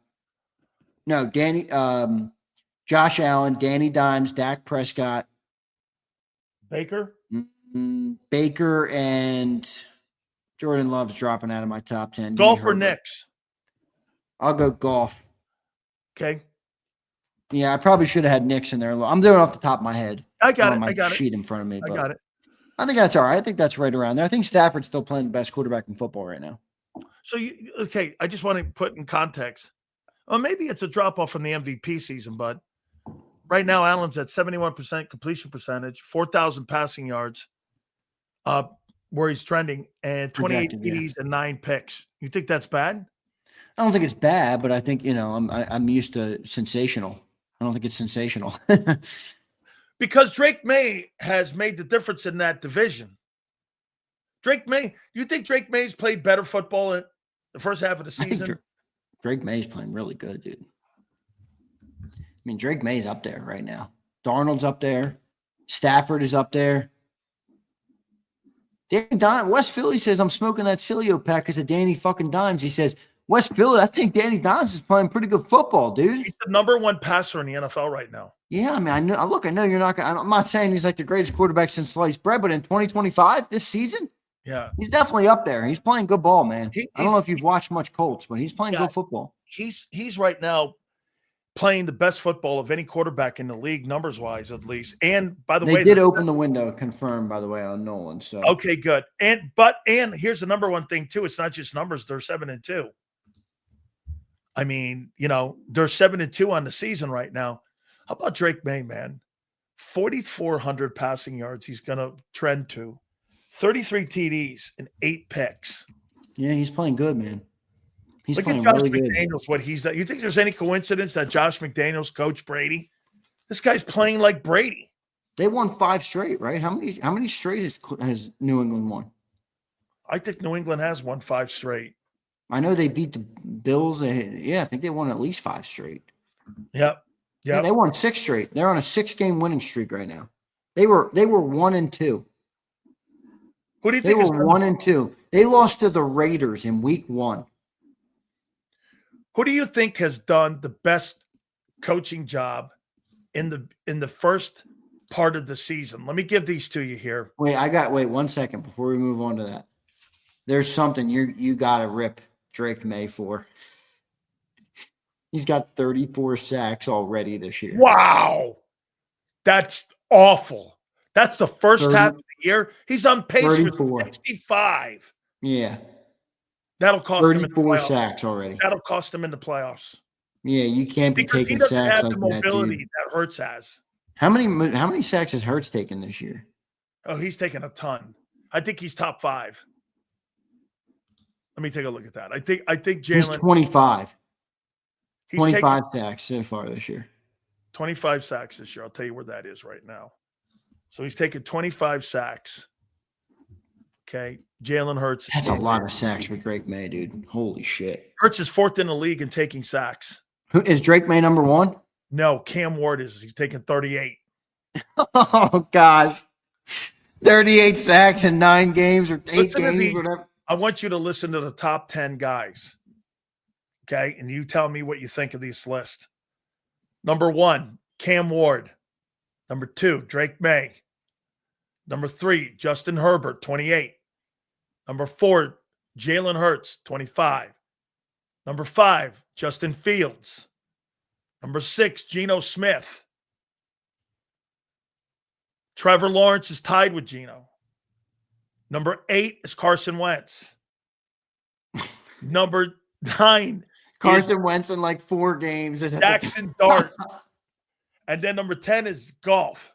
No, Josh Allen, Danny Dimes, Dak Prescott.
Baker?
Baker and Jordan Love's dropping out of my top 10.
Golf or Knicks?
I'll go golf.
Okay.
Yeah, I probably should have had Knicks in there. I'm doing it off the top of my head.
I got it.
Sheet in front of me.
I got it.
I think that's all right. I think that's right around there. I think Stafford's still playing the best quarterback in football right now.
So, I just want to put in context. Well, maybe it's a drop-off from the MVP season, but right now Allen's at 71% completion percentage, 4,000 passing yards, where he's trending, and 28 TDs and 9 picks. You think that's bad?
I don't think it's bad, but I think, I'm used to sensational. I don't think it's sensational.
Because Drake May has made the difference in that division. You think Drake May's played better football in the first half of the season?
Drake May's playing really good, dude. I mean, Drake May's up there right now. Darnold's up there. Stafford is up there. West Philly says, I'm smoking that Sileo pack because of Danny fucking Dimes. He says, West Philly, I think Danny Dimes is playing pretty good football, dude.
He's the number 1 passer in the NFL right now.
Yeah, I mean, I know you're not going to – I'm not saying he's like the greatest quarterback since sliced bread, but in 2025, this season,
yeah,
he's definitely up there. He's playing good ball, man. I don't know if you've watched much Colts, but he's playing good football.
He's right now playing the best football of any quarterback in the league, numbers-wise at least. And, by the way –
They did open the window, confirmed, by the way, on Nolan. So
okay, good. And here's the number one thing, too. It's not just numbers. They're 7-2. I mean, they're 7-2 on the season right now. How about Drake May, man? 4,400 passing yards he's going to trend to. 33 TDs and 8 picks.
Yeah, he's playing good, man. He's
Look
playing
at Josh
really
McDaniels, what he's done. You think there's any coincidence that Josh McDaniels coached Brady? This guy's playing like Brady.
They won 5 straight, right? How many straight has New England won?
I think New England has won 5 straight.
I know they beat the Bills. I think they won at least 5 straight.
Yep.
Yeah, they won 6 straight. They're on a 6-game winning streak right now. They were 1-2.
Who do you think
they were 1-2? They lost to the Raiders in week 1.
Who do you think has done the best coaching job in the first part of the season? Let me give these to you here.
Wait 1 second before we move on to that. There's something you got to rip Drake May for. He's got 34 sacks already this year.
Wow. That's awful. That's the first half of the year. He's on pace
34.
for 65.
Yeah.
That'll cost him in the playoffs.
34 sacks already.
That'll cost him in the playoffs.
Yeah, you can't be taking sacks like that, dude.
He doesn't have the mobility that Hurts has.
How many sacks has Hurts taken this year?
Oh, he's taken a ton. I think he's top 5. Let me take a look at that. I think Jaelan.
He's 25. 25 sacks so far this year.
25 sacks this year. I'll tell you where that is right now. So he's taken 25 sacks. Okay. Jalen Hurts.
That's a lot of sacks for Drake May, dude. Holy shit.
Hurts is 4th in the league in taking sacks.
Who is Drake May number 1?
No, Cam Ward is. He's taking 38.
Oh, God. 38 sacks in 9 games or 8 games, whatever.
I want you to listen to the top 10 guys. Okay. And you tell me what you think of this list. Number 1, Cam Ward. Number 2, Drake May. Number 3, Justin Herbert, 28. Number 4, Jalen Hurts, 25. Number 5, Justin Fields. Number 6, Geno Smith. Trevor Lawrence is tied with Geno. Number 8 is Carson Wentz. Number 9
Carson Wentz in like 4 games.
Jackson Dart. And then number 10 is golf.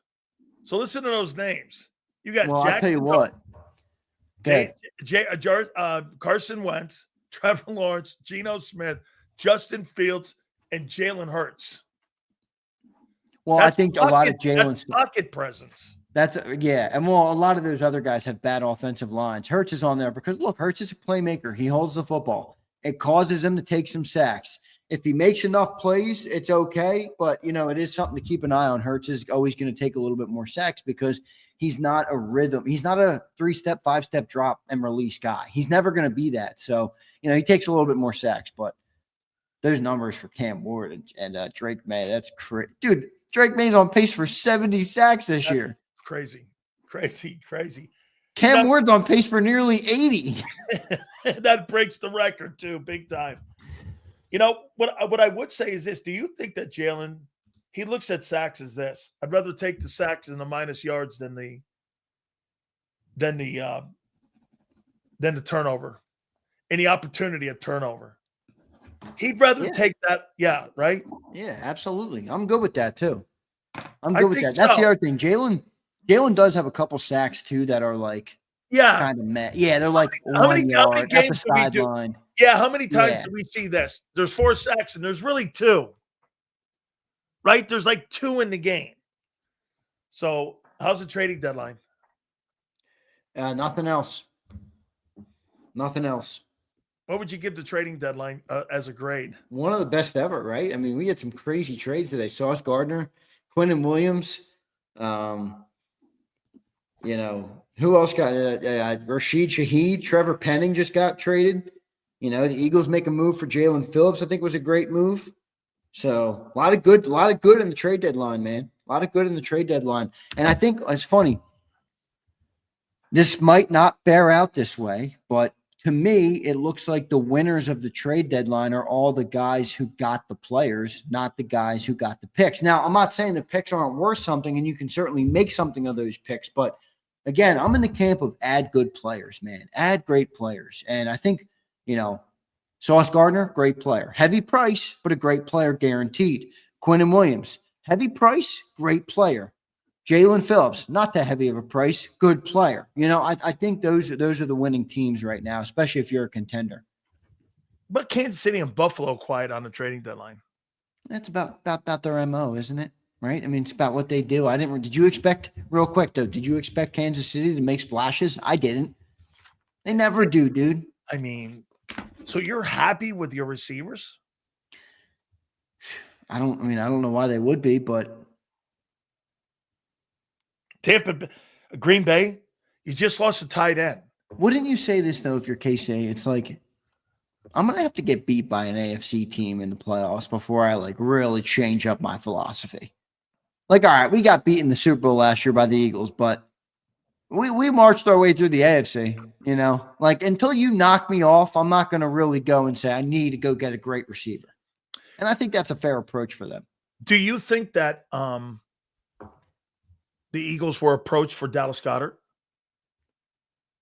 So listen to those names. You got
well,
Jackson
I'll tell you what.
Carson Wentz, Trevor Lawrence, Geno Smith, Justin Fields, and Jalen Hurts.
Well, I think a lot of Jalen's
pocket presence.
And well, a lot of those other guys have bad offensive lines. Hurts is on there because look, Hurts is a playmaker. He holds the football. It causes him to take some sacks. If he makes enough plays, it's okay. But it is something to keep an eye on. Hurts is always going to take a little bit more sacks because he's not a rhythm. He's not a 3-step, 5-step drop and release guy. He's never going to be that. So, he takes a little bit more sacks. But those numbers for Cam Ward and Drake May, that's crazy. Dude, Drake May's on pace for 70 sacks this year.
Crazy.
Cam Ward's on pace for nearly 80.
That breaks the record too, big time. What I would say is this: do you think that Jaelen, he looks at sacks as this? I'd rather take the sacks and the minus yards than the turnover, any opportunity at turnover. He'd rather take that. Yeah, right.
Yeah, absolutely. I'm good with that too. I'm good with that. That's the other thing. Jaelen does have a couple sacks too that are like kind of meh. Yeah, they're like
how many games
at the sideline.
Yeah, how many times do we see this? There's 4 sacks and there's really 2. Right? There's like 2 in the game. So how's the trading deadline?
Nothing else.
What would you give the trading deadline as a grade?
One of the best ever, right? I mean, we had some crazy trades today. Sauce Gardner, Quinnen Williams, who else got Rashid Shaheed, Trevor Penning just got traded. The Eagles make a move for Jaelan Phillips, I think was a great move. So a lot of good in the trade deadline, man. A lot of good in the trade deadline. And I think it's funny. This might not bear out this way, but to me, it looks like the winners of the trade deadline are all the guys who got the players, not the guys who got the picks. Now, I'm not saying the picks aren't worth something, and you can certainly make something of those picks. But again, I'm in the camp of add good players, man. Add great players. And I think, Sauce Gardner, great player. Heavy price, but a great player guaranteed. Quinnen Williams, heavy price, great player. Jaelan Phillips, not that heavy of a price, good player. I think those are the winning teams right now, especially if you're a contender.
But Kansas City and Buffalo quiet on the trading deadline.
That's about their MO, isn't it? Right? I mean, it's about what they do. Did you expect, real quick though, did you expect Kansas City to make splashes? I didn't. They never do, dude.
I mean, so you're happy with your receivers?
I don't know why they would be, but
Green Bay, you just lost a tight end.
Wouldn't you say this though if you're KC? It's like, I'm going to have to get beat by an AFC team in the playoffs before I really change up my philosophy. All right, we got beat in the Super Bowl last year by the Eagles, but we marched our way through the AFC, until you knock me off, I'm not going to really go and say I need to go get a great receiver. And I think that's a fair approach for them.
Do you think that the Eagles were approached for Dallas Goedert?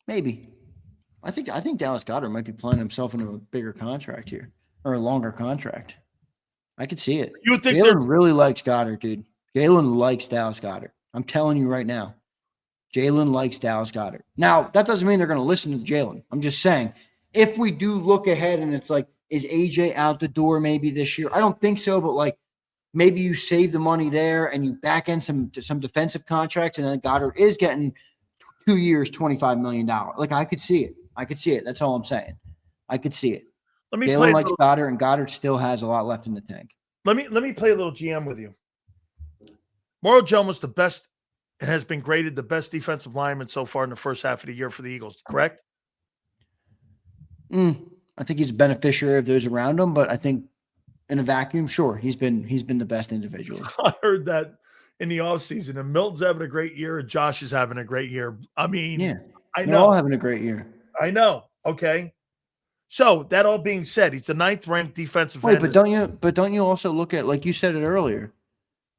Maybe. I think Dallas Goedert might be playing himself into a bigger contract here, or a longer contract. I could see it.
You think
Jaelen really likes Goedert, dude. Jaelen likes Dallas Goedert. I'm telling you right now. Jaelen likes Dallas Goedert. Now, that doesn't mean they're going to listen to Jaelen. I'm just saying, if we do look ahead and it's like, is AJ out the door maybe this year? I don't think so, but maybe you save the money there and you back in some defensive contracts, and then Goddard is getting 2 years, $25 million. I could see it. That's all I'm saying. I could see it. Jaelen likes Goddard, and Goddard still has a lot left in the tank.
Let me play a little GM with you. Mauro Jones was the best and has been graded the best defensive lineman so far in the first half of the year for the Eagles, correct?
I think he's a beneficiary of those around him, but I think in a vacuum, sure, he's been the best individually.
I heard that in the offseason, and Milton's having a great year, and Josh is having a great year. I mean,
yeah,
I know.
They're all having a great year.
I know. Okay. So that all being said, he's the 9th-ranked defensive
Wait,
end.
but don't you also look at, like you said it earlier,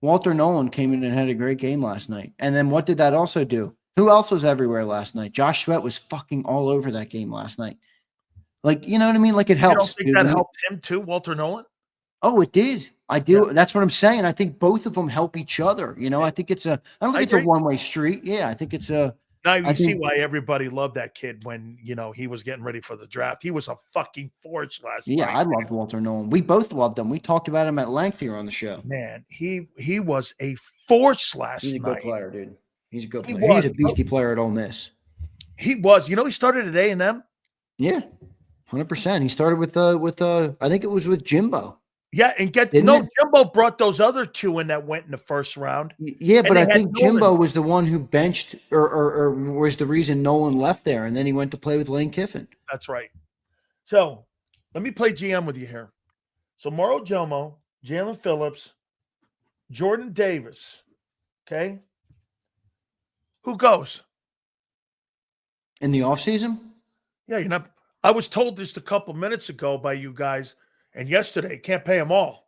Walter Nolan came in and had a great game last night. And then what did that also do? Who else was everywhere last night? Josh Sweat was fucking all over that game last night. Like, you know what I mean? Like, it
You don't
helps.
think that helped him too, Walter Nolan?
Oh, it did. I do.
Yeah.
That's what I'm saying. I think both of them help each other. You know, I think I don't think it's a
agree.
one-way street. Yeah, I think it's a.
Now you see why everybody loved that kid when, he was getting ready for the draft. He was a fucking force last night.
Yeah, I loved Walter Nolan. We both loved him. We talked about him at length here on the show.
Man, he was a force last night.
He's a good player, dude. He's a good player. He's a beastie player at Ole Miss.
He was. He started at A&M.
Yeah, 100%. He started with I think it was with Jimbo.
Yeah, and Jimbo brought those other two in that went in the first round.
Yeah, but I think Jimbo was the one who benched or was the reason Nolan left there, and then he went to play with Lane Kiffin.
That's right. So let me play GM with you here. So Mauro Jomo, Jaelan Phillips, Jordan Davis. Okay. Who goes?
In the offseason?
Yeah, I was told this a couple minutes ago by you guys. And yesterday, you can't pay them all.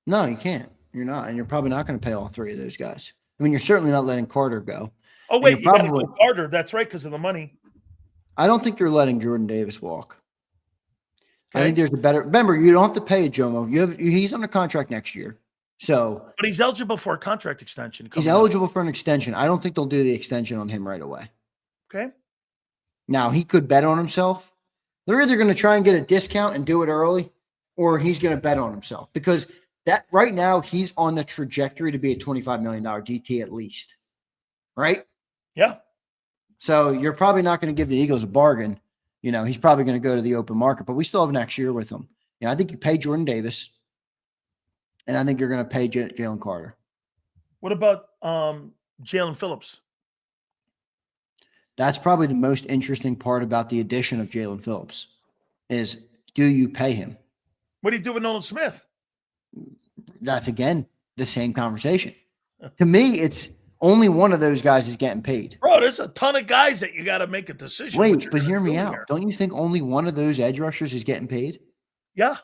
No, you can't. You're not. And you're probably not going to pay all three of those guys. I mean, you're certainly not letting Carter go.
Oh, wait, you got to go Carter. That's right, because of the money.
I don't think you're letting Jordan Davis walk. Okay. I think there's a better – remember, you don't have to pay Jomo. He's under contract next year. So,
but he's eligible for a contract extension.
He's eligible for an extension. I don't think they'll do the extension on him right away.
Okay.
Now, he could bet on himself. They're either going to try and get a discount and do it early, or he's going to bet on himself, because that right now he's on the trajectory to be a $25 million DT at least. Right?
Yeah.
So you're probably not going to give the Eagles a bargain. He's probably going to go to the open market, but we still have next year with him. I think you pay Jordan Davis, and I think you're going to pay Jalen Carter.
What about Jaelan Phillips?
That's probably the most interesting part about the addition of Jaelan Phillips is, do you pay him?
What do you do with Nolan Smith?
That's, again, the same conversation. To me, it's only one of those guys is getting paid.
Bro, there's a ton of guys that you got to make a decision.
Wait, but hear me out. Don't you think only one of those edge rushers is getting paid?
Yeah.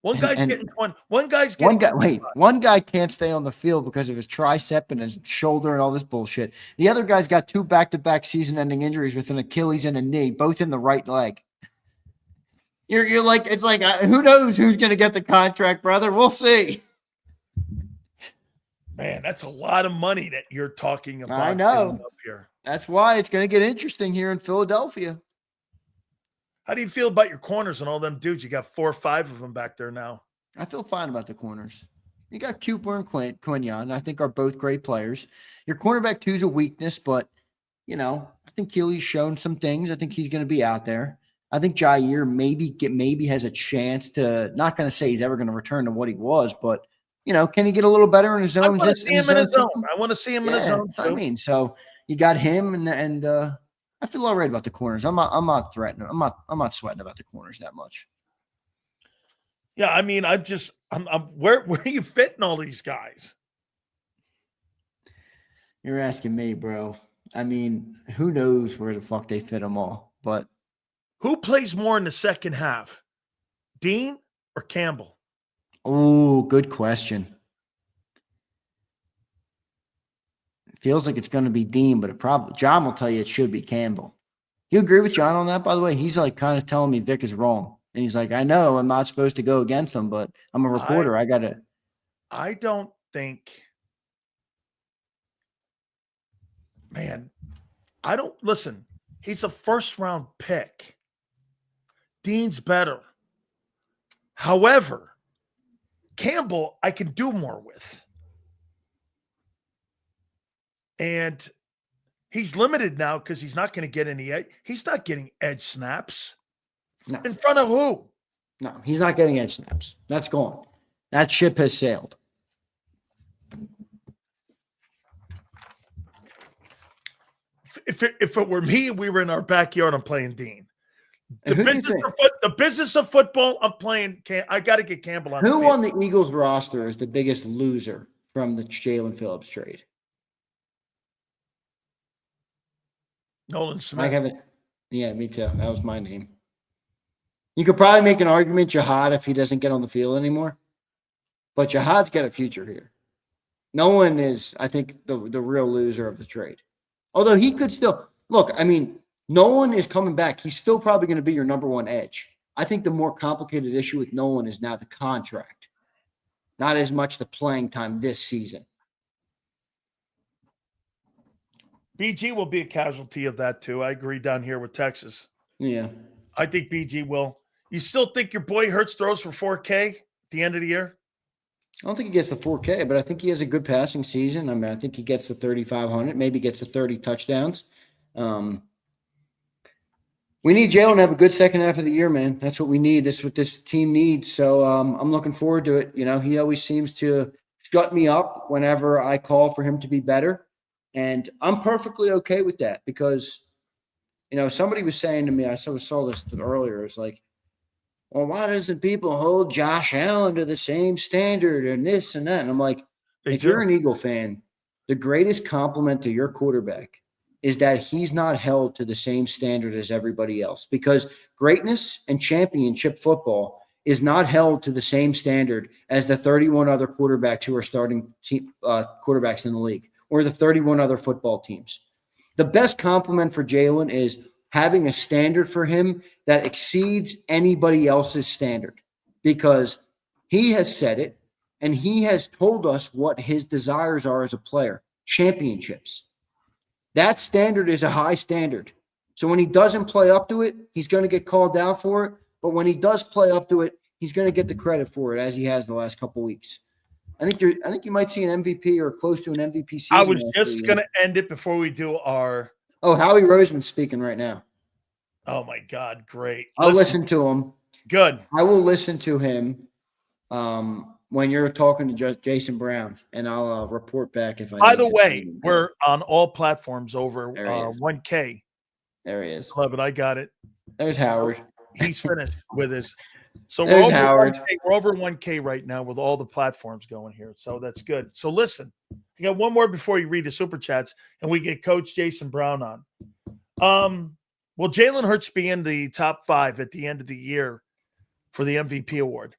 One guy's getting
one guy can't stay on the field because of his tricep and his shoulder and all this bullshit. The other guy's got 2 back-to-back season-ending injuries with an Achilles and a knee, both in the right leg. You're like, it's like, who knows who's going to get the contract, brother? We'll see.
Man, that's a lot of money that you're talking about.
I know. Up here. That's why it's going to get interesting here in Philadelphia.
How do you feel about your corners and all them dudes? You got 4 or 5 of them back there now.
I feel fine about the corners. You got Cooper and Quinyon, I think, are both great players. Your cornerback 2 is a weakness, but, I think Keely's shown some things. I think he's going to be out there. I think Jair maybe has a chance to, not going to say he's ever going to return to what he was, but, can he get a little better in his zone?
I want to see him in his zone. I want to see him in his zone.
I mean, so you got him, and I feel all right about the corners. I'm not threatening. I'm not sweating about the corners that much.
Yeah, I mean, I'm where are you fitting all these guys?
You're asking me, bro. I mean, who knows where the fuck they fit them all, but.
Who plays more in the second half, Dean or Campbell?
Oh, good question. Feels like it's going to be Dean, but John will tell you it should be Campbell. You agree with John on that, by the way? He's like kind of telling me Vic is wrong. And he's like, I know I'm not supposed to go against him, but I'm a reporter. I got to.
I don't think. Man, listen, he's a first-round pick. Dean's better. However, Campbell, I can do more with. And he's limited now because he's not going to get any edge. He's not getting edge snaps. No. In front of who?
No, he's not getting edge snaps. That's gone. That ship has sailed.
If it were me, we were in our backyard, I'm playing Dean. The business of football, I'm playing. I got to get Campbell on.
Who on the Eagles roster is the biggest loser from the Jaelan Phillips trade?
Nolan Smith.
Yeah, me too. That was my name. You could probably make an argument Jihad if he doesn't get on the field anymore. But Jihad's got a future here. No one is, I think, the real loser of the trade. Although he could still look, I mean, Nolan is coming back. He's still probably going to be your number one edge. I think the more complicated issue with Nolan is now the contract, not as much the playing time this season.
BG will be a casualty of that too. I agree down here with Texas.
Yeah.
I think BG will. You still think your boy Hurts throws for 4K at the end of the year?
I don't think he gets the 4K, but I think he has a good passing season. I mean, I think he gets the 3,500, maybe gets the 30 touchdowns. We need Jaelan to have a good second half of the year, man. That's what we need. This is what this team needs. So I'm looking forward to it. You know, he always seems to shut me up whenever I call for him to be better. And I'm perfectly okay with that because, you know, somebody was saying to me, I saw this earlier, it's like, well, why doesn't people hold Josh Allen to the same standard and this and that? And I'm like, if you're an Eagle fan, the greatest compliment to your quarterback is that he's not held to the same standard as everybody else, because greatness and championship football is not held to the same standard as the 31 other quarterbacks who are starting quarterbacks in the league or the 31 other football teams. The best compliment for Jaelan is having a standard for him that exceeds anybody else's standard, because he has said it and he has told us what his desires are as a player: championships. That standard is a high standard. So when he doesn't play up to it, he's going to get called out for it. But when he does play up to it, he's going to get the credit for it, as he has the last couple of weeks. I think you might see an MVP or close to an MVP season.
I was just going to end it before we do our.
Oh, Howie Roseman's speaking right now.
Oh my God, great!
I'll listen to him.
Good.
I will listen to him when you're talking to Jason Brown, and I'll report back if I.
By the way, we're on all platforms over 1K.
There he is.
Love it. I got it.
There's Howard.
He's finished with his. So
There's Howard.
We're over 1K right now with all the platforms going here. So that's good. So listen, I got one more before you read the super chats and we get Coach Jason Brown on. Will Jalen Hurts be in the top 5 at the end of the year for the MVP award?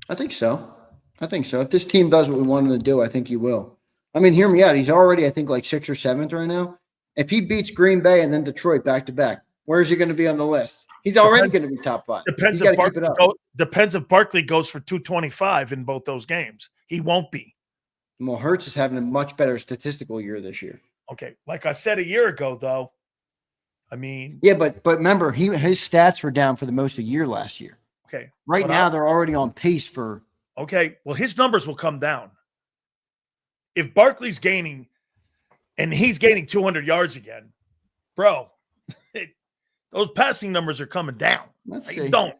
I think so. If this team does what we want them to do, I think he will. I mean, hear me out. He's already, I think, like 6th or 7th right now. If he beats Green Bay and then Detroit back to back, where is he going to be on the list? He's already going to be top 5.
Depends if Barkley goes for 225 in both those games. He won't be.
Well, Hurts is having a much better statistical year this year.
Okay. Like I said a year ago, though, I mean.
Yeah, but remember, his stats were down for the most of the year last year.
Okay.
Right now, they're already on pace for.
Okay. Well, his numbers will come down. If Barkley's gaining and he's gaining 200 yards again, bro, those passing numbers are coming down.
Let's
see.
Don't.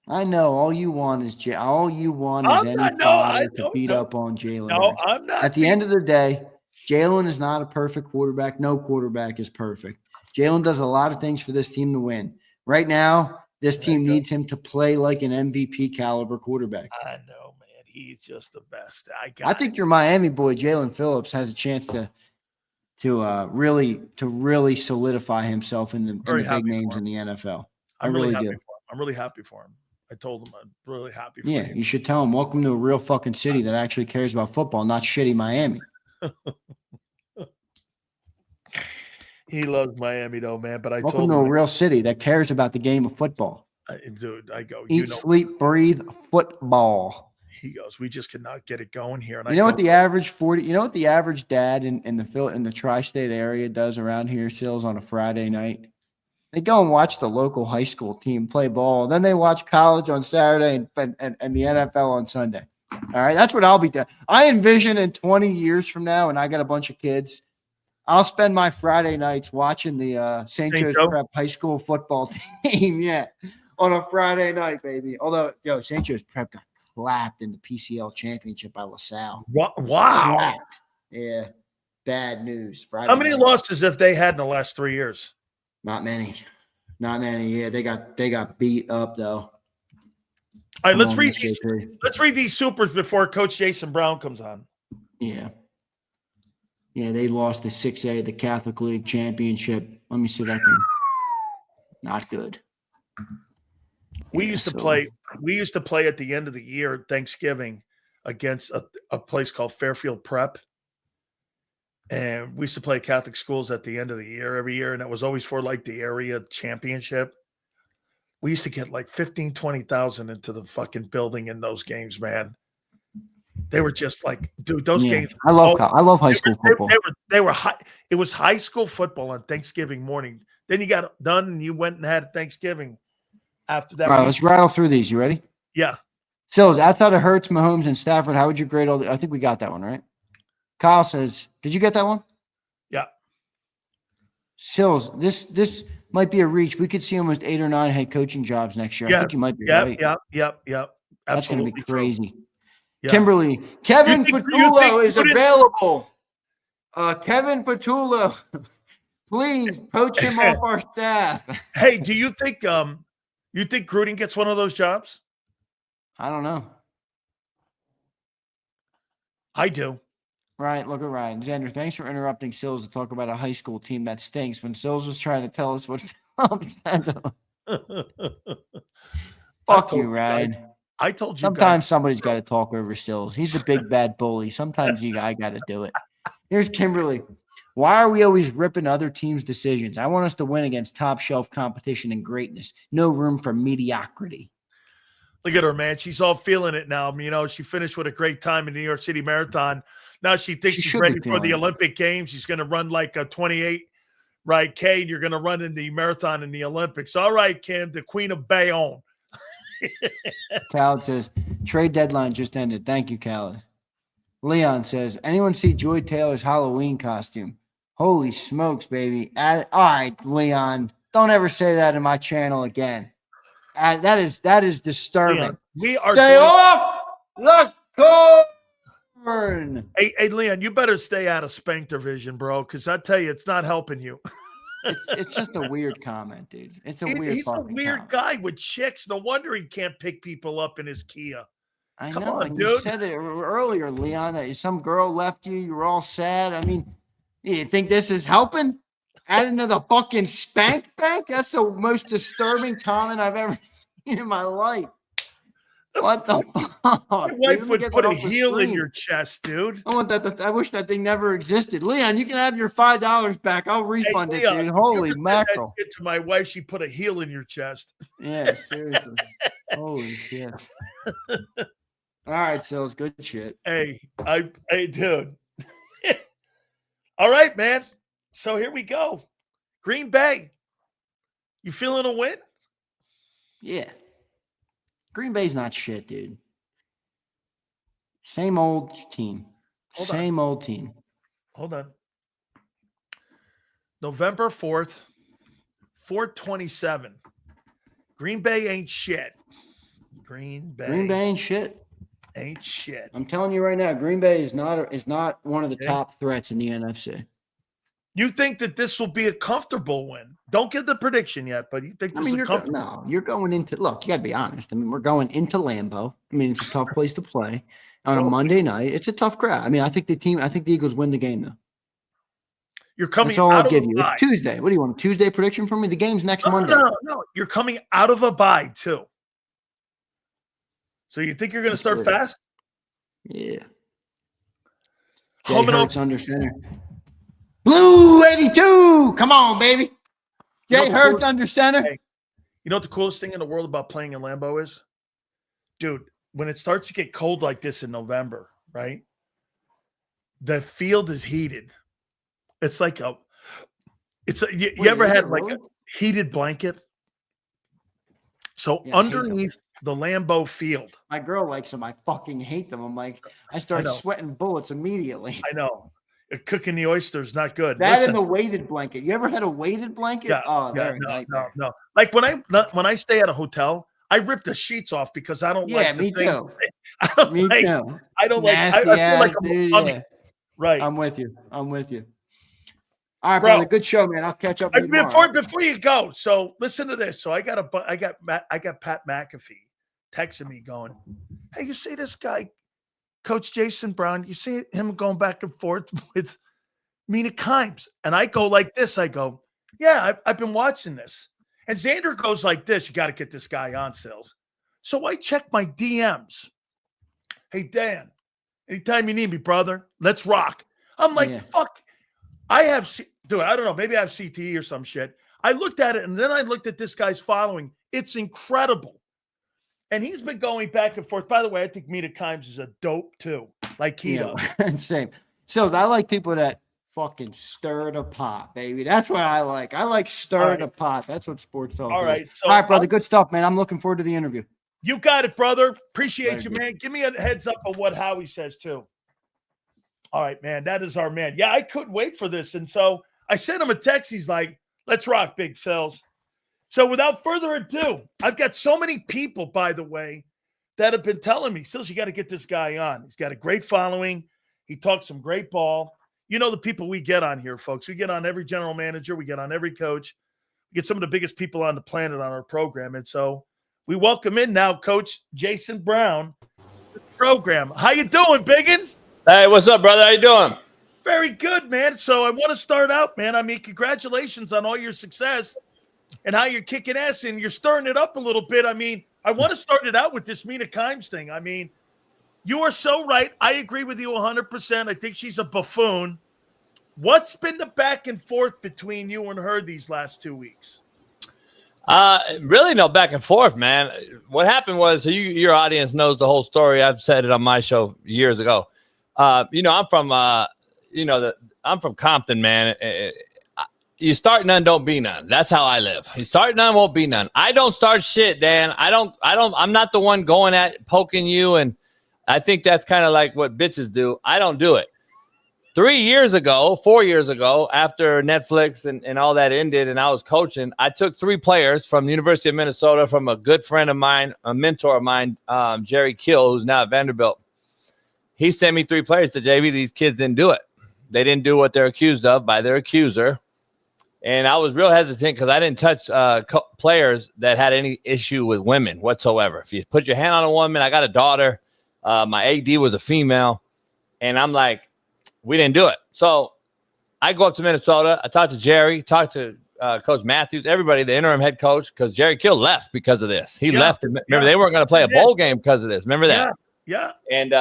I know all you want is any fodder to beat up on Jalen.
No, I'm not.
At the end of the day, Jalen is not a perfect quarterback. No quarterback is perfect. Jalen does a lot of things for this team to win. Right now, this team needs him to play like an MVP caliber quarterback.
I know, man. He's just the best.
I think your Miami boy, Jaelan Phillips, has a chance to really solidify himself in the big names in the NFL. I really do.
I'm really happy for him. I told him I'm really happy for him.
Yeah, you should tell him, welcome to a real fucking city that actually cares about football, not shitty Miami.
He loves Miami, though, man. But
welcome to a real city that cares about the game of football.
Dude, I go.
Eat, sleep, breathe football.
He goes, we just cannot get it going here. And
you know what the average dad in the tri-state area does around here, Silz, on a Friday night? They go and watch the local high school team play ball. Then they watch college on Saturday and the NFL on Sunday. All right, that's what I'll be doing. I envision in 20 years from now, and I got a bunch of kids, I'll spend my Friday nights watching the St. Joe's Prep high school football team. Yeah, on a Friday night, baby. Although, St. Joe's Prep got clapped in the PCL championship by LaSalle.
Wow.
Clapped. Yeah. Bad news. Friday
How many losses have they had in the last 3 years?
Not many. Yeah, they got beat up though.
All right, let's read these supers before Coach Jason Brown comes on.
Yeah. Yeah, they lost the 6A, the Catholic League championship. Let me see if I can. Not good.
We
Yeah,
used to
so
play. We used to play at the end of the year, Thanksgiving, against a place called Fairfield Prep, and we used to play Catholic schools at the end of the year every year, and it was always for like the area championship. We used to get like 15, 20,000 into the fucking building in those games, man. They were just like, dude, those
yeah,
games.
I love high school football.
They were high. It was high school football on Thanksgiving morning. Then you got done and you went and had Thanksgiving after that.
All right, let's rattle through these. You ready?
Yeah.
Sills, outside of Hurts, Mahomes, and Stafford, how would you grade all I think we got that one, right? Kyle says, did you get that one?
Yeah.
Sills, this might be a reach. We could see almost 8 or 9 head coaching jobs next year. I think you might be right.
Yep.
That's going to
Absolutely
be crazy.
Yeah.
Kimberly, Kevin Patullo is available. Kevin Patullo, please poach him off our staff.
Hey, do you think Gruden gets one of those jobs?
I don't know.
I do.
Right, look at Ryan. Xander, thanks for interrupting Sills to talk about a high school team that stinks when Sills was trying to tell us what Phillips said. Fuck you, Ryan.
I told you.
Sometimes somebody's got to talk over Sills. He's the big bad bully. Sometimes I got to do it. Here's Kimberly. Why are we always ripping other teams' decisions? I want us to win against top shelf competition and greatness. No room for mediocrity.
Look at her, man. She's all feeling it now. You know, she finished with a great time in New York City Marathon. Now she thinks she's ready for the Olympic Games. She's going to run like a 28, right, K? And you're going to run in the marathon in the Olympics. All right, Kim, the Queen of Bayonne.
Khaled says, trade deadline just ended. Thank you, Khaled. Leon says, anyone see Joy Taylor's Halloween costume? Holy smokes, baby. All right, Leon, don't ever say that in my channel again. That is disturbing.
Leon,
stay off the corn.
Hey, Leon, you better stay out of Spankter Vision, bro, because I tell you, it's not helping you.
It's just a weird comment, dude. It's a weird.
He's a weird guy with chicks. No wonder he can't pick people up in his Kia.
Come on, dude. You said it earlier, Leon, that some girl left you. You were all sad. I mean, you think this is helping? Add into the fucking spank bank? That's the most disturbing comment I've ever seen in my life. What the fuck?
My wife would put a heel in your chest, dude.
I want that. I wish that thing never existed. Leon, you can have your $5 back. I'll refund it, dude. Holy mackerel.
To my wife, she put a heel in your chest.
Yeah, seriously. Holy shit. All right, Sills, good shit.
Hey, dude. All right, man. So here we go. Green Bay. You feeling a win?
Yeah. Green Bay's not shit, dude. Same old team. Old team.
Hold on. November 4th, 4/27. Green Bay ain't shit. Green Bay
ain't shit.
Ain't shit.
I'm telling you right now, Green Bay is not one of the top threats in the NFC.
You think that this will be a comfortable win? Don't give the prediction yet, but you think this is comfortable?
You're going into look. You got to be honest. I mean, we're going into Lambeau. I mean, it's a tough place to play on a Monday night. It's a tough crowd. I mean, I think the Eagles win the game though.
You're coming.
That's all I'll give you. It's Tuesday. What do you want? A Tuesday prediction from me? The game's next Monday.
No. You're coming out of a bye too. So you think you're going to start fast?
Yeah. Jay Hurts under center. Blue 82. Come on, baby. Jay Hurts under center.
Hey, you know what the coolest thing in the world about playing in Lambeau is? Dude, when it starts to get cold like this in November, right? The field is heated. It's like you ever had like a heated blanket? So underneath the Lambeau field.
My girl likes them. I fucking hate them. I'm like, I start sweating bullets immediately.
I know. Cooking the oysters not good.
And the weighted blanket. You ever had a weighted blanket?
No. Like when I stay at a hotel, I rip the sheets off because I don't like.
Me too.
I don't
me
like.
Too.
I don't
Nasty
like. I feel like I'm
dude,
a mummy. Right.
I'm with you. All right, brother. Good show, man. I'll catch up with you
before you go. So listen to this. So I got Pat McAfee texting me going, "Hey, you see this guy, Coach Jason Brown? You see him going back and forth with Mina Kimes?" And I go like this. I go, "Yeah, I've been watching this." And Xander goes like this, you got to get this guy on, Silz. So I check my DMs. Hey, Dan, anytime you need me, brother, let's rock. I'm like, fuck. I have, dude, I don't know. Maybe I have CTE or some shit. I looked at it, and then I looked at this guy's following. It's incredible. And he's been going back and forth. By the way, I think Mina Kimes is a dope, too, like he does.
Same. So I like people that fucking stir the pot, baby. That's what I like. I like stir the pot. That's what sports talk is.
Right. So,
all right, brother. Good stuff, man. I'm looking forward to the interview.
You got it, brother. Appreciate you, man. Give me a heads up of what Howie says, too. All right, man. That is our man. Yeah, I couldn't wait for this. And so I sent him a text. He's like, let's rock, Big Silz. So without further ado, I've got so many people, by the way, that have been telling me, Silz, you got to get this guy on. He's got a great following. He talks some great ball. You know the people we get on here, folks. We get on every general manager. We get on every coach. We get some of the biggest people on the planet on our program. And so we welcome in now Coach Jason Brown to the program. How you doing, Biggin?
Hey, what's up, brother? How you doing?
Very good, man. So I want to start out, man. I mean, congratulations on all your success and how you're kicking ass and you're stirring it up a little bit. I mean, I want to start it out with this Mina Kimes thing. I mean, you are so right. I agree with you 100%. I think she's a buffoon. What's been the back and forth between you and her these last 2 weeks?
Really no back and forth, man. What happened was, so your audience knows the whole story. I've said it on my show years ago. I'm from, I'm from Compton, man. You start none, don't be none. That's how I live. You start none, won't be none. I don't start shit, Dan. I'm not the one going at poking you. And I think that's kind of like what bitches do. I don't do it. 4 years ago, after Netflix and all that ended and I was coaching, I took 3 players from the University of Minnesota from a good friend of mine, a mentor of mine, Jerry Kill, who's now at Vanderbilt. He sent me 3 players to JV. These kids didn't do it. They didn't do what they're accused of by their accuser. And I was real hesitant because I didn't touch players that had any issue with women whatsoever. If you put your hand on a woman, I got a daughter. My AD was a female. And I'm like, we didn't do it. So I go up to Minnesota. I talked to Jerry, talked to Coach Matthews, everybody, the interim head coach, because Jerry Kill left because of this. He left. Remember, they weren't going to play a bowl game because of this. Remember that?
Yeah.
And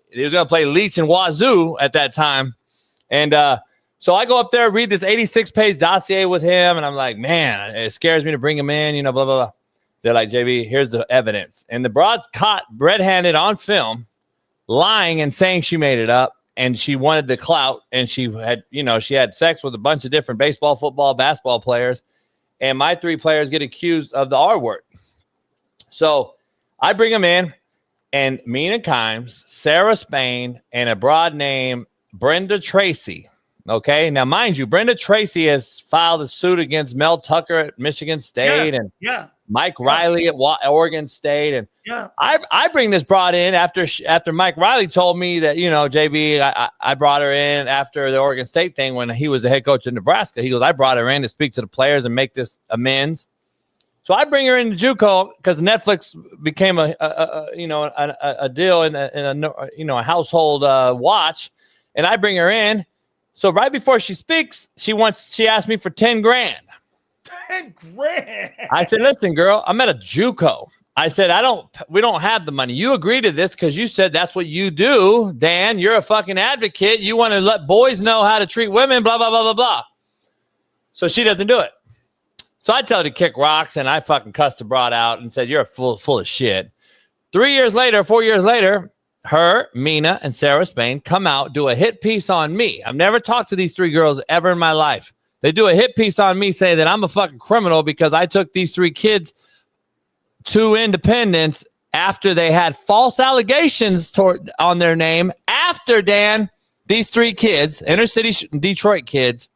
he was going to play Leach and Wazoo at that time. And so I go up there, read this 86-page dossier with him, and I'm like, man, it scares me to bring him in, blah, blah, blah. They're like, JB, here's the evidence. And the broad's caught red-handed on film, lying and saying she made it up. And she wanted the clout, and she had sex with a bunch of different baseball, football, basketball players. And my 3 players get accused of the R word. So I bring them in, and Mina Kimes, Sarah Spain, and a broad name, Brenda Tracy. Okay. Now, mind you, Brenda Tracy has filed a suit against Mel Tucker at Michigan State and Mike Riley at Oregon State. And I bring this broad in after Mike Riley told me that, JB, I brought her in after the Oregon State thing when he was the head coach in Nebraska. He goes, I brought her in to speak to the players and make this amends. So I bring her into JUCO because Netflix became a deal in a household watch, and I bring her in. So right before she speaks, she asked me for $10,000.
10 grand.
I said, listen, girl, I'm at a JUCO. I said, we don't have the money. You agree to this because you said that's what you do, Dan. You're a fucking advocate. You want to let boys know how to treat women, blah, blah, blah, blah, blah. So she doesn't do it. So I tell her to kick rocks, and I fucking cussed the broad out and said, you're full of shit. 4 years later, her, Mina, and Sarah Spain come out, do a hit piece on me. I've never talked to these 3 girls ever in my life. They do a hit piece on me saying that I'm a fucking criminal because I took these 3 kids to Independence after they had false allegations on their name. After, Dan, these 3 kids, inner city Detroit kids,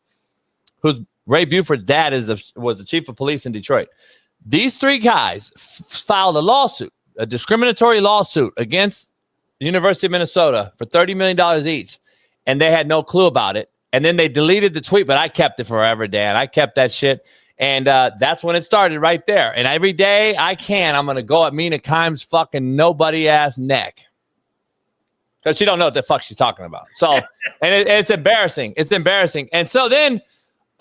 whose Ray Buford's dad was the chief of police in Detroit. These 3 guys filed a lawsuit, a discriminatory lawsuit against the University of Minnesota for $30 million each, and they had no clue about it. And then they deleted the tweet, but I kept it forever, Dan. I kept that shit. And that's when it started right there. And every day I'm going to go at Mina Kimes' fucking nobody-ass neck. Because she don't know what the fuck she's talking about. So, and it's embarrassing. It's embarrassing. And so then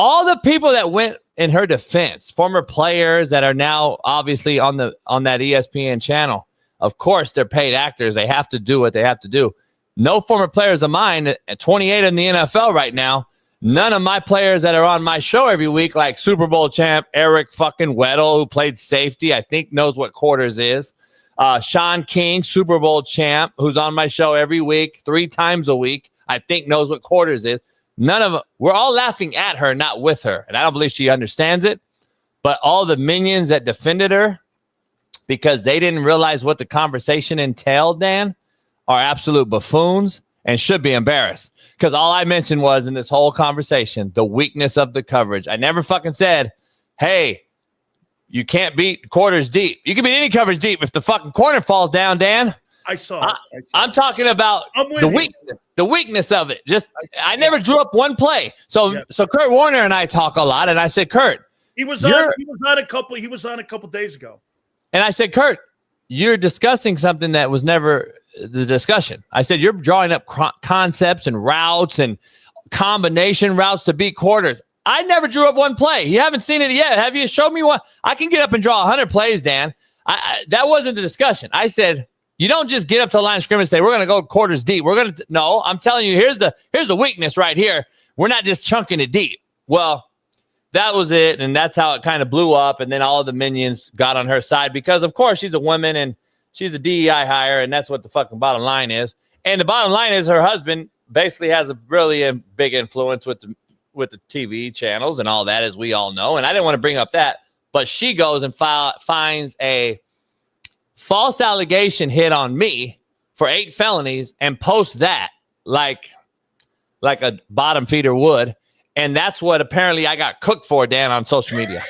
all the people that went in her defense, former players that are now obviously on that ESPN channel, of course, they're paid actors. They have to do what they have to do. No former players of mine, at 28 in the NFL right now, none of my players that are on my show every week, like Super Bowl champ Eric fucking Weddle, who played safety, I think knows what quarters is. Sean King, Super Bowl champ, who's on my show every week, 3 times a week, I think knows what quarters is. None of them, we're all laughing at her, not with her. And I don't believe she understands it. But all the minions that defended her because they didn't realize what the conversation entailed, Dan, are absolute buffoons and should be embarrassed. Because all I mentioned was in this whole conversation, the weakness of the coverage. I never fucking said, hey, you can't beat quarters deep. You can beat any coverage deep if the fucking corner falls down, Dan.
I saw it.
I'm talking about the weakness of it. I never drew up one play. So Kurt Warner and I talk a lot, and I said, Kurt,
he was on a couple days ago.
And I said, Kurt, you're discussing something that was never the discussion. I said, you're drawing up concepts and routes and combination routes to beat quarters. I never drew up one play. You haven't seen it yet. Have you? Show me one. I can get up and draw 100 plays, Dan. That wasn't the discussion. I said, you don't just get up to the line of scrimmage and say, we're going to go quarters deep. No, I'm telling you, here's the weakness right here. We're not just chunking it deep. Well, that was it, and that's how it kind of blew up, and then all of the minions got on her side because, of course, she's a woman, and she's a DEI hire, and that's what the fucking bottom line is. And the bottom line is her husband basically has a really big influence with the TV channels and all that, as we all know, and I didn't want to bring up that, but she goes and finds a false allegation hit on me for 8 felonies and posts that like a bottom feeder would. And that's what apparently I got cooked for, Dan, on social media.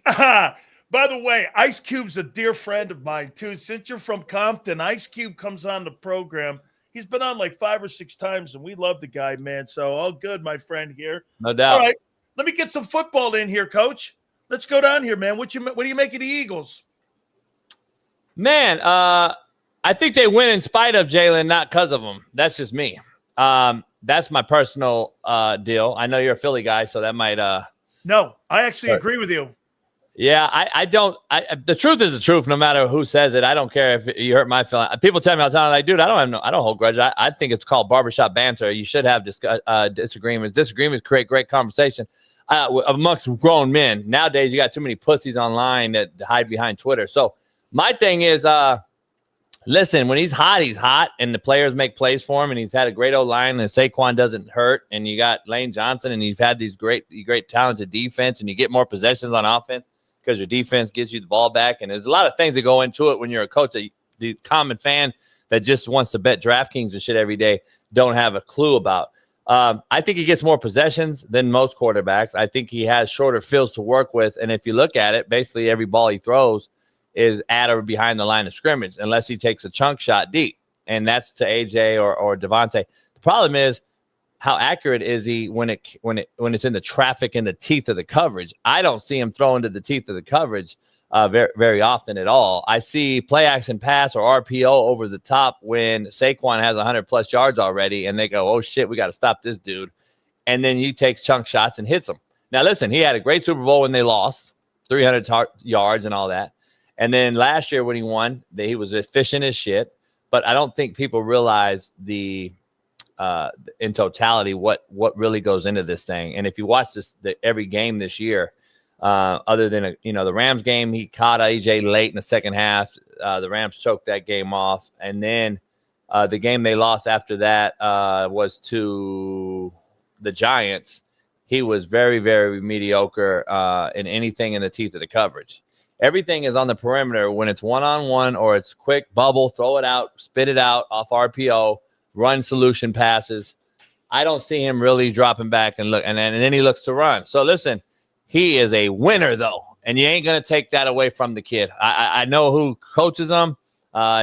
By the way, Ice Cube's a dear friend of mine, too. Since you're from Compton, Ice Cube comes on the program. He's been on like 5 or 6 times, and we love the guy, man. So all good, my friend here.
No doubt.
All right, let me get some football in here, Coach. Let's go down here, man. What do you make of the Eagles?
Man, I think they win in spite of Jaelan, not because of him. That's just me. That's my personal deal. I know you're a Philly guy, so that might
No, I actually agree with you.
Yeah, I don't. The truth is the truth, no matter who says it. I don't care if you hurt my feeling. People tell me all the time, like, dude, I don't hold grudge. I think it's called barbershop banter. You should have disagreements. Disagreements create great conversation amongst grown men. Nowadays, you got too many pussies online that hide behind Twitter. So my thing is, listen, when he's hot, and the players make plays for him, and he's had a great O-line, and Saquon doesn't hurt, and you got Lane Johnson, and you've had these great talented defense, and you get more possessions on offense because your defense gives you the ball back. And there's a lot of things that go into it when you're a coach that the common fan that just wants to bet DraftKings and shit every day don't have a clue about. I think he gets more possessions than most quarterbacks. I think he has shorter fields to work with. And if you look at it, basically every ball he throws is at or behind the line of scrimmage, unless he takes a chunk shot deep. And that's to AJ or Devontae. The problem is, how accurate is he when it's in the traffic in the teeth of the coverage? I don't see him throwing to the teeth of the coverage very, very often at all. I see play action pass or RPO over the top when Saquon has 100+ yards already, and they go, oh shit, we got to stop this dude. And then he takes chunk shots and hits them. Now listen, he had a great Super Bowl when they lost, 300 yards and all that. And then last year when he won, he was efficient as shit. But I don't think people realize in totality what really goes into this thing. And if you watch every game this year, other than the Rams game, he caught AJ late in the second half. The Rams choked that game off, and then the game they lost after that was to the Giants. He was very, very mediocre in anything in the teeth of the coverage. Everything is on the perimeter when it's one-on-one or it's quick bubble, throw it out, spit it out off RPO, run solution passes. I don't see him really dropping back and look, and then he looks to run. So listen, he is a winner though, and you ain't gonna take that away from the kid. I know who coaches him,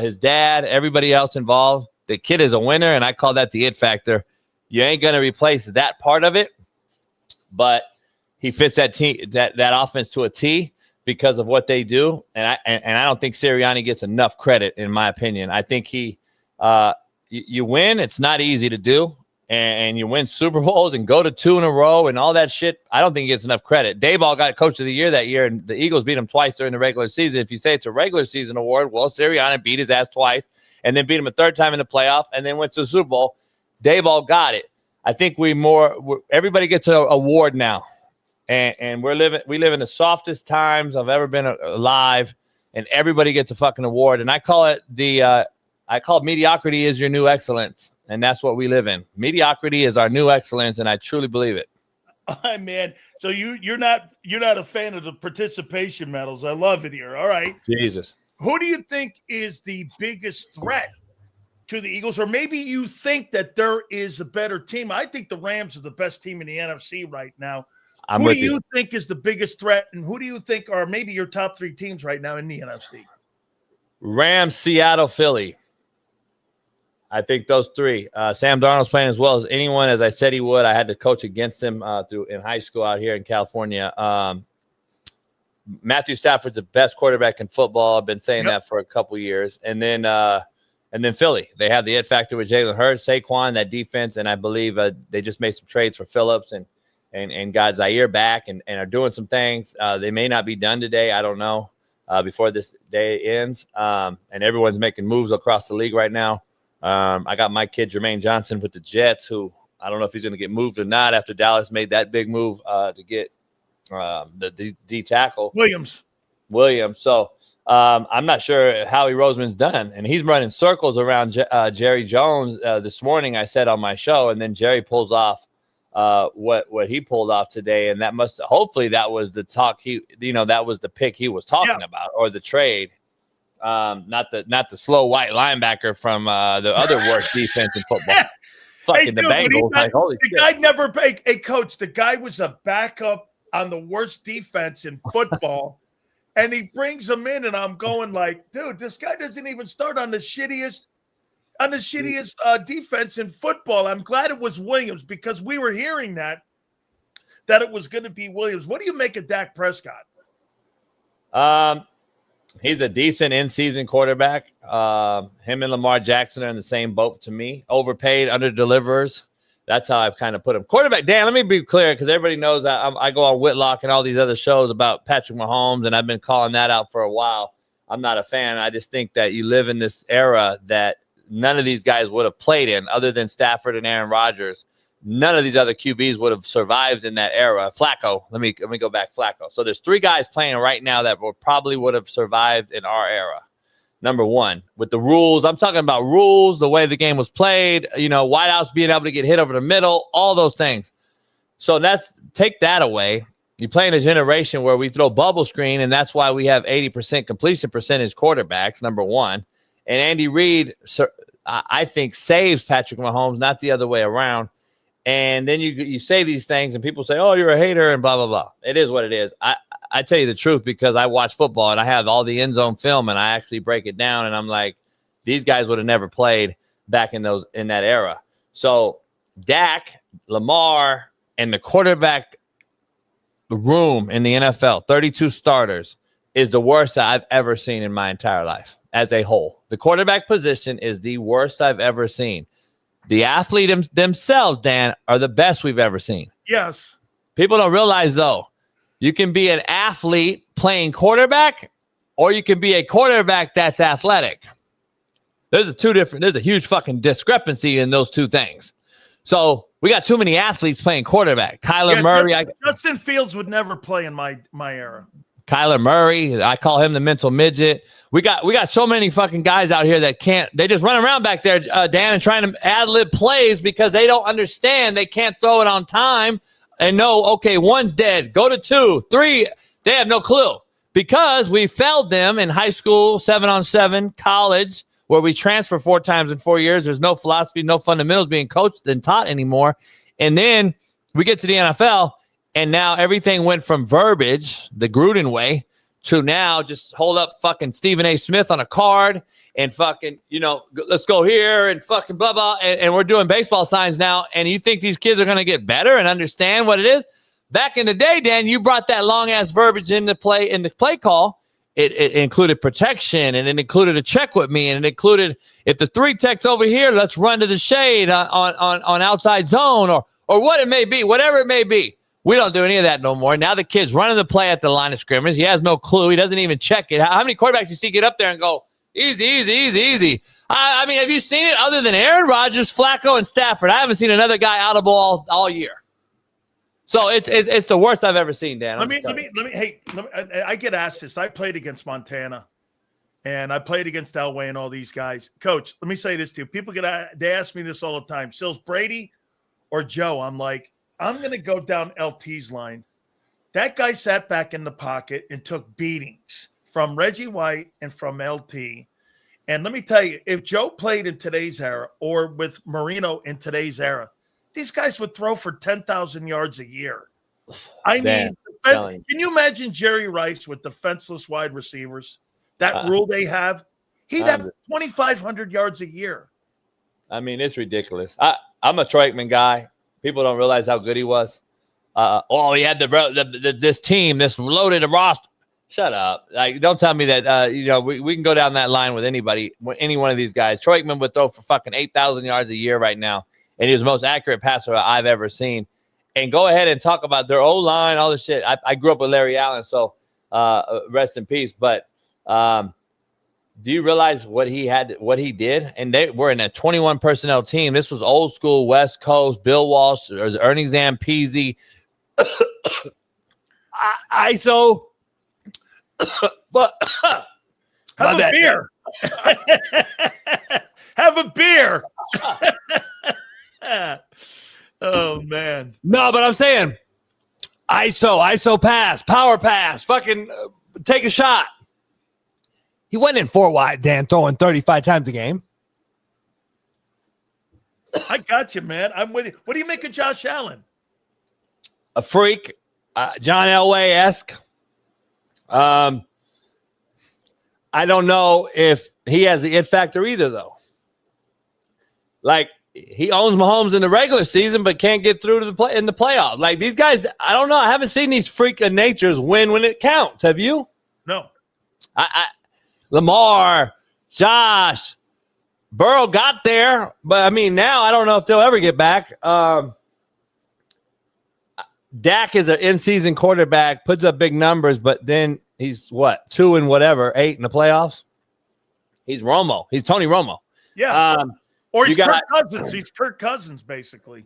his dad, everybody else involved. The kid is a winner, and I call that the it factor. You ain't gonna replace that part of it, but he fits that offense to a T because of what they do, and I don't think Sirianni gets enough credit, in my opinion. I think you win. It's not easy to do. and you win Super Bowls and go to 2 in a row and all that shit, I don't think he gets enough credit. Dayball got Coach of the Year that year, and the Eagles beat him twice during the regular season. If you say it's a regular season award, well, Sirianni beat his ass twice and then beat him a third time in the playoff and then went to the Super Bowl. Dayball got it. I think everybody gets an award now, and we live in the softest times I've ever been alive, and everybody gets a fucking award. And I call it mediocrity is your new excellence. And that's what we live in. Mediocrity is our new excellence, and I truly believe it.
Oh, man. So you're not a fan of the participation medals. I love it here. All right.
Jesus.
Who do you think is the biggest threat to the Eagles? Or maybe you think that there is a better team. I think the Rams are the best team in the NFC right now. Who do you think is the biggest threat, and who do you think are maybe your top 3 teams right now in the NFC? Rams,
Seattle, Philly. I think those 3. Sam Darnold's playing as well as anyone, as I said he would. I had to coach against him in high school out here in California. Matthew Stafford's the best quarterback in football. I've been saying that for a couple years. And then Philly. They have the it factor with Jalen Hurts, Saquon, that defense, and I believe they just made some trades for Phillips and got Zaire back and are doing some things. They may not be done today. I don't know before this day ends. And everyone's making moves across the league right now. I got my kid Jermaine Johnson with the Jets, who I don't know if he's going to get moved or not after Dallas made that big move to get the D tackle
Williams.
So I'm not sure Howie Roseman's done, and he's running circles around Jerry Jones. This morning I said on my show, and then Jerry pulls off what he pulled off today, and hopefully that was the talk that was the pick he was talking about, or the trade. Not the slow white linebacker from the other worst defense in football. Fucking the Bengals. Holy shit.
Guy never paid a coach. The guy was a backup on the worst defense in football, and he brings him in, and I'm going like, dude, this guy doesn't even start on the shittiest defense in football. I'm glad it was Williams, because we were hearing that it was going to be Williams. What do you make of Dak Prescott?
He's a decent in-season quarterback. Him and Lamar Jackson are in the same boat to me. Overpaid, under-deliverers. That's how I've kind of put him. Quarterback, Dan, let me be clear, because everybody knows I go on Whitlock and all these other shows about Patrick Mahomes, and I've been calling that out for a while. I'm not a fan. I just think that you live in this era that none of these guys would have played in, other than Stafford and Aaron Rodgers. None of these other QBs would have survived in that era. Flacco, let me go back. Flacco. So there's 3 guys playing right now that probably would have survived in our era. Number 1, with the rules. I'm talking about rules, the way the game was played. Wideouts being able to get hit over the middle, all those things. So take that away. You play in a generation where we throw bubble screen, and that's why we have 80% completion percentage quarterbacks. Number 1, and Andy Reid, I think, saves Patrick Mahomes, not the other way around. And then you say these things and people say, oh, you're a hater and blah, blah, blah. It is what it is. I tell you the truth, because I watch football and I have all the end zone film and I actually break it down. And I'm like, these guys would have never played back in that era. So Dak, Lamar, and the quarterback room in the NFL, 32 starters, is the worst I've ever seen in my entire life as a whole. The quarterback position is the worst I've ever seen. The athlete themselves, Dan, are the best we've ever seen.
Yes. People
don't realize, though, you can be an athlete playing quarterback, or you can be a quarterback that's athletic. There's a huge fucking discrepancy in those two things. So we got too many athletes playing quarterback. Kyler Murray.
Justin Fields would never play in my era.
Kyler Murray, I call him the mental midget. We got so many fucking guys out here that can't. They just run around back there, Dan, and trying to ad-lib plays because they don't understand. They can't throw it on time and know, okay, 1's dead. Go to 2, 3. They have no clue because we failed them in high school, 7-on-7, college, where we transfer 4 times in 4 years. There's no philosophy, no fundamentals being coached and taught anymore. And then we get to the NFL, and now everything went from verbiage, the Gruden way, to now just hold up fucking Stephen A. Smith on a card and fucking, let's go here and fucking blah, blah. And we're doing baseball signs now. And you think these kids are going to get better and understand what it is? Back in the day, Dan, you brought that long-ass verbiage in the play call, it included protection, and it included a check with me, and it included if the 3 tech's over here, let's run to the shade on outside zone or what it may be, whatever it may be. We don't do any of that no more. Now the kid's running the play at the line of scrimmage. He has no clue. He doesn't even check it. How many quarterbacks you see get up there and go, easy, easy, easy, easy? I mean, have you seen it other than Aaron Rodgers, Flacco, and Stafford? I haven't seen another guy audible all year. So it's the worst I've ever seen, Dan.
I get asked this. I played against Montana, and I played against Elway and all these guys. Coach, let me say this to you. People they ask me this all the time. Silz, Brady or Joe? I'm like, I'm going to go down LT's line. That guy sat back in the pocket and took beatings from Reggie White and from LT. And let me tell you, if Joe played in today's era or with Marino in today's era, these guys would throw for 10,000 yards a year. I mean, can you imagine Jerry Rice with defenseless wide receivers? That rule they have, he'd have 2,500 yards a year.
I mean, it's ridiculous. I'm a Troy Aikman guy. People don't realize how good he was. He had this team, this loaded roster. Shut up. Like, don't tell me that, we can go down that line with anybody, any one of these guys. Troy Aikman would throw for fucking 8,000 yards a year right now. And he was the most accurate passer I've ever seen. And go ahead and talk about their O-line, all this shit. I grew up with Larry Allen, so rest in peace. But do you realize what he did? And they were in a 21 personnel team. This was old school West Coast. Bill Walsh, there was Ernie Zampese, ISO. But
have a beer. Have a beer. Oh man.
No, but I'm saying ISO pass, power pass, fucking take a shot. He went in 4 wide, Dan, throwing 35 times a game.
I got you, man. I'm with you. What do you make of Josh Allen?
A freak, John Elway-esque. I don't know if he has the it factor either, though. Like, he owns Mahomes in the regular season, but can't get through to in the playoffs. Like, these guys, I don't know. I haven't seen these freak of natures win when it counts. Have you?
No.
Lamar, Josh, Burrow got there, but I mean, now I don't know if they'll ever get back. Dak is an in-season quarterback, puts up big numbers, but then he's 2 and 8 in the playoffs. He's Romo. He's Tony Romo.
Yeah. Or he's Kirk Cousins. He's Kirk Cousins, basically.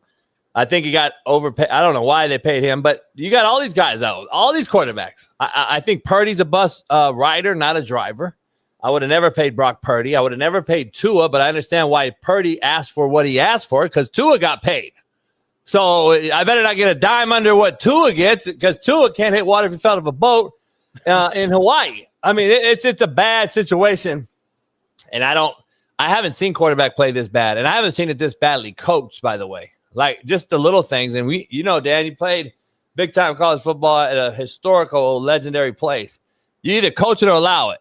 I think he got overpaid. I don't know why they paid him, but you got all these guys out, all these quarterbacks. I think Purdy's a bus rider, not a driver. I would have never paid Brock Purdy. I would have never paid Tua, but I understand why Purdy asked for what he asked for because Tua got paid. So I better not get a dime under what Tua gets because Tua can't hit water if he fell out of a boat in Hawaii. I mean, it's a bad situation, and I haven't seen quarterback play this bad, and I haven't seen it this badly coached, by the way. Like, just the little things. And Dan, you played big-time college football at a historical, legendary place. You either coach it or allow it.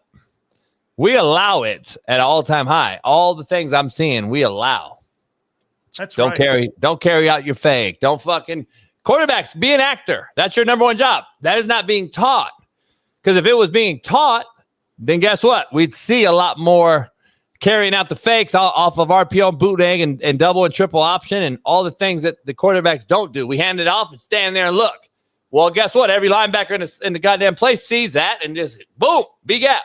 We allow it at all-time high. All the things I'm seeing, we allow.
That's right.
Don't carry out your fake. Don't fucking quarterbacks, be an actor. That's your number one job. That is not being taught. Because if it was being taught, then guess what? We'd see a lot more carrying out the fakes off of RPO, bootleg, and double and triple option, and all the things that the quarterbacks don't do. We hand it off and stand there and look. Well, guess what? Every linebacker in the goddamn place sees that and just, boom, big gap.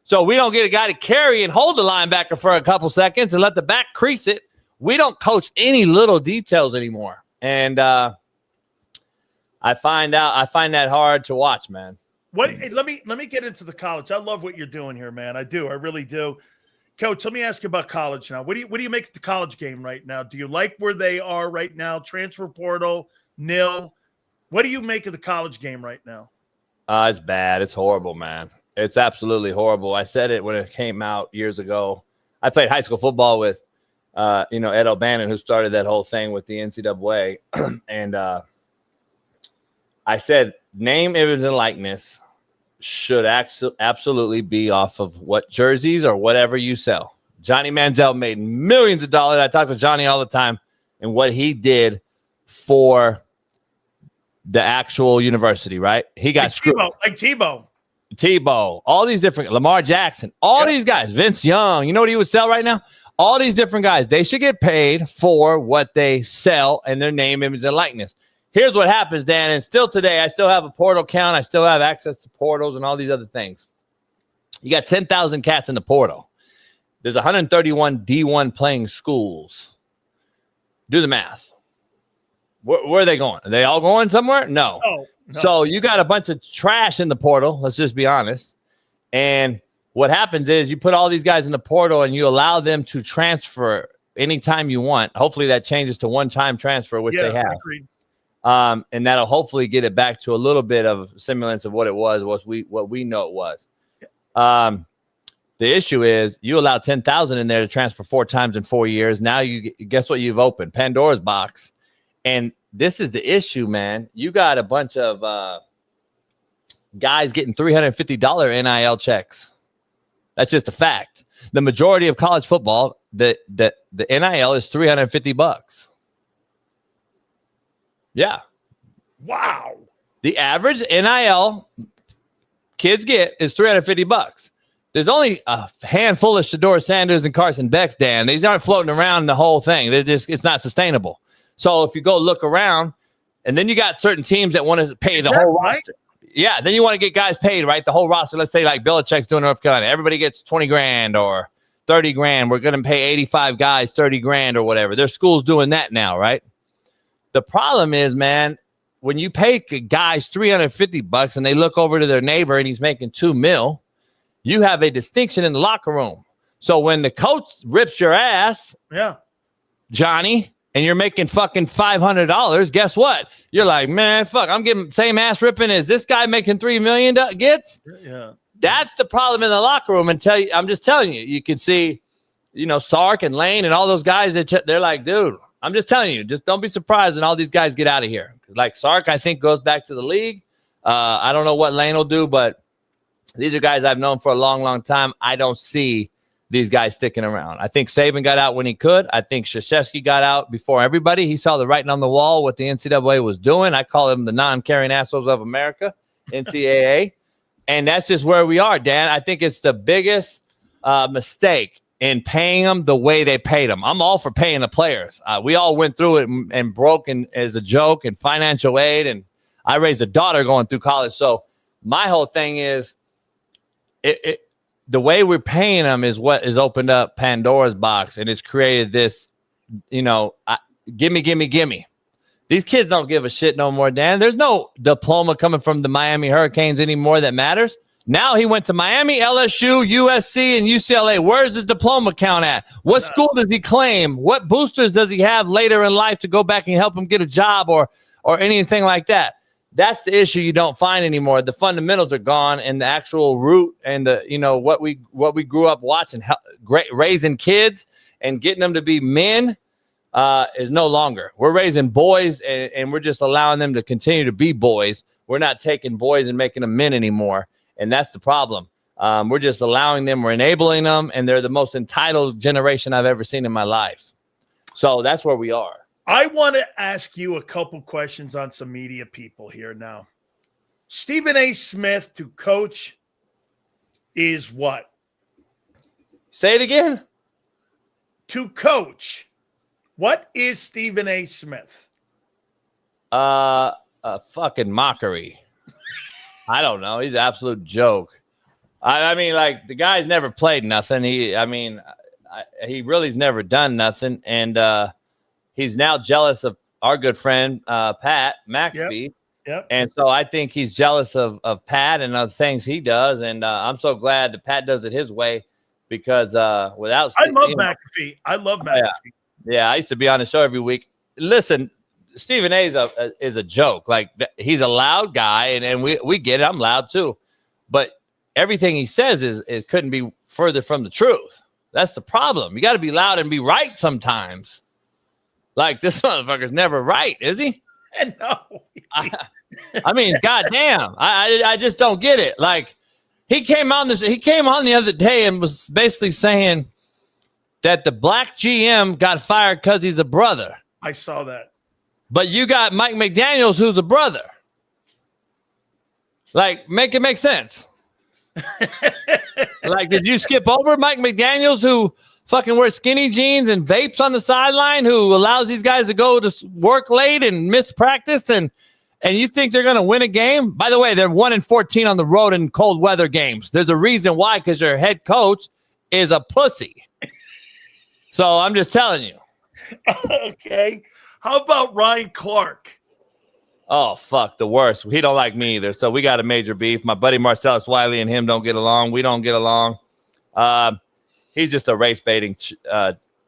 So we don't get a guy to carry and hold the linebacker for a couple seconds and let the back crease it. We don't coach any little details anymore. And I find that hard to watch, man.
Let me get into the college. I love what you're doing here, man. I do. I really do. Coach, let me ask you about college now. What do you make of the college game right now? Do you like where they are right now? Transfer portal, nil. What do you make of the college game right now?
It's bad. It's horrible, man. It's absolutely horrible. I said it when it came out years ago. I played high school football with, Ed O'Bannon, who started that whole thing with the NCAA. And I said, name, image, and likeness should absolutely be off of what jerseys or whatever you sell. Johnny Manziel made millions of dollars. I talk to Johnny all the time, and what he did for the actual university, right? He got screwed.
Like Tebow.
Tebow, all these different Lamar Jackson, all these guys, Vince Young, you know what he would sell right now? All these different guys, they should get paid for what they sell and their name, image, and likeness. Here's what happens, Dan, and still today, I still have a portal count. I still have access to portals and all these other things. You got 10,000 cats in the portal. There's 131 D1 playing schools. Do the math. Where are they going? Are they all going somewhere? No.
No.
So you got a bunch of trash in the portal. Let's just be honest. And what happens is you put all these guys in the portal and you allow them to transfer anytime you want. Hopefully that changes to one-time transfer, which they have.
Agreed.
And that'll hopefully get it back to a little bit of semblance of what it was, what we know it was. The issue is you allow 10,000 in there to transfer 4 times in 4 years. Now you guess what you've opened? Pandora's box. And this is the issue, man. You got a bunch of guys getting $350 NIL checks. That's just a fact. The majority of college football, the NIL is $350. Yeah.
Wow.
The average NIL kids get is $350. There's only a handful of Shedeur Sanders and Carson Becks, Dan. These aren't floating around the whole thing. It's not sustainable. So if you go look around, and then you got certain teams that want to pay the whole roster. Yeah, then you want to get guys paid, right? The whole roster. Let's say like Belichick's doing North Carolina. Everybody gets 20 grand or 30 grand. We're going to pay 85 guys 30 grand or whatever. There's schools doing that now, right? The problem is, man, when you pay guys $350 and they look over to their neighbor and he's making $2 million, you have a distinction in the locker room. So when the coach rips your ass, Johnny, and you're making fucking $500, guess what? You're like, man, fuck, I'm getting same ass ripping as this guy making $3 million gets.
Yeah.
That's the problem in the locker room. And I'm just telling you, you can see, Sark and Lane and all those guys they're like, dude, I'm just telling you, just don't be surprised when all these guys get out of here. Like Sark, I think goes back to the league. I don't know what Lane will do, but these are guys I've known for a long, long time. I don't see these guys sticking around. I think Saban got out when he could. I think Krzyzewski got out before everybody. He saw the writing on the wall, what the NCAA was doing. I call them the non-caring assholes of America, NCAA. And that's just where we are, Dan. I think it's the biggest mistake in paying them the way they paid them. I'm all for paying the players. We all went through it and broke as a joke and financial aid. And I raised a daughter going through college. So my whole thing is the way we're paying them is what has opened up Pandora's box, and it's created this, gimme. These kids don't give a shit no more, Dan. There's no diploma coming from the Miami Hurricanes anymore that matters. Now he went to Miami, LSU, USC, and UCLA. Where's his diploma count at? What school does he claim? What boosters does he have later in life to go back and help him get a job or anything like that? That's the issue you don't find anymore. The fundamentals are gone, and the actual root and what we grew up watching, raising kids and getting them to be men is no longer. We're raising boys, and we're just allowing them to continue to be boys. We're not taking boys and making them men anymore, and that's the problem. We're just allowing them, we're enabling them, and they're the most entitled generation I've ever seen in my life. So that's where we are.
I want to ask you a couple questions on some media people here now. Stephen A. Smith to coach is what?
Say it again.
To coach, what is Stephen A. Smith?
A fucking mockery. I don't know. He's an absolute joke. I mean, like, the guy's never played nothing. He really's never done nothing. And he's now jealous of our good friend, Pat McAfee.
Yep.
And so I think he's jealous of Pat and other things he does. And I'm so glad that Pat does it his way because without –
I love McAfee. I love McAfee.
Yeah, I used to be on the show every week. Listen, Stephen A. is a joke. Like, he's a loud guy, and we get it. I'm loud too. But everything he says it couldn't be further from the truth. That's the problem. You got to be loud and be right sometimes. Like, this motherfucker's never right, is he?
No.
I mean, goddamn. I just don't get it. Like, he came on the other day and was basically saying that the black GM got fired because he's a brother.
I saw that.
But you got Mike McDaniels, who's a brother. Like, make it make sense. Like, did you skip over Mike McDaniels, who fucking wears skinny jeans and vapes on the sideline, who allows these guys to go to work late and miss practice, and you think they're going to win a game? By the way, they're 1-14 on the road in cold weather games. There's a reason why, because their head coach is a pussy. So I'm just telling you.
Okay. How about Ryan Clark?
Oh, fuck, the worst. He don't like me either. So we got a major beef. My buddy Marcellus Wiley and him don't get along. We don't get along. He's just a race baiting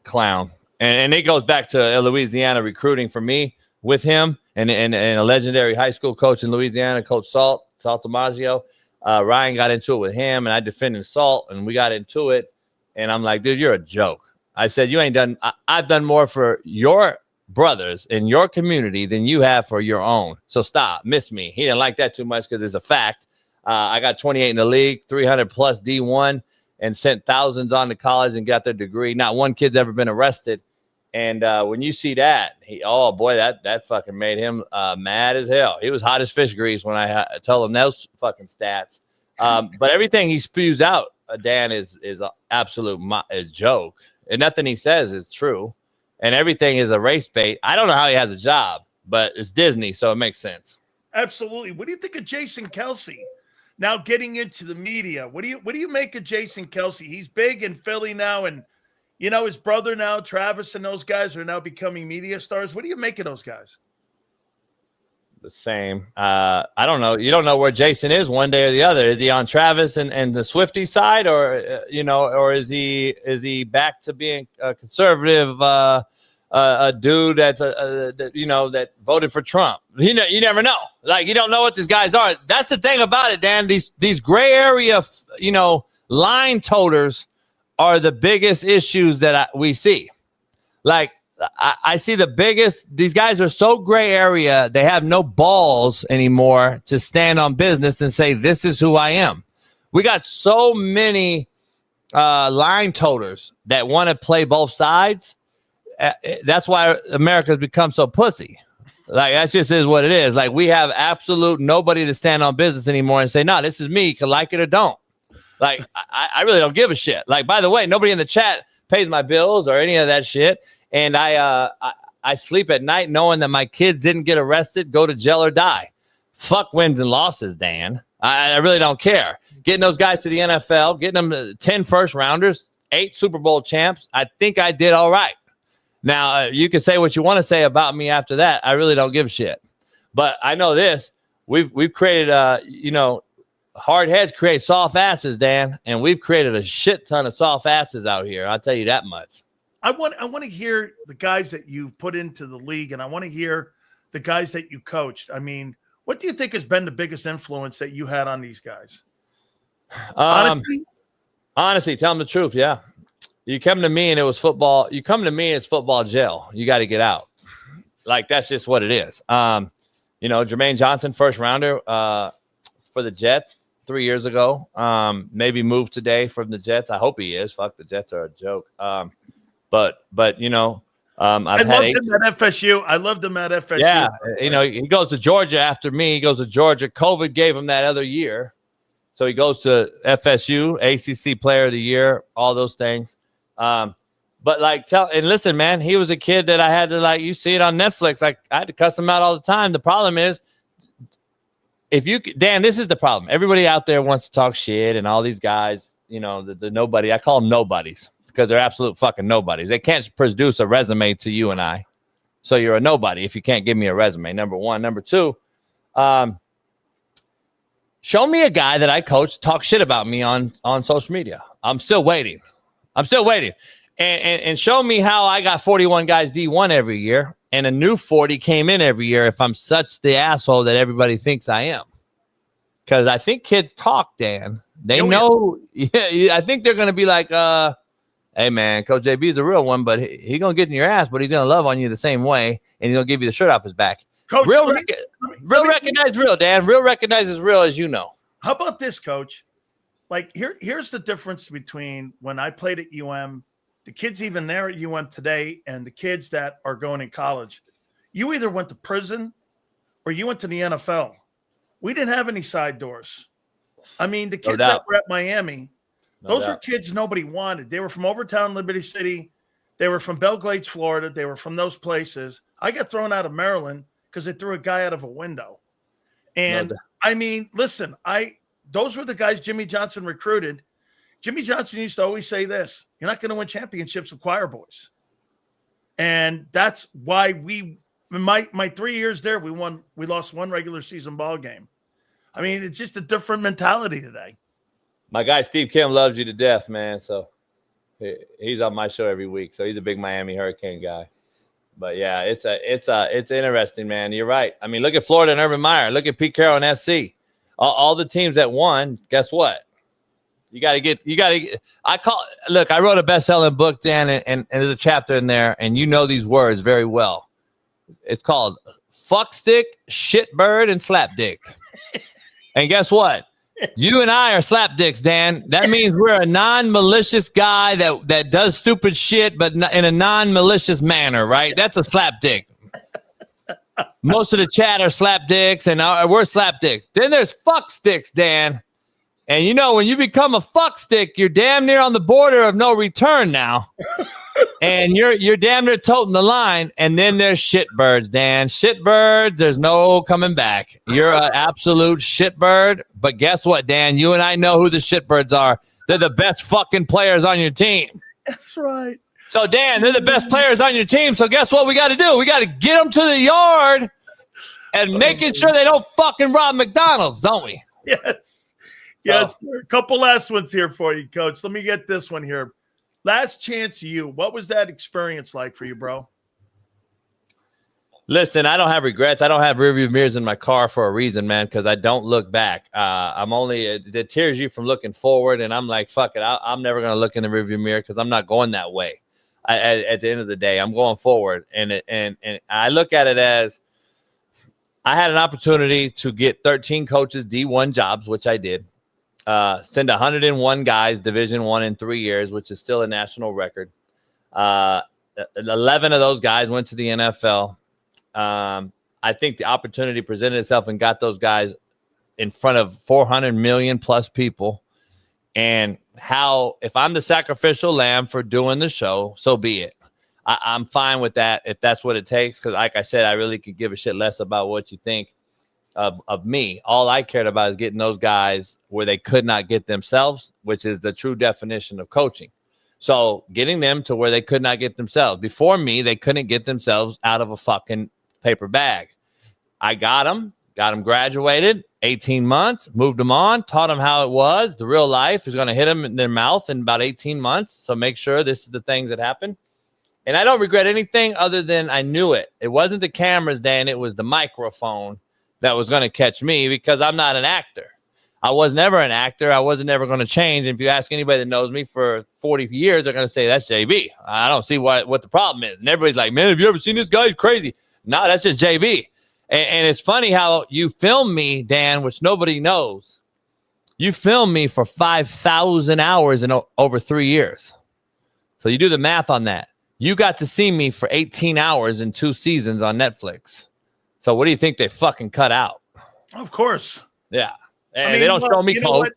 clown. And it goes back to Louisiana recruiting for me with him and a legendary high school coach in Louisiana, Coach Salt DiMaggio. Ryan got into it with him, and I defended Salt, and we got into it. And I'm like, dude, you're a joke. I said, you ain't done. I've done more for your brothers in your community than you have for your own. So stop. Miss me. He didn't like that too much because it's a fact. I got 28 in the league, 300 plus D1, and sent thousands on to college and got their degree. Not one kid's ever been arrested. And when you see that, oh boy, that fucking made him mad as hell. He was hot as fish grease when I tell him those fucking stats. But everything he spews out, Dan, is an absolute joke. And nothing he says is true. And everything is a race bait. I don't know how he has a job, but it's Disney, so it makes sense.
Absolutely. What do you think of Jason Kelsey? Now getting into the media, what do you make of Jason Kelsey? He's big in Philly now, and you know his brother now, Travis, and those guys are now becoming media stars. What do you make of those guys?
The same. I don't know. You don't know where Jason is one day or the other. Is he on Travis and the Swifty side, or or is he back to being a conservative, a dude that's that voted for Trump? You never know. Like, you don't know what these guys are. That's the thing about it, Dan. These gray area, line toters are the biggest issues that we see. Like, I see the biggest. These guys are so gray area. They have no balls anymore to stand on business and say, this is who I am. We got so many line toters that want to play both sides. That's why America's become so pussy. Like, that just is what it is. Like, we have absolute nobody to stand on business anymore and say, no, this is me. You can like it or don't. Like, I really don't give a shit. Like, by the way, nobody in the chat pays my bills or any of that shit. And I sleep at night knowing that my kids didn't get arrested, go to jail, or die. Fuck wins and losses, Dan. I really don't care. Getting those guys to the NFL, getting them 10 first rounders, 8 Super Bowl champs, I think I did all right. Now, you can say what you want to say about me after that. I really don't give a shit. But I know this. We've created, hard heads create soft asses, Dan. And we've created a shit ton of soft asses out here. I'll tell you that much.
I want to hear the guys that you put into the league, and I want to hear the guys that you coached. I mean, what do you think has been the biggest influence that you had on these guys?
Honestly, tell them the truth. Yeah. You come to me and it was football. You come to me, it's football jail. You got to get out. Like, that's just what it is. Jermaine Johnson, first rounder for the Jets 3 years ago. Maybe moved today from the Jets. I hope he is. Fuck, the Jets are a joke. But I loved him at FSU. I loved him at FSU. Yeah, he goes to Georgia after me. He goes to Georgia. COVID gave him that other year. So he goes to FSU, ACC Player of the Year, all those things. But listen, man, he was a kid that I had to, you see it on Netflix. I had to cuss him out all the time. The problem is, Dan, this is the problem. Everybody out there wants to talk shit, and all these guys, the nobody. I call them nobodies, because they're absolute fucking nobodies. They can't produce a resume to you and I. So you're a nobody if you can't give me a resume, number one. Number two, show me a guy that I coach talk shit about me on social media. I'm still waiting. And show me how I got 41 guys D1 every year and a new 40 came in every year if I'm such the asshole that everybody thinks I am. Because I think kids talk, Dan. They know. Yeah, I think they're going to be like, hey, man, Coach JB is a real one, but he's going to get in your ass, but he's going to love on you the same way, and he's going to give you the shirt off his back.
Coach,
recognize real, Dan. Real recognizes real, as you know.
How about this, Coach? Like, here's the difference between when I played at UM, the kids even there at UM today, and the kids that are going in college. You either went to prison or you went to the NFL. We didn't have any side doors. I mean, the
No
kids
doubt.
that were at Miami,
No
those
doubt.
were kids nobody wanted. They were from Overtown, Liberty City. They were from Belle Glades, Florida. They were from those places. I got thrown out of Maryland because they threw a guy out of a window. And I mean, listen, those were the guys Jimmy Johnson recruited. Jimmy Johnson used to always say this: "You're not going to win championships with choir boys." And that's why my 3 years there, we lost one regular season ball game. I mean, it's just a different mentality today.
My guy Steve Kim loves you to death, man. So he's on my show every week. So he's a big Miami Hurricane guy. But yeah, it's interesting, man. You're right. I mean, look at Florida and Urban Meyer. Look at Pete Carroll and SC. All the teams that won. Guess what? I wrote a best-selling book, Dan, and there's a chapter in there, and you know these words very well. It's called fuck stick, shit bird, and slap dick. And guess what? You and I are slap dicks, Dan. That means we're a non-malicious guy that does stupid shit, but in a non-malicious manner, right? That's a slap dick. Most of the chat are slap dicks, and we're slap dicks. Then there's fuck sticks, Dan. And you know, when you become a fuck stick, you're damn near on the border of no return now. And you're damn near toting the line. And then there's shitbirds, Dan. Shitbirds, there's no coming back. You're an absolute shitbird. But guess what, Dan? You and I know who the shitbirds are. They're the best fucking players on your team.
That's right.
So, Dan, they're the best players on your team. So guess what we got to do? We got to get them to the yard and making sure they don't fucking rob McDonald's, don't we?
Yes. Yes, a couple last ones here for you, Coach. Let me get this one here. Last Chance U. What was that experience like for you, bro?
Listen, I don't have regrets. I don't have rearview mirrors in my car for a reason, man, because I don't look back. It deters you from looking forward, and I'm like, fuck it. I'm never going to look in the rearview mirror because I'm not going that way. At the end of the day, I'm going forward. And I look at it as I had an opportunity to get 13 coaches D1 jobs, which I did. Send 101 guys Division I in 3 years, which is still a national record. 11 of those guys went to the NFL. I think the opportunity presented itself and got those guys in front of 400 million plus people. And if I'm the sacrificial lamb for doing the show, so be it. I'm fine with that if that's what it takes. Because like I said, I really could give a shit less about what you think of me. All I cared about is getting those guys where they could not get themselves, which is the true definition of coaching. So getting them to where they could not get themselves. Before me, they couldn't get themselves out of a fucking paper bag. I got them graduated, 18 months, moved them on, taught them how it was. The real life is going to hit them in their mouth in about 18 months. So make sure this is the things that happen. And I don't regret anything other than I knew it. It wasn't the cameras, Dan. It was the microphone that was going to catch me because I'm not an actor. I was never an actor. I wasn't ever going to change. And if you ask anybody that knows me for 40 years, they're going to say, that's JB. I don't see what the problem is. And everybody's like, man, have you ever seen this guy? He's crazy. No, that's just JB. And it's funny how you film me, Dan, which nobody knows. You filmed me for 5,000 hours in over 3 years. So you do the math on that. You got to see me for 18 hours in 2 seasons on Netflix. So what do you think they fucking cut out?
Of course.
Yeah. And they don't show me coach.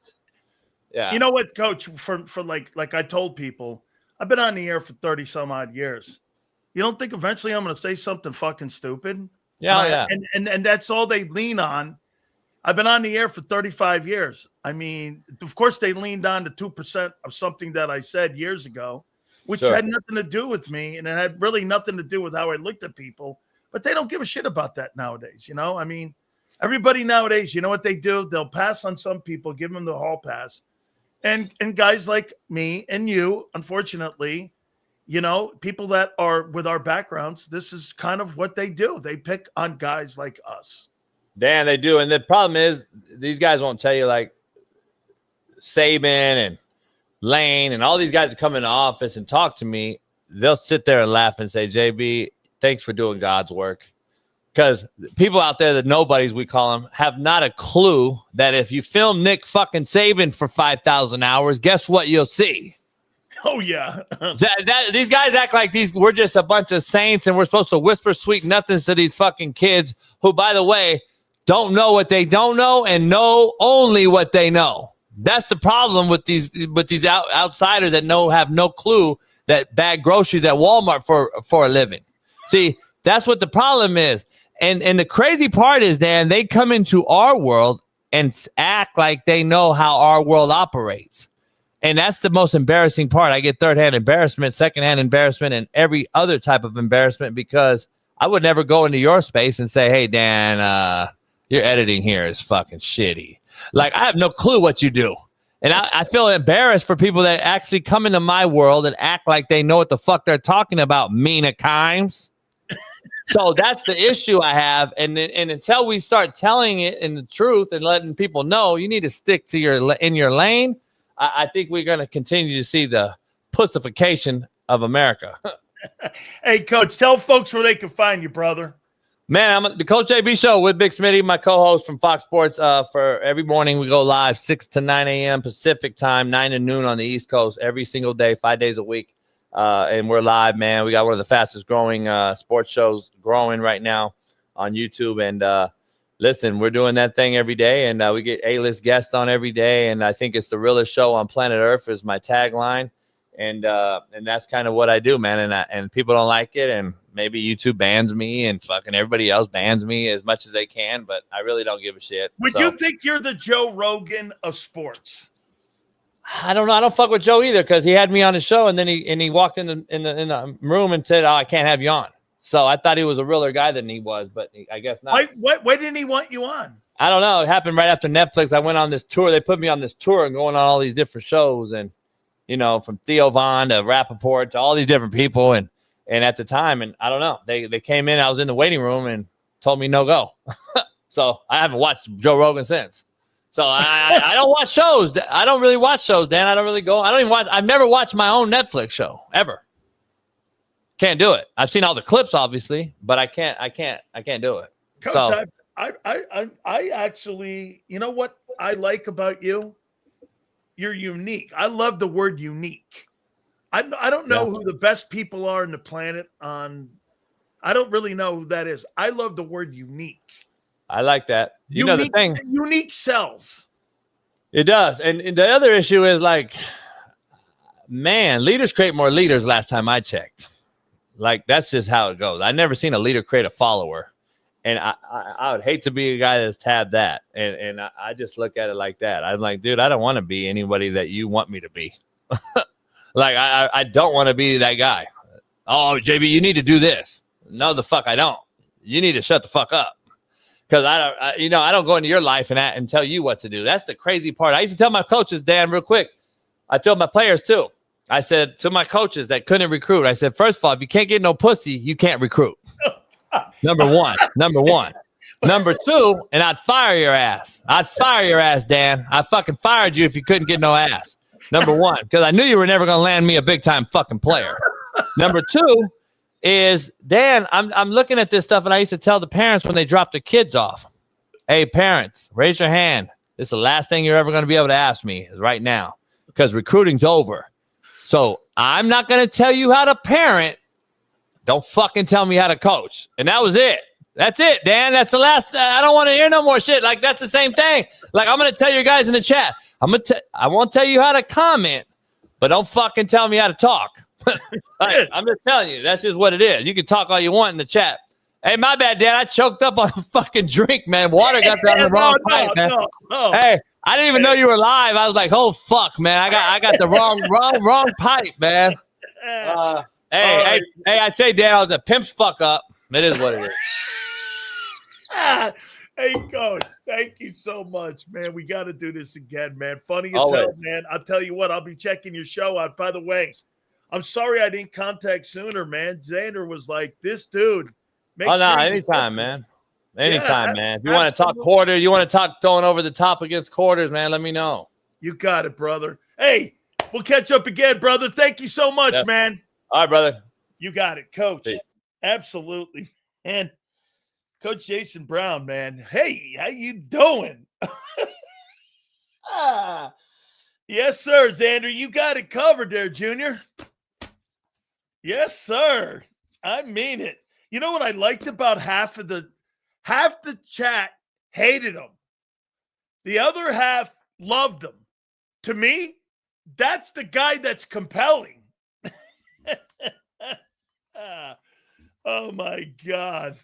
Yeah.
You know what, Coach, for like I told people, I've been on the air for 30 some odd years. You don't think eventually I'm going to say something fucking stupid?
Yeah.
And that's all they lean on. I've been on the air for 35 years. I mean, of course they leaned on to 2% of something that I said years ago, which had nothing to do with me. And it had really nothing to do with how I looked at people. But they don't give a shit about that nowadays, you know? I mean, everybody nowadays, you know what they do? They'll pass on some people, give them the hall pass. And guys like me and you, unfortunately, you know, people that are with our backgrounds, this is kind of what they do. They pick on guys like us.
Dan, they do. And the problem is these guys won't tell you, like Saban and Lane and all these guys that come in the office and talk to me, they'll sit there and laugh and say, JB, thanks for doing God's work. Because people out there, the nobodies we call them, have not a clue that if you film Nick fucking Saban for 5,000 hours, guess what you'll see?
Oh, yeah.
These guys act like we're just a bunch of saints and we're supposed to whisper sweet nothings to these fucking kids who, by the way, don't know what they don't know and know only what they know. That's the problem with these outsiders that have no clue that bag groceries at Walmart for a living. See, that's what the problem is. And the crazy part is, Dan, they come into our world and act like they know how our world operates. And that's the most embarrassing part. I get third-hand embarrassment, second-hand embarrassment, and every other type of embarrassment because I would never go into your space and say, hey, Dan, your editing here is fucking shitty. Like, I have no clue what you do. And I feel embarrassed for people that actually come into my world and act like they know what the fuck they're talking about, Mina Kimes. So that's the issue I have. And until we start telling it in the truth and letting people know, you need to stick to in your lane. I think we're going to continue to see the pussification of America.
Hey, Coach, tell folks where they can find you, brother.
Man, I'm at the Coach JB Show with Big Smitty, my co-host from Fox Sports. For every morning, we go live 6 to 9 a.m. Pacific time, 9 to noon on the East Coast, every single day, 5 days a week. And we're live, man. We got one of the fastest growing sports shows growing right now on YouTube. And listen, we're doing that thing every day, and we get A-list guests on every day. And I think it's the realest show on planet Earth is my tagline. And that's kind of what I do, man. And people don't like it, and maybe YouTube bans me, and fucking everybody else bans me as much as they can. But I really don't give a shit.
Would you think you're the Joe Rogan of sports?
I don't know. I don't fuck with Joe either because he had me on the show, and then he walked in the room and said, "Oh, I can't have you on." So I thought he was a realer guy than he was, but I guess not.
Why didn't he want you on?
I don't know. It happened right after Netflix. I went on this tour. They put me on this tour and going on all these different shows, and from Theo Von to Rappaport to all these different people, and at the time, and I don't know, they came in. I was in the waiting room and told me no go. So I haven't watched Joe Rogan since. So I don't watch shows. I don't really watch shows, Dan. I don't really go. I don't even watch. I've never watched my own Netflix show ever. Can't do it. I've seen all the clips, obviously, but I can't do it.
Coach,
So,
I actually, you know what I like about you? You're unique. I love the word unique. I don't know who the best people are in the planet on. I don't really know who that is. I love the word unique.
I like that. The thing.
Unique sells.
It does. And the other issue is like, man, leaders create more leaders last time I checked. Like, that's just how it goes. I never seen a leader create a follower. And I would hate to be a guy that's tabbed that. And I just look at it like that. I'm like, dude, I don't want to be anybody that you want me to be. Like, I don't want to be that guy. Oh, JB, you need to do this. No, the fuck I don't. You need to shut the fuck up. Because I don't go into your life and tell you what to do. That's the crazy part. I used to tell my coaches, Dan, real quick. I told my players too. I said to my coaches that couldn't recruit, I said, first of all, if you can't get no pussy, you can't recruit. Number one. Number two, and I'd fire your ass. I'd fire your ass, Dan. I fucking fired you if you couldn't get no ass. Number one, because I knew you were never going to land me a big-time fucking player. Number two is, Dan, I'm looking at this stuff, and I used to tell the parents when they drop their kids off, hey, parents, raise your hand. This is the last thing you're ever going to be able to ask me is right now because recruiting's over. So I'm not going to tell you how to parent. Don't fucking tell me how to coach. And that was it. That's it, Dan. That's the last. I don't want to hear no more shit. Like, that's the same thing. Like, I'm going to tell you guys in the chat. I won't tell you how to comment, but don't fucking tell me how to talk. Like, I'm just telling you. That's just what it is. You can talk all you want in the chat. Hey, my bad, Dan. I choked up on a fucking drink, man. Water got down the wrong pipe, man. No. Hey, I didn't even know you were live. I was like, oh, fuck, man. I got the wrong pipe, man. Hey, I'd say, Dan, the pimps fuck up. It is what it is.
Hey, Coach, thank you so much, man. We got to do this again, man. Funny as
Always.
hell, man. I'll tell you what, I'll be checking your show out. By the way, I'm sorry I didn't contact sooner, man. Xander was like, this dude.
Anytime, man. Anytime, man. If you want to talk quarter, you want to talk throwing over the top against quarters, man, let me know.
You got it, brother. Hey, we'll catch up again, brother. Thank you so much, man.
All right, brother.
You got it, Coach.
Peace.
Absolutely. And Coach Jason Brown, man. Hey, how you doing? Yes, sir, Xander. You got it covered there, Junior. Yes, sir. I mean it. You know what I liked about half the chat hated him. The other half loved him. To me, that's the guy that's compelling. Oh, my God.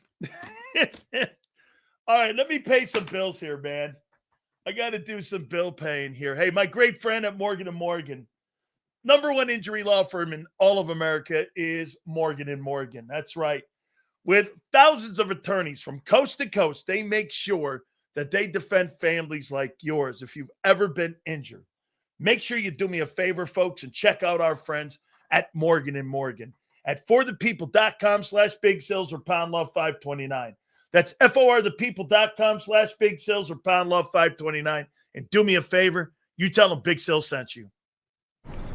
All right, let me pay some bills here, man. I got to do some bill paying here. Hey, my great friend at Morgan & Morgan, number one injury law firm in all of America is Morgan & Morgan. That's right. With thousands of attorneys from coast to coast, they make sure that they defend families like yours. If you've ever been injured, make sure you do me a favor, folks, and check out our friends at Morgan & Morgan at forthepeople.com/Big Silz or pound love 529. That's forthepeople.com/Big Silz or pound love 529. And do me a favor, you tell them Big Silz sent you.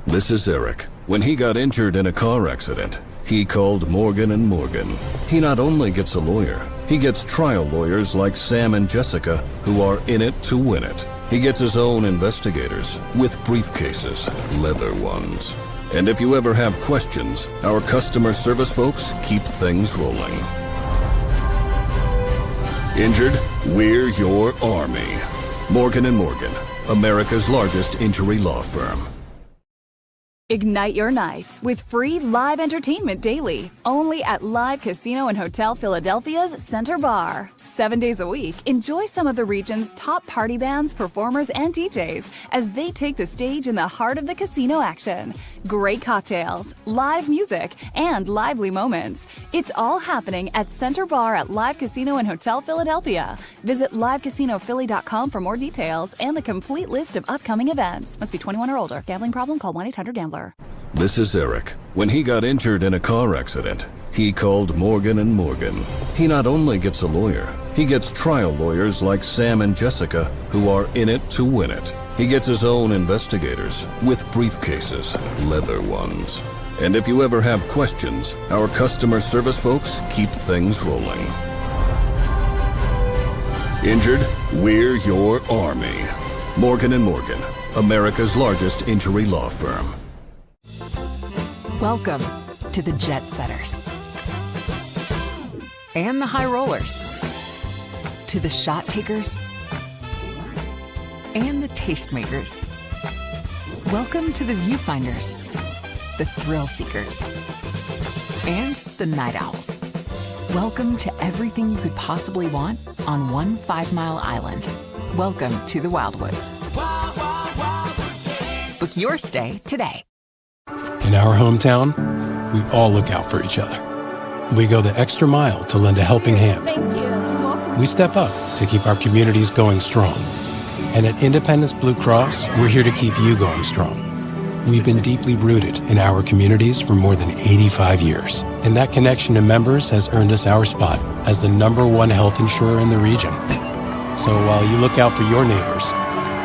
This is Eric. When he got injured in a car accident, he called Morgan & Morgan. He not only gets a lawyer, he gets trial lawyers like Sam and Jessica who are in it to win it. He gets his own investigators with briefcases, leather ones. And if you ever have questions, our customer service folks keep things rolling. Injured? We're your army. Morgan & Morgan, America's largest injury law firm.
Ignite your nights with free live entertainment daily, only at Live Casino and Hotel Philadelphia's Center Bar. 7 days a week, enjoy some of the region's top party bands, performers, and DJs as they take the stage in the heart of the casino action. Great cocktails, live music, and lively moments. It's all happening at Center Bar at Live Casino and Hotel Philadelphia. Visit livecasinophilly.com for more details and the complete list of upcoming events. Must be 21 or older. Gambling problem? Call 1-800-GAMBLER.
This is Eric. When he got injured in a car accident, he called Morgan & Morgan. He not only gets a lawyer, he gets trial lawyers like Sam and Jessica who are in it to win it. He gets his own investigators with briefcases, leather ones. And if you ever have questions, our customer service folks keep things rolling. Injured? We're your army. Morgan & Morgan, America's largest injury law firm.
Welcome to the Jet Setters and the High Rollers, to the Shot Takers and the Tastemakers. Welcome to the Viewfinders, the Thrill Seekers, and the Night Owls. Welcome to everything you could possibly want on one 5-mile island. Welcome to the Wildwoods. Book your stay today.
In our hometown, we all look out for each other. We go the extra mile to lend a helping hand. We step up to keep our communities going strong. And at Independence Blue Cross, we're here to keep you going strong. We've been deeply rooted in our communities for more than 85 years. And that connection to members has earned us our spot as the #1 health insurer in the region. So while you look out for your neighbors,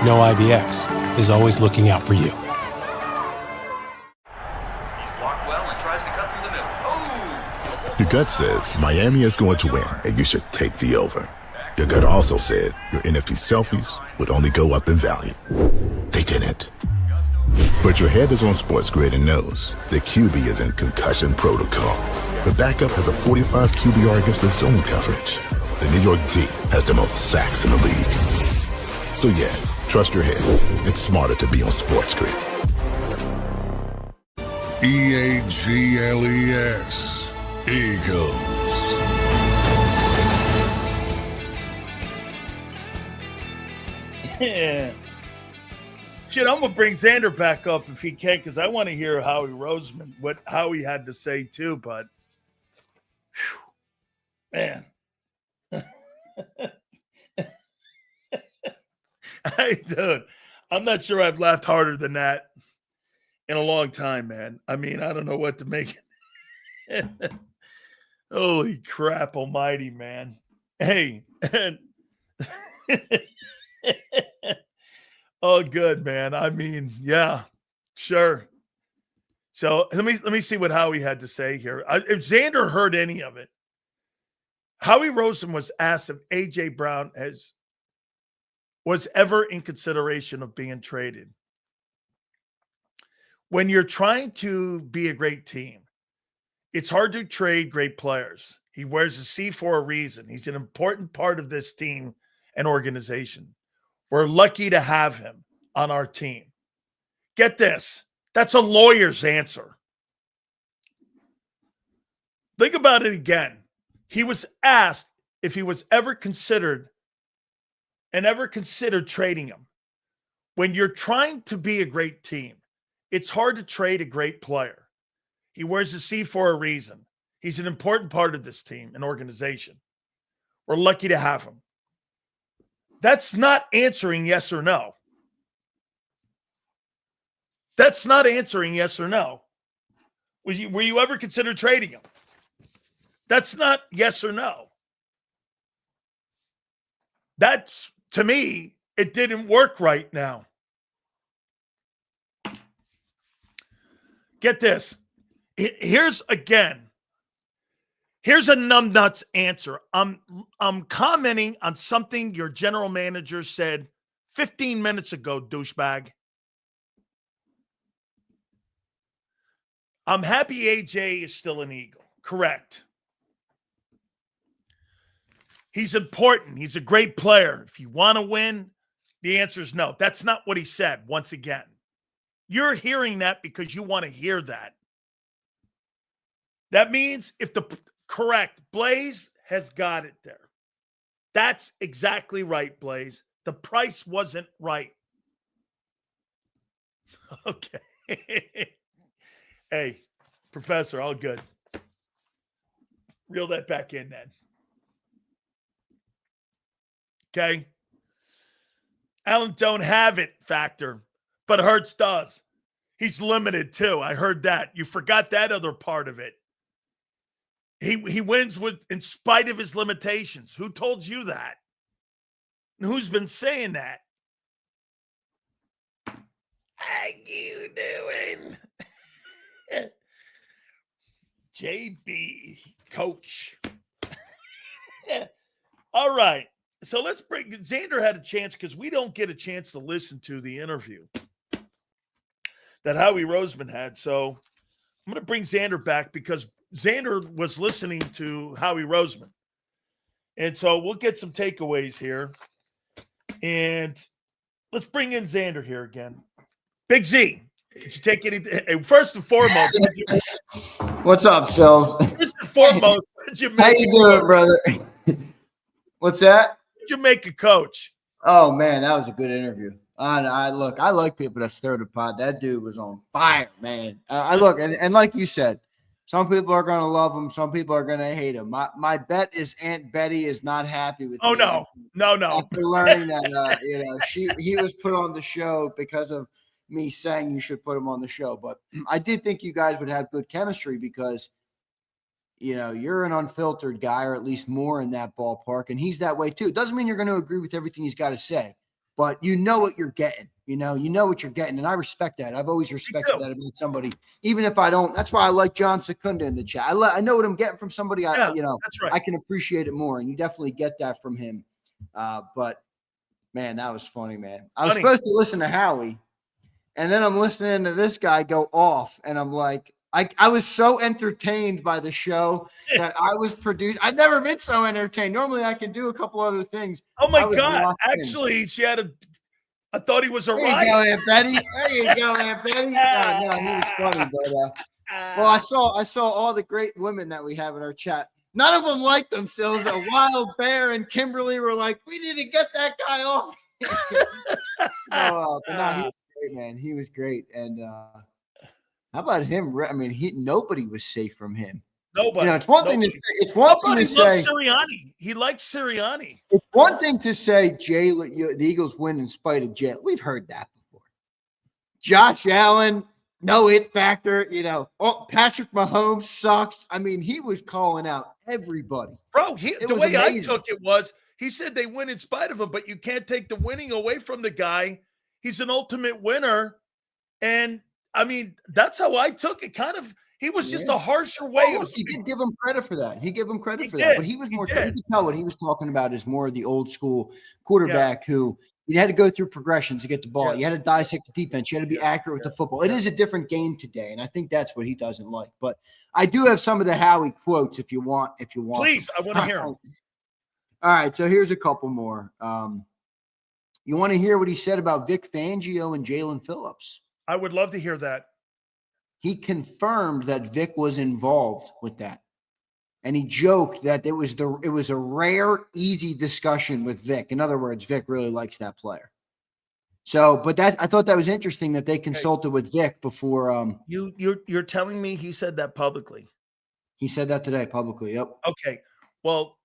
know IBX is always looking out for you.
Your gut says Miami is going to win, and you should take the over. Your gut also said your NFT selfies would only go up in value. They didn't. But your head is on Sports Grid and knows the QB is in concussion protocol. The backup has a 45 QBR against the zone coverage. The New York D has the most sacks in the league. So yeah, trust your head. It's smarter to be on Sports Grid.
EAGLES. Eagles.
Yeah. Shit, I'm going to bring Xander back up if he can, because I want to hear Howie Roseman, what Howie had to say too, but man. Dude, I'm not sure I've laughed harder than that in a long time, man. I mean, I don't know what to make it. Holy crap almighty, man. Hey. Oh, good, man. I mean, yeah, sure. So let me see what Howie had to say here. If Xander heard any of it, Howie Roseman was asked if A.J. Brown was ever in consideration of being traded. When you're trying to be a great team, it's hard to trade great players. He wears a C for a reason. He's an important part of this team and organization. We're lucky to have him on our team. Get this. That's a lawyer's answer. Think about it again. He was asked if he was ever considered trading him. When you're trying to be a great team, it's hard to trade a great player. He wears the C for a reason. He's an important part of this team and organization. We're lucky to have him. That's not answering yes or no. That's not answering yes or no. Were you ever considered trading him? That's not yes or no. That's, to me, it didn't work right now. Get this. Here's a numbnuts answer. I'm commenting on something your general manager said 15 minutes ago, douchebag. I'm happy AJ is still an Eagle. Correct. He's important. He's a great player. If you want to win, the answer is no. That's not what he said, once again. You're hearing that because you want to hear that. That means correct, Blaze has got it there. That's exactly right, Blaze. The price wasn't right. Okay. Hey, Professor, all good. Reel that back in then. Okay. Allen don't have it factor, but Hurts does. He's limited too. I heard that. You forgot that other part of it. He wins in spite of his limitations. Who told you that? And who's been saying that? How you doing? JB, coach. All right. So let's bring Xander had a chance because we don't get a chance to listen to the interview that Howie Roseman had. So I'm going to bring Xander back because Xander was listening to Howie Roseman. And so we'll get some takeaways here. And let's bring in Xander here again. Big Z, did you take anything? First and foremost,
What's up, Silz?
First and foremost, did you make
How you doing, brother? What's that?
Did you make a coach?
Oh man, that was a good interview. I like people that stir the pot. That dude was on fire, man. And like you said, some people are going to love him. Some people are going to hate him. My bet is Aunt Betty is not happy with.
Oh
me.
No.
After learning that, he was put on the show because of me saying you should put him on the show. But I did think you guys would have good chemistry because, you're an unfiltered guy, or at least more in that ballpark, and he's that way too. It doesn't mean you're going to agree with everything he's got to say, but you know what you're getting. You know what you're getting, and I respect that. I've always respected that about somebody, even if I don't. That's why I like John Secunda in the chat. I know what I'm getting from somebody.
That's right.
I can appreciate it more, and you definitely get that from him. But man, that was funny, man. I was supposed to listen to Howie, and then I'm listening to this guy go off, and I'm like, I was so entertained by the show that I was produced. I've never been so entertained. Normally, I can do a couple other things.
Oh my God! Actually, I thought he was a riot.
There you go, Aunt Betty. There you go, Aunt Betty. No, he was funny, but I saw all the great women that we have in our chat. None of them liked themselves. A Wild Bear and Kimberly were like, "We need to get that guy off." He was great, man. He was great, and how about him? I mean, nobody was safe from him.
Nobody.
It's one thing to say. It's one thing to say.
Sirianni. He likes Sirianni.
It's one thing to say the Eagles win in spite of Jaelan. We've heard that before. Josh Allen, no it factor. Patrick Mahomes sucks. I mean, he was calling out everybody.
Bro, the way I took it was he said they win in spite of him, but you can't take the winning away from the guy. He's an ultimate winner. And I mean, that's how I took it. Kind of, he was just a harsher way.
He did give him credit for that. He gave him credit for that. But he was more. You can tell what he was talking about is more of the old school quarterback who you had to go through progressions to get the ball. You had to dissect the defense. You had to be accurate with the football. It is a different game today, and I think that's what he doesn't like. But I do have some of the Howie quotes if you want.
Please, I want to hear them.
All right, so here's a couple more. You want to hear what he said about Vic Fangio and Jaelan Phillips?
I would love to hear that.
He confirmed that Vic was involved with that. And he joked that it was a rare, easy discussion with Vic. In other words, Vic really likes that player. So, but I thought that was interesting that they consulted with Vic before.
You're telling me he said that publicly?
He said that today publicly. Yep.
Okay. Well,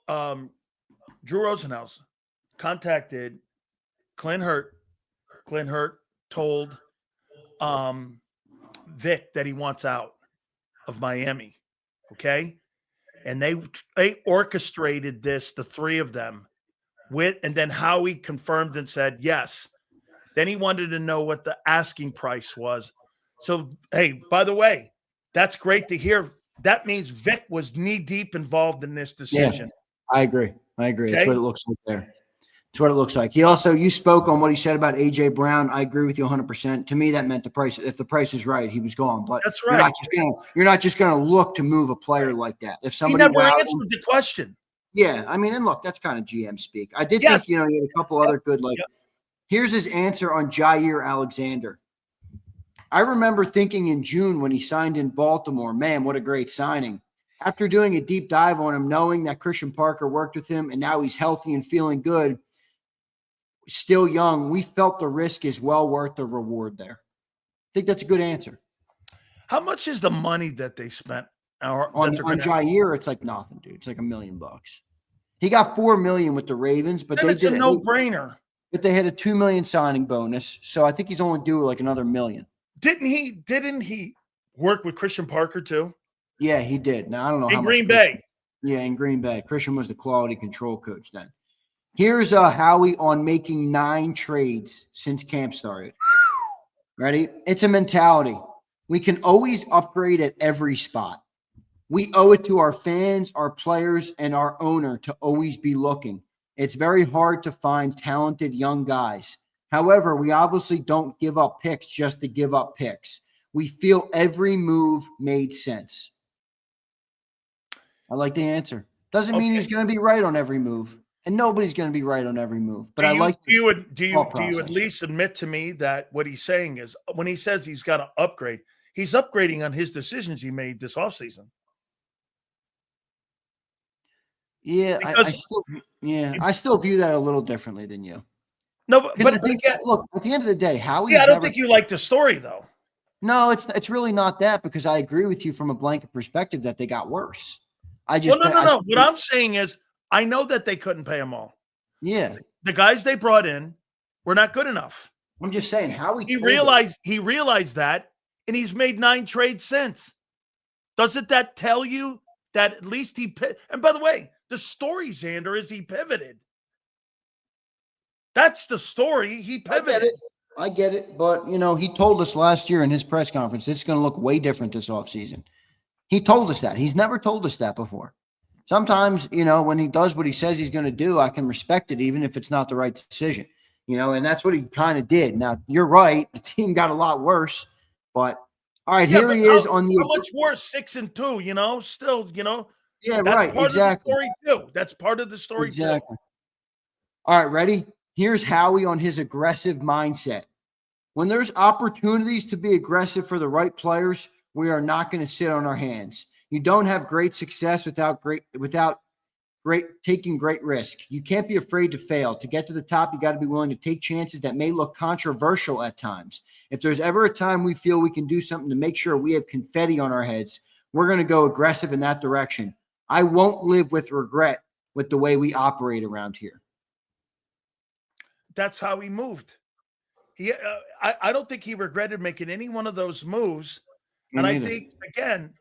Drew Rosenhaus contacted Clint Hurt. Clint Hurt told Vic that he wants out of Miami. Okay. And they orchestrated this, the three of them, and then Howie confirmed and said yes. Then he wanted to know what the asking price was. So, hey, by the way, that's great to hear. That means Vic was knee deep involved in this decision.
Yeah, I agree.
Okay?
That's what it looks like there. That's what it looks like. You spoke on what he said about AJ Brown. I agree with you 100%. To me, that meant the price. If the price was right, he was gone. But
that's right.
You're not just gonna look to move a player like that. If somebody
he never answered the question.
Yeah, I mean, and look, that's kind of GM speak. I did think, he had a couple other good, here's his answer on Jair Alexander. I remember thinking in June when he signed in Baltimore, man, what a great signing. After doing a deep dive on him, knowing that Christian Parker worked with him and now he's healthy and feeling good, still young, we felt the risk is well worth the reward there. I think that's a good answer.
How much is the money that they spent
on Jair? It's like nothing, dude. It's like $1 million. He got $4 million with the Ravens, but
it's a no-brainer.
But they had a $2 million signing bonus, so I think he's only due like another $1 million.
Didn't he work with Christian Parker too?
Yeah, he did. Now I don't know how
in
much
Green Bay.
Yeah, in Green Bay. Christian was the quality control coach then. Here's Howie on making 9 trades since camp started. Ready? It's a mentality. We can always upgrade at every spot. We owe it to our fans, our players, and our owner to always be looking. It's very hard to find talented young guys. However, we obviously don't give up picks just to give up picks. We feel every move made sense. I like the answer. Doesn't mean he's going to be right on every move. And nobody's going to be right on every move. But do you at least admit to me that what he's saying is when he says he's got to upgrade, he's upgrading on his decisions he made this offseason? Yeah, I still view that a little differently than you.
No, but
look, at the end of the day, Howie.
Yeah, I don't think you like the story though.
No, it's really not that, because I agree with you from a blanket perspective that they got worse.
No. What I'm saying is, I know that they couldn't pay them all.
Yeah.
The guys they brought in were not good enough.
I'm just saying how
he realized that, and he's made 9 trades since. Doesn't that tell you that at least and by the way, the story, Xander, is he pivoted. That's the story. He pivoted.
I get it. But, he told us last year in his press conference, it's going to look way different this offseason. He told us that. He's never told us that before. Sometimes, when he does what he says he's going to do, I can respect it, even if it's not the right decision, and that's what he kind of did. Now, you're right. The team got a lot worse, but all right, here he is on the.
How much worse? 6-2, still,
Yeah, right. Exactly.
Of the story too. That's part of the story
exactly. Too. All right, ready? Here's Howie on his aggressive mindset. When there's opportunities to be aggressive for the right players, we are not going to sit on our hands. You don't have great success without taking great risk. You can't be afraid to fail. To get to the top, you got to be willing to take chances that may look controversial at times. If there's ever a time we feel we can do something to make sure we have confetti on our heads, we're going to go aggressive in that direction. I won't live with regret with the way we operate around here.
That's how he moved. I don't think he regretted making any one of those moves. And I think, again,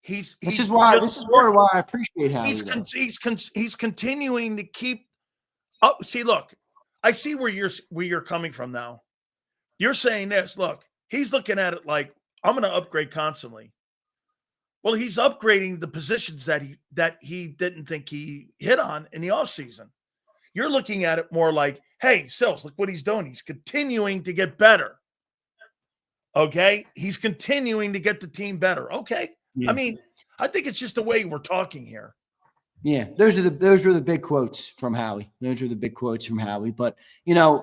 this is why
I appreciate how
he's continuing to keep up. See, look, I see where you're coming from now. You're saying this. Look, he's looking at it like, I'm going to upgrade constantly. Well, he's upgrading the positions that he didn't think he hit on in the offseason. You're looking at it more like, hey, Silz, look what he's doing. He's continuing to get better. Okay? He's continuing to get the team better. Okay? Yeah. I mean, I think it's just the way we're talking here.
Yeah, those were the big quotes from Howie. But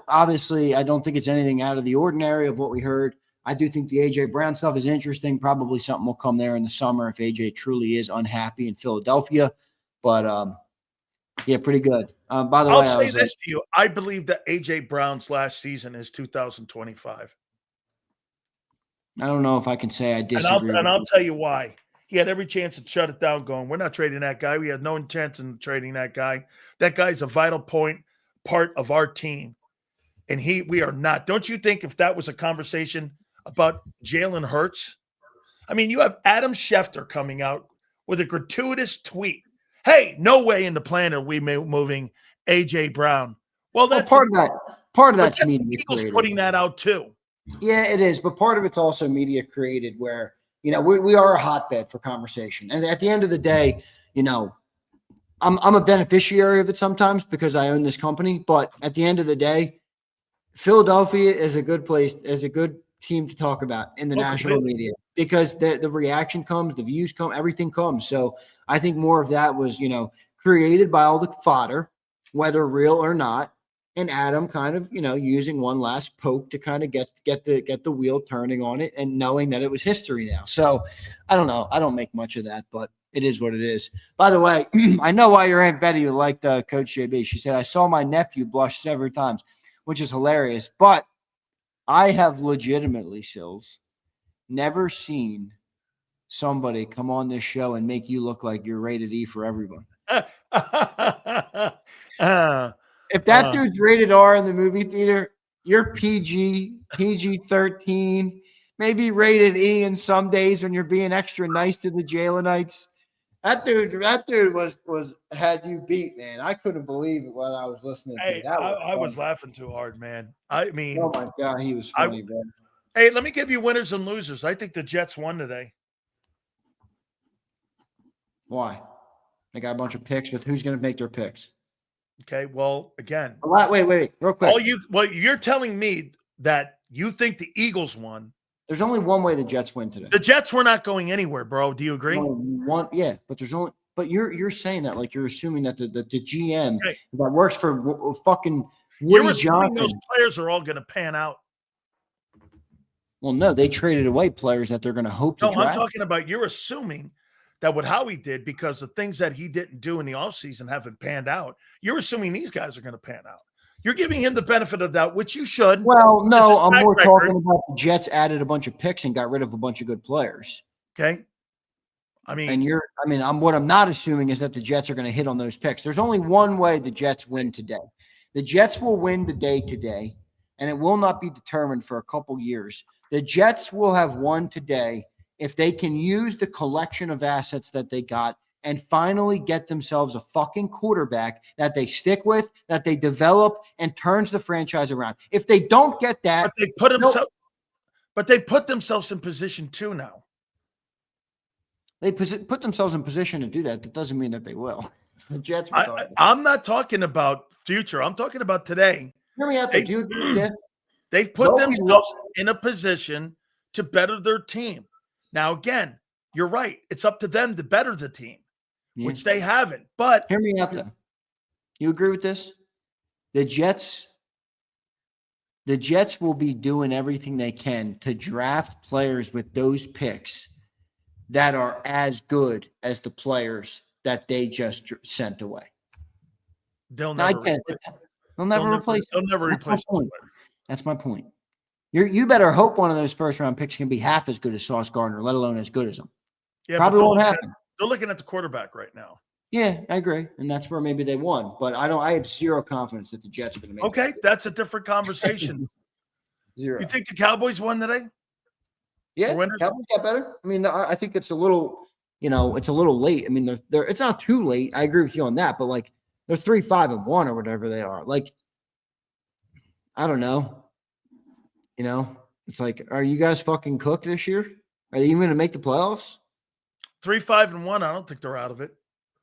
obviously, I don't think it's anything out of the ordinary of what we heard. I do think the AJ Brown stuff is interesting. Probably something will come there in the summer if AJ truly is unhappy in Philadelphia. But yeah, pretty good. By the way,
I'll say this to you: I believe that AJ Brown's last season is 2025.
I don't know if I can say I disagree.
And I'll tell you why. He had every chance to shut it down going, we're not trading that guy. We had no chance in trading that guy. That guy's a vital part of our team. And we are not. Don't you think if that was a conversation about Jalen Hurts? I mean, you have Adam Schefter coming out with a gratuitous tweet. Hey, no way in the plan are we moving A.J. Brown. Well, that's
part of that's media
Eagles
created.
putting that out too.
Yeah, it is. But part of it's also media created where we are a hotbed for conversation. And at the end of the day, I'm a beneficiary of it sometimes because I own this company. But at the end of the day, Philadelphia is a good place, is a good team to talk about in the national media because the reaction comes, the views come, everything comes. So I think more of that was, created by all the fodder, whether real or not. And Adam kind of, using one last poke to kind of get the wheel turning on it and knowing that it was history now. So I don't know. I don't make much of that, but it is what it is. By the way, I know why your Aunt Betty liked Coach JB. She said, I saw my nephew blush several times, which is hilarious. But I have legitimately, Silz, never seen somebody come on this show and make you look like you're rated E for everyone. If that dude's rated R in the movie theater, you're PG-13, maybe rated E in some days when you're being extra nice to the Jaelenites. That dude was had you beat, man. I couldn't believe it when I was listening to it.
I was laughing too hard, man. I mean,
oh my God, he was funny, bro.
Hey, let me give you winners and losers. I think the Jets won today.
Why? They got a bunch of picks with who's going to make their picks.
Okay, well, again.
Wait, real quick.
You're telling me that you think the Eagles won.
There's only one way the Jets win today.
The Jets were not going anywhere, bro. Do you agree?
Yeah, but you're saying that like you're assuming that the GM that works for fucking Woody Johnson.
Those players are all going to pan out.
Well, no, they traded away players that they're going to hope to draft.
I'm talking about you're assuming that what Howie did, because the things that he didn't do in the offseason haven't panned out, you're assuming these guys are going to pan out. You're giving him the benefit of doubt, which you should.
Well, no, I'm more talking about the Jets added a bunch of picks and got rid of a bunch of good players.
Okay.
What I'm not assuming is that the Jets are going to hit on those picks. There's only one way the Jets win today. The Jets will win the day today, and it will not be determined for a couple years. The Jets will have won today if they can use the collection of assets that they got and finally get themselves a fucking quarterback that they stick with, that they develop, and turns the franchise around. If they don't get that,
but they put themselves in position too now.
They put themselves in position to do that. That doesn't mean that they will. It's the Jets.
I'm not talking about future. I'm talking about today.
Hear me out.
They've put themselves in a position to better their team. Now, again, you're right. It's up to them to better the team, which they haven't. But
hear me out, though. You agree with this? The Jets will be doing everything they can to draft players with those picks that are as good as the players that they just sent away.
They'll never replace them.
That's my point. You better hope one of those first-round picks can be half as good as Sauce Gardner, let alone as good as them. Yeah, probably won't happen.
They're looking at the quarterback right now.
Yeah, I agree, and that's where maybe they won. But I have zero confidence that the Jets are going to make.
Okay, that's a different conversation.
Zero.
You think the Cowboys won today?
Yeah, Cowboys got better. I mean, I think it's a little, it's a little late. I mean, they're it's not too late. I agree with you on that, but like they're 3-5-1 or whatever they are. Like, I don't know. It's like, are you guys fucking cooked this year? Are they even going to make the playoffs?
3-5-1. I don't think they're out of it.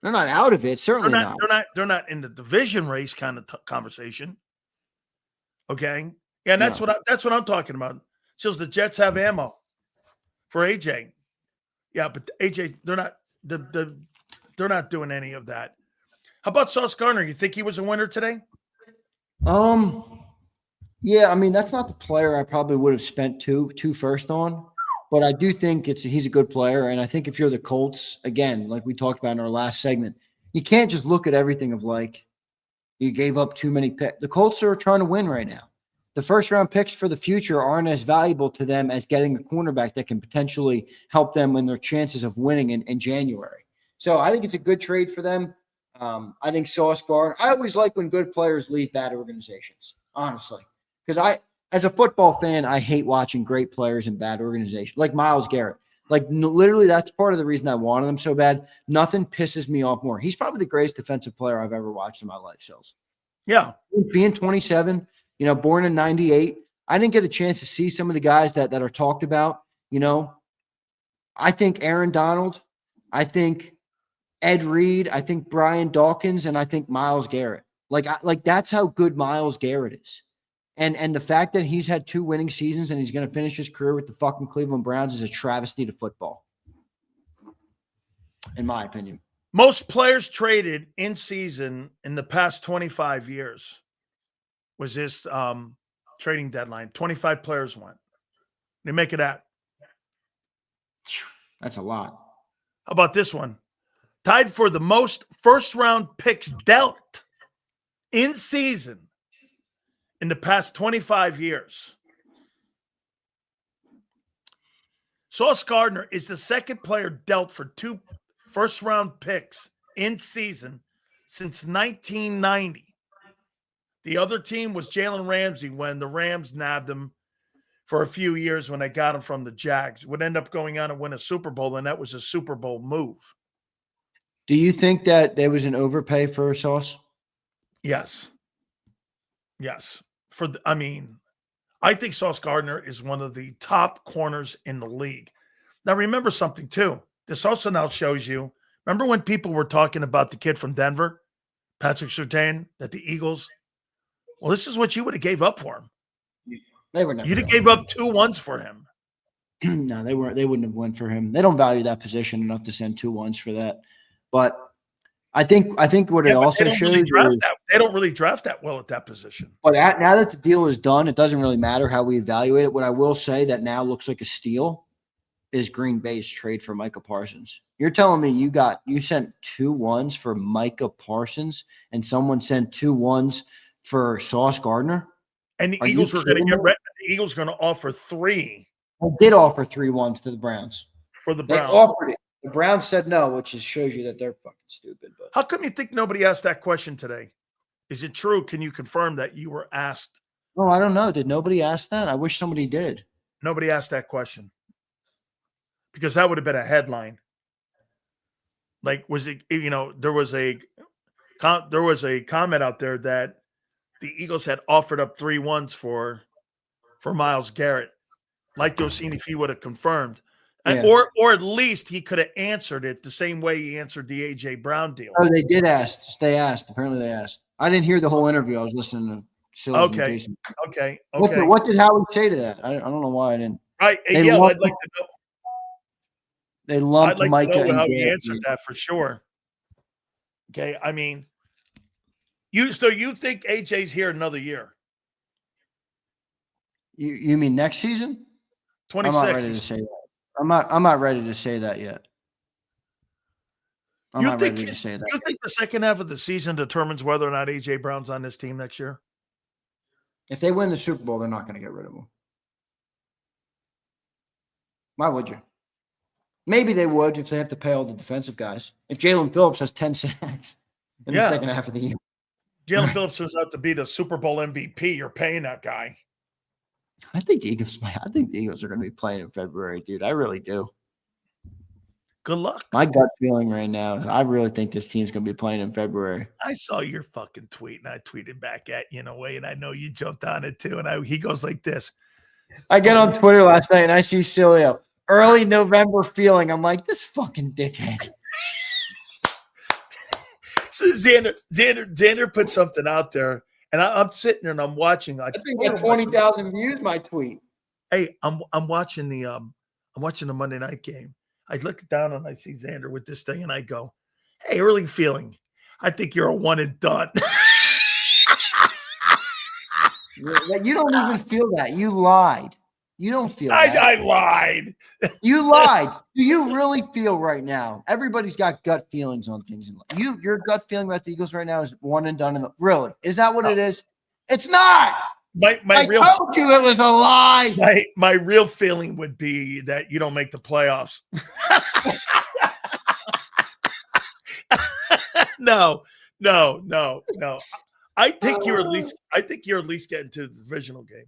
They're not out of it. Certainly not.
They're not in the division race kind of conversation. Okay. Yeah, and that's what I'm talking about. Shows the Jets have ammo for AJ. Yeah, but AJ, they're not doing any of that. How about Sauce Gardner? You think he was a winner today?
Yeah, I mean, that's not the player I probably would have spent two first on, but I do think he's a good player. And I think if you're the Colts, again, like we talked about in our last segment, you can't just look at everything of like you gave up too many picks. The Colts are trying to win right now. The first round picks for the future aren't as valuable to them as getting a cornerback that can potentially help them in their chances of winning in January. So I think it's a good trade for them. I think Sauce Gardner, I always like when good players leave bad organizations, honestly. Because as a football fan, I hate watching great players in bad organizations, like Myles Garrett. Like, literally, that's part of the reason I wanted him so bad. Nothing pisses me off more. He's probably the greatest defensive player I've ever watched in my life, Silz.
Yeah.
Being 27, born in 98, I didn't get a chance to see some of the guys that are talked about. I think Aaron Donald, I think Ed Reed, I think Brian Dawkins, and I think Myles Garrett. Like that's how good Myles Garrett is. And the fact that he's had 2 winning seasons and he's going to finish his career with the fucking Cleveland Browns is a travesty to football, in my opinion.
Most players traded in season in the past 25 years was this trading deadline. 25 players went. They make it at.
That's a lot.
How about this one? Tied for the most first-round picks dealt in season in the past 25 years. Sauce Gardner is the second player dealt for 2 first-round picks in season since 1990. The other team was Jalen Ramsey when the Rams nabbed him for a few years when they got him from the Jags. Would end up going on and win a Super Bowl, and that was a Super Bowl move.
Do you think that there was an overpay for Sauce?
Yes. Yes. I think Sauce Gardner is one of the top corners in the league. Now, remember something, too. This also now shows you, remember when people were talking about the kid from Denver, Patrick Surtain, that the Eagles, well, this is what you would have gave up for him.
They were never.
You'd have gave up 2 1s for him.
No, they weren't. They wouldn't have won for him. They don't value that position enough to send 2 1s for that. But I think what it also shows
they don't really draft that well at that position.
But now that the deal is done, it doesn't really matter how we evaluate it. What I will say that now looks like a steal is Green Bay's trade for Micah Parsons. You're telling me you sent 2 1s for Micah Parsons and someone sent 2 1s for Sauce Gardner?
And the Eagles were going to get the Eagles going to offer 3.
They did offer 3 1s to the Browns.
For the Browns.
They offered it. The Browns said no, which shows you that they're fucking stupid. But
how come you think nobody asked that question today? Is it true? Can you confirm that you were asked?
Oh, I don't know. Did nobody ask that? I wish somebody did.
Nobody asked that question. Because that would have been a headline. Like, was it, there was a comment out there that the Eagles had offered up 3 1s for Myles Garrett. Like to have seen if he would have confirmed. Yeah. Or at least he could have answered it the same way he answered the A.J. Brown deal.
Oh, they did ask. They asked. Apparently they asked. I didn't hear the whole interview. I was listening to Sileo and Jason.
Okay.
What did Howie say to that? I don't know why I didn't.
I'd like to know.
They lumped Micah
to know how
and
he answered that for sure. Okay, I mean, you think AJ's here another year?
You mean next season?
26.
I'm not ready to say that. I'm not ready to say that yet. I'm not ready to say that.
You think the second half of the season determines whether or not A.J. Brown's on this team next year?
If they win the Super Bowl, they're not going to get rid of him. Why would you? Maybe they would if they have to pay all the defensive guys. If Jaelan Phillips has 10 sacks in the second half of the year.
Jaelan Phillips turns out to be the Super Bowl MVP. You're paying that guy.
I think the Eagles are going to be playing in February, dude. I really do.
Good luck.
My gut feeling right now is I really think this team's going to be playing in February.
I saw your fucking tweet, and I tweeted back at you in a way, and I know you jumped on it too. And he goes like this.
I get on Twitter last night, and I see Sileo. Early November feeling. I'm like, this fucking dickhead.
So Xander put something out there. And I'm sitting there and I'm watching.
I think got 20,000 views. My tweet.
Hey, I'm watching the Monday night game. I look down and I see Xander with this thing, and I go, "Hey, early feeling. I think you're a one and done.
You don't even feel that. You lied. You don't feel that.
I lied.
You lied. Do you really feel right now? Everybody's got gut feelings on things. Your gut feeling about the Eagles right now is one and done. Really? Is that what it is? It's not. I told you it was a lie.
My real feeling would be that you don't make the playoffs. No. I think you're at least getting to the divisional game.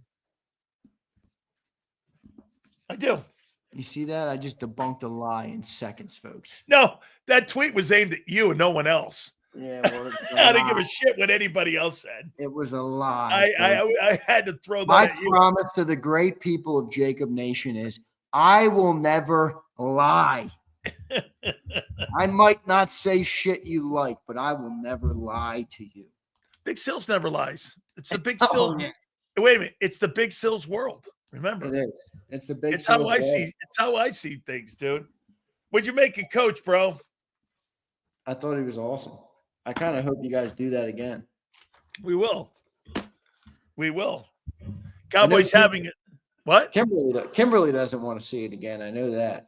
I do.
You see that? I just debunked a lie in seconds, folks.
No, that tweet was aimed at you and no one else.
Yeah, well,
I didn't give a shit what anybody else said.
It was a lie.
I had to throw that
My
at you.
promise to the great people of JAKIB Nation is I will never lie. I might not say shit you like, but I will never lie to you.
Big Silz never lies. It's the Big Silz. Wait a minute. It's the Big Silz world. Remember,
it is. It's the big.
It's how I see. It's how I see things, dude. What'd you make it, Coach, bro?
I thought he was awesome. I kind of hope you guys do that again.
We will. Cowboys having it. What?
Kimberly doesn't want to see it again. I know that.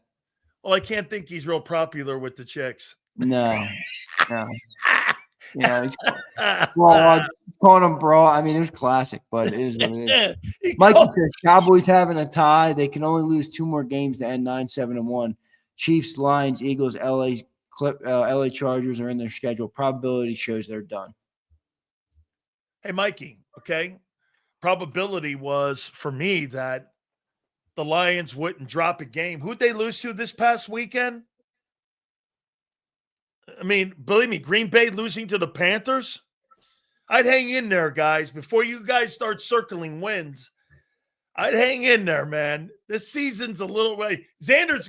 Well, I can't think he's real popular with the chicks.
No. Yeah, he's broad. Calling him broad. I mean, it was classic, but it is what it is. Mikey says Cowboys having a tie. They can only lose 2 more games to end 9-7-1. Chiefs, Lions, Eagles, LA Chargers are in their schedule. Probability shows they're done.
Hey, Mikey. Okay. Probability was for me that the Lions wouldn't drop a game. Who'd they lose to this past weekend? I mean, believe me, Green Bay losing to the Panthers. I'd hang in there, guys. Before you guys start circling wins, I'd hang in there, man. This season's a little way. Xander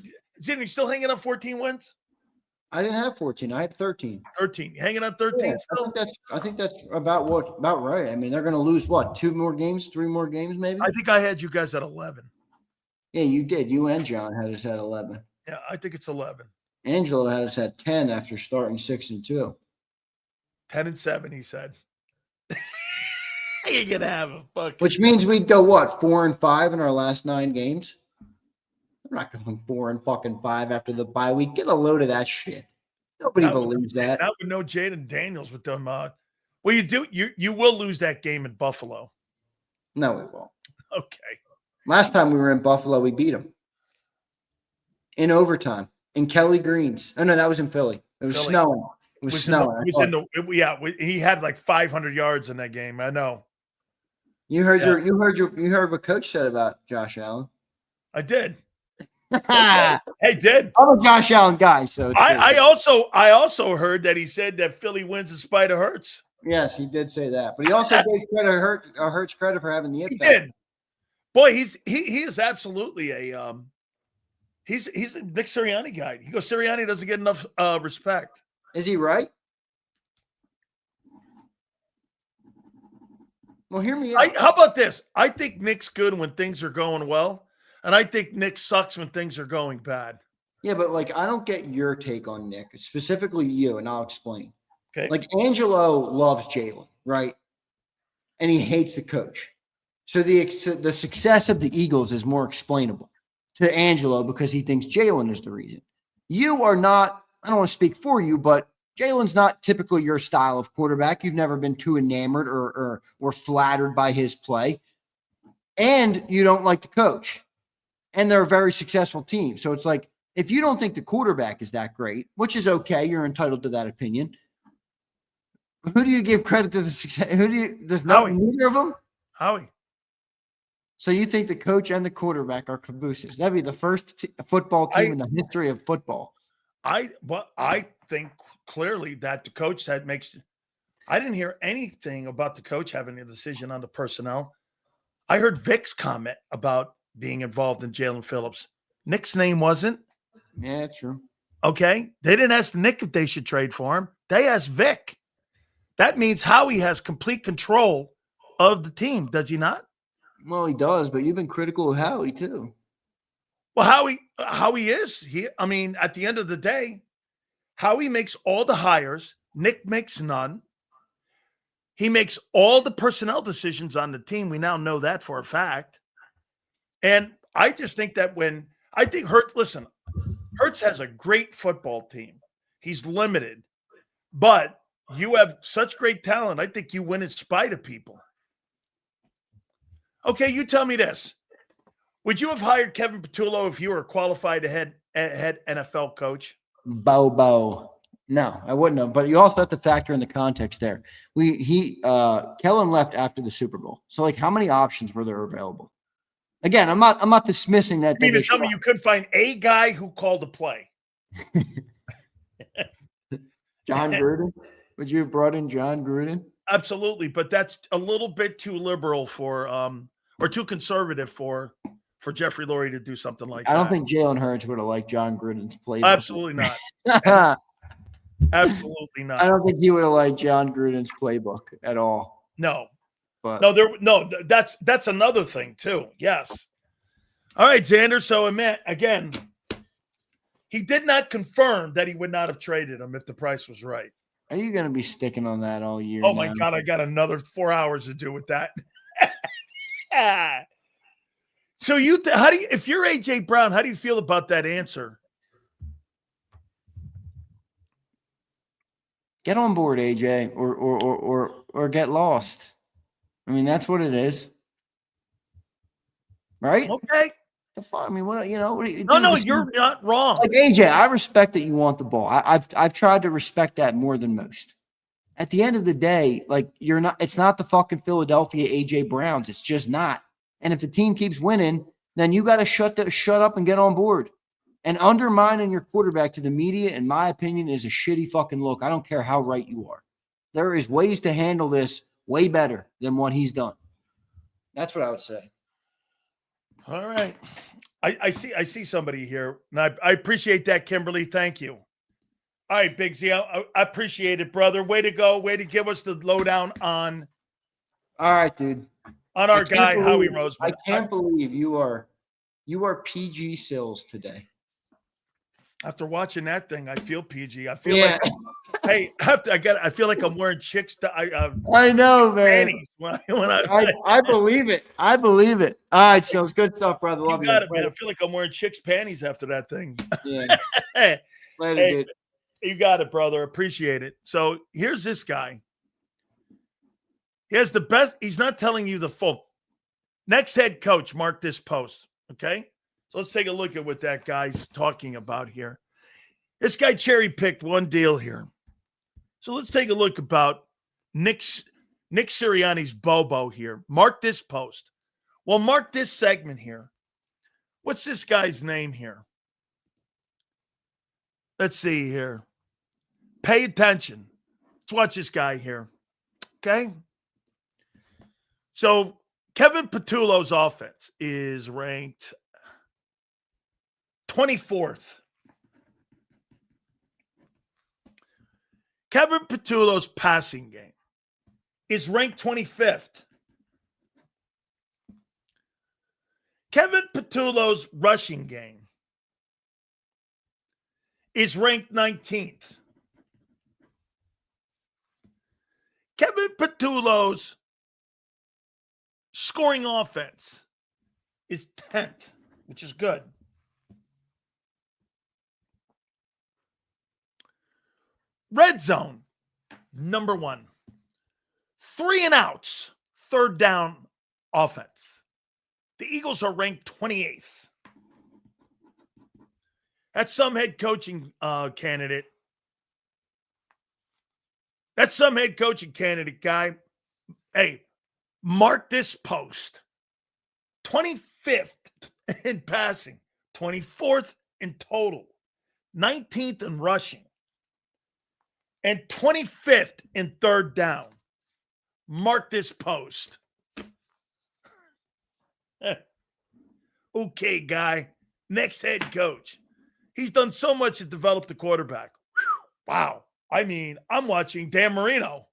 still hanging on 14 wins?
I didn't have 14. I had 13.
13. Hanging on 13
yeah,
still?
I think that's about right. I mean, they're going to lose, 2 more games, 3 more games maybe?
I think I had you guys at 11.
Yeah, you did. You and John had us at 11.
Yeah, I think it's 11.
Angelo had us at 10 after starting 6-2.
10-7, he said. You're gonna have a fucking.
Which means we'd go 4-5 in our last 9 games. I'm not going 4-5 after the bye week. Get a load of that shit. Nobody believes that.
That would know Jaden Daniels with them. Well, you will lose that game in Buffalo.
No, we won't.
Okay.
Last time we were in Buffalo, we beat them in overtime. In Kelly Green's. Oh, no, that was in Philly. It was snowing. It was snowing.
He had like 500 yards in that game. I know.
You heard what Coach said about Josh Allen.
I did. Hey, did.
I'm a Josh Allen guy, so
I also heard that he said that Philly wins in spite of Hurts.
Yes, he did say that, but he also gave Hurts credit for having the impact.
He did. Boy, he is absolutely a he's a Nick Sirianni guy. He goes, Sirianni doesn't get enough respect.
Is he right? Well, hear me out.
How about this? I think Nick's good when things are going well, and I think Nick sucks when things are going bad.
Yeah, but I don't get your take on Nick, specifically you, and I'll explain.
Okay.
Angelo loves Jaelan, right? And he hates the coach. So the success of the Eagles is more explainable to Angelo because he thinks Jaelan is the reason. You are not, I don't want to speak for you, but Jalen's not typically your style of quarterback. You've never been too enamored or flattered by his play. And you don't like the coach. And they're a very successful team. So it's if you don't think the quarterback is that great, which is okay, you're entitled to that opinion. Who do you give credit to the success? Neither of them?
Howie.
So you think the coach and the quarterback are cabooses? That'd be the first football team in the history of football.
I think clearly that the coach I didn't hear anything about the coach having a decision on the personnel. I heard Vic's comment about being involved in Jaelan Phillips. Nick's name wasn't.
Yeah, that's true.
Okay. They didn't ask Nick if they should trade for him. They asked Vic. That means Howie has complete control of the team, does he not?
Well, he does, but you've been critical of Howie too.
Well, Howie is. At the end of the day, Howie makes all the hires. Nick makes none. He makes all the personnel decisions on the team. We now know that for a fact. And I just think that Hurts has a great football team. He's limited, but you have such great talent. I think you win in spite of people. Okay, you tell me this. Would you have hired Kevin Patullo if you were a qualified head NFL coach?
Bobo. No, I wouldn't have. But you also have to factor in the context there. Kellen left after the Super Bowl. So, like, how many options were there available? Again, I'm not dismissing that.
You mean to tell me you could find a guy who called a play?
John Gruden? Would you have brought in John Gruden?
Absolutely, but that's a little bit too liberal or too conservative for Jeffrey Lurie to do something like that.
I don't think Jalen Hurts would have liked John Gruden's playbook.
Absolutely not. Absolutely not.
I don't think he would have liked John Gruden's playbook at all.
No.
But
that's another thing too. Yes. All right, Xander. So again, he did not confirm that he would not have traded him if the price was right.
Are you going to be sticking on that all year?
Oh my God, I got another 4 hours to do with that. So if you're AJ Brown, how do you feel about that answer?
Get on board, AJ, or get lost. I mean, that's what it is, right?
Okay.
I mean, what you know? What do you
no, you're not wrong.
Like AJ, I respect that you want the ball. I've tried to respect that more than most. At the end of the day, like you're not. It's not the fucking Philadelphia AJ Browns. It's just not. And if the team keeps winning, then you got to shut up and get on board. And undermining your quarterback to the media, in my opinion, is a shitty fucking look. I don't care how right you are. There is ways to handle this way better than what he's done. That's what I would say.
All right. I see somebody here, and I appreciate that, Kimberly. Thank you. All right, Big Z, I appreciate it, brother. Way to go. Way to give us the lowdown on.
All right, dude.
On our guy, Howie Roseman.
I can't believe you are PG Silz today.
After watching that thing, I feel PG. I feel like, hey, I feel like I'm wearing chicks.
I know, man. I believe it. I believe it. All right, so it's good stuff, brother. Love you.
Got it, man. I feel like I'm wearing chicks' panties after that thing.
Yeah.
Later, dude. You got it, brother. Appreciate it. So here's this guy. He has the best. He's not telling you the full. Next head coach, mark this post. Okay. So let's take a look at what that guy's talking about here. This guy cherry picked one deal here. So let's take a look about Nick Sirianni's Bobo here. Mark this post. Well, mark this segment here. What's this guy's name here? Let's see here. Pay attention. Let's watch this guy here. Okay. So Kevin Patullo's offense is ranked 24th. Kevin Patullo's passing game is ranked 25th. Kevin Patullo's rushing game is ranked 19th. Kevin Patullo's scoring offense is 10th, which is good. Red zone, number 1. 3 and outs, third down offense. The Eagles are ranked 28th. That's some head coaching candidate. That's some head coaching candidate guy. Hey, mark this post. 25th in passing, 24th in total, 19th in rushing, and 25th in third down. Mark this post. Okay, guy. Next head coach. He's done so much to develop the quarterback. Whew. Wow. I mean, I'm watching Dan Marino.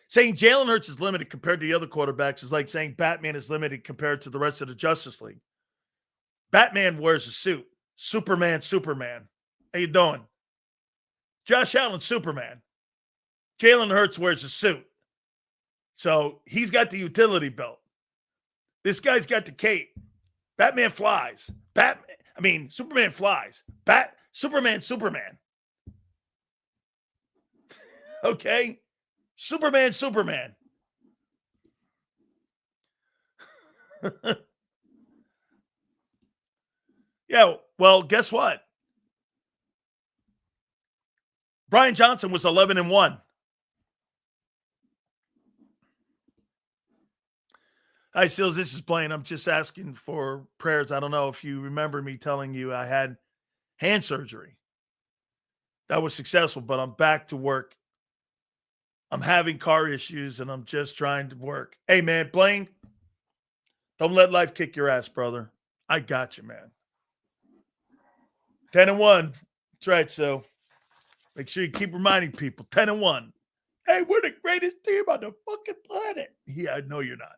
Saying Jalen Hurts is limited compared to the other quarterbacks is like saying Batman is limited compared to the rest of the Justice League. Batman wears a suit. Superman. How you doing? Josh Allen, Superman. Jalen Hurts wears a suit. So he's got the utility belt. This guy's got the cape. Batman flies. Superman flies. Superman. Okay? Superman. Yeah, well, guess what? Brian Johnson was 11-1. Hi, Silz. This is Blaine. I'm just asking for prayers. I don't know if you remember me telling you I had hand surgery. That was successful, but I'm back to work. I'm having car issues, and I'm just trying to work. Hey, man, Blaine, don't let life kick your ass, brother. I got you, man. 10-1. That's right, so make sure you keep reminding people. 10-1. Hey, we're the greatest team on the fucking planet. Yeah, I know you're not.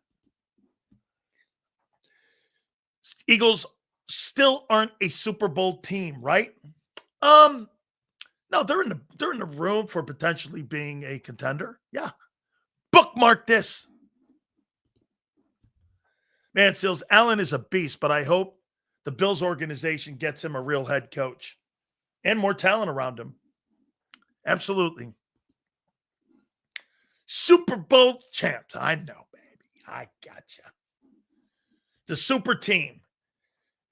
Eagles still aren't a Super Bowl team, right? No, they're in the room for potentially being a contender. Yeah. Bookmark this. Man, Silz, Allen is a beast, but I hope the Bills organization gets him a real head coach and more talent around him. Absolutely. Super Bowl champs. I know, baby. I gotcha. The super team.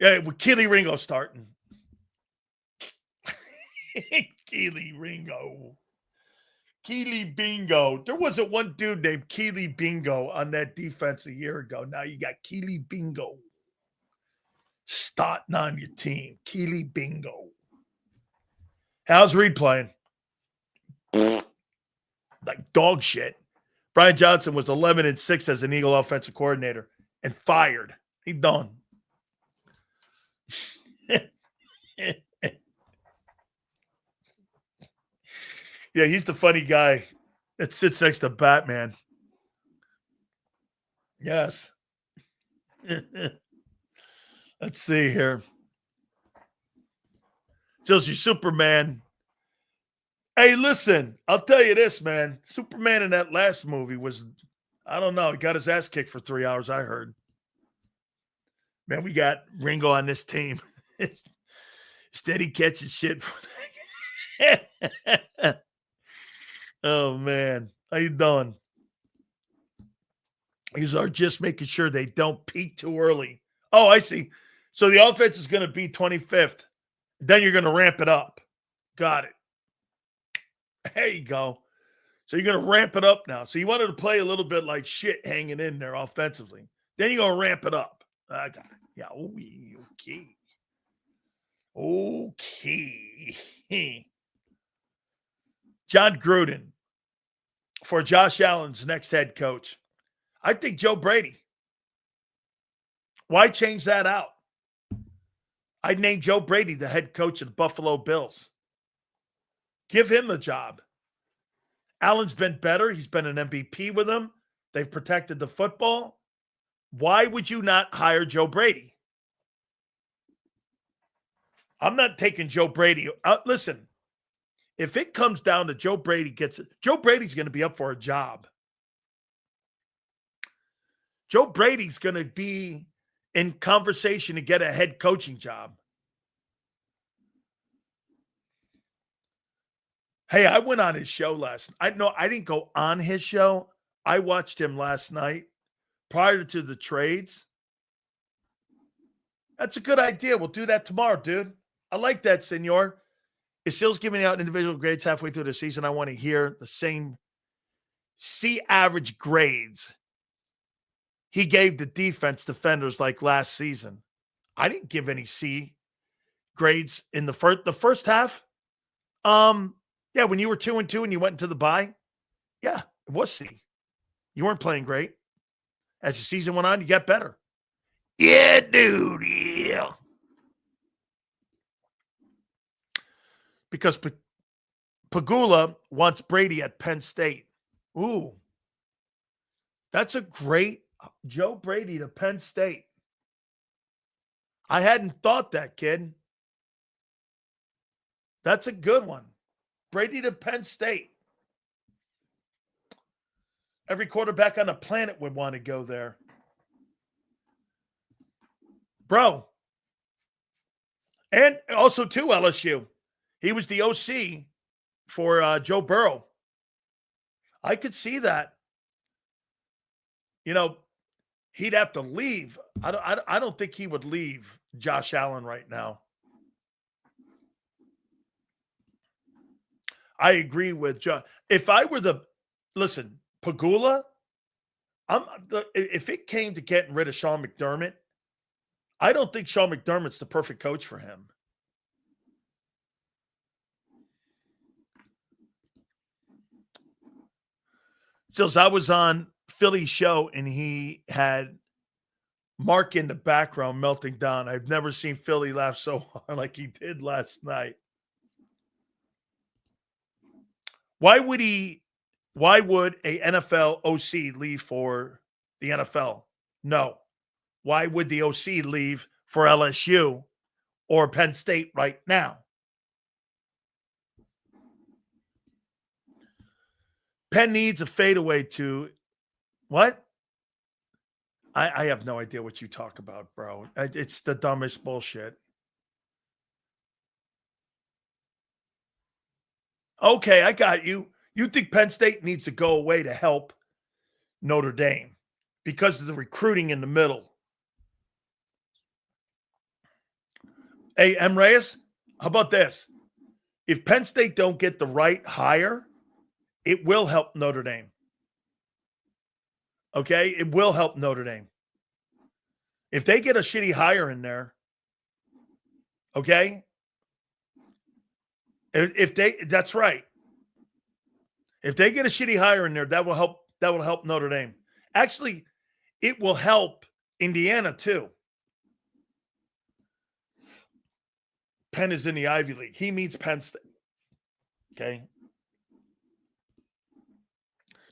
Yeah, with Keely Ringo starting. Keely Ringo. Keely Bingo. There wasn't one dude named Keely Bingo on that defense a year ago. Now you got Keely Bingo starting on your team. Keely Bingo. How's Reed playing? Like dog shit. Brian Johnson was 11-6 as an Eagle offensive coordinator and fired. He done. Yeah, he's the funny guy that sits next to Batman. Yes. Let's see here. Just your Superman. Hey, listen, I'll tell you this, man. Superman in that last movie was, I don't know, he got his ass kicked for 3 hours, I heard. Man, we got Ringo on this team. Steady catching shit. Oh, man. How you doing? These are just making sure they don't peak too early. Oh, I see. So the offense is going to be 25th. Then you're going to ramp it up. Got it. There you go. So you're going to ramp it up now. So you wanted to play a little bit like shit hanging in there offensively. Then you're going to ramp it up. I got it. Yeah. Okay. Okay. John Gruden for Josh Allen's next head coach. I think Joe Brady. Why change that out? I'd name Joe Brady the head coach of the Buffalo Bills. Give him the job. Allen's been better. He's been an MVP with them. They've protected the football. Why would you not hire Joe Brady? I'm not taking Joe Brady. Listen, if it comes down to Joe Brady gets it, Joe Brady's going to be up for a job. Joe Brady's going to be in conversation to get a head coaching job. Hey, I went on his show last night. I didn't go on his show. I watched him last night prior to the trades. That's a good idea. We'll do that tomorrow, dude. I like that, senor. Is Silz giving out individual grades halfway through the season? I want to hear the same C average grades he gave the defense defenders like last season. I didn't give any C grades in the first half. Yeah, when you were 2-2 and you went into the bye, yeah, it was C. You weren't playing great. As the season went on, you got better. Yeah, dude, yeah. Because Pagula wants Brady at Penn State. Ooh, that's a great Joe Brady to Penn State. I hadn't thought that, kid. That's a good one. Brady to Penn State. Every quarterback on the planet would want to go there. Bro. And also, too, LSU. He was the OC for Joe Burrow. I could see that. You know, he'd have to leave. I don't think he would leave Josh Allen right now. I agree with John. If I were Pagula, if it came to getting rid of Sean McDermott, I don't think Sean McDermott's the perfect coach for him. Silz, I was on Philly's show and he had Mark in the background melting down. I've never seen Philly laugh so hard like he did last night. Why would a NFL OC leave for the NFL? No. Why would the OC leave for LSU or Penn State right now? Penn needs a fadeaway to what? I have no idea what you talk about, bro. It's the dumbest bullshit. Okay, I got you. You think Penn State needs to go away to help Notre Dame because of the recruiting in the middle. Hey, M. Reyes, how about this? If Penn State don't get the right hire, it will help Notre Dame. Okay? It will help Notre Dame. If they get a shitty hire in there, okay? That's right. If they get a shitty hire in there, that will help Notre Dame. Actually, it will help Indiana too. Penn is in the Ivy League. He meets Penn State. Okay.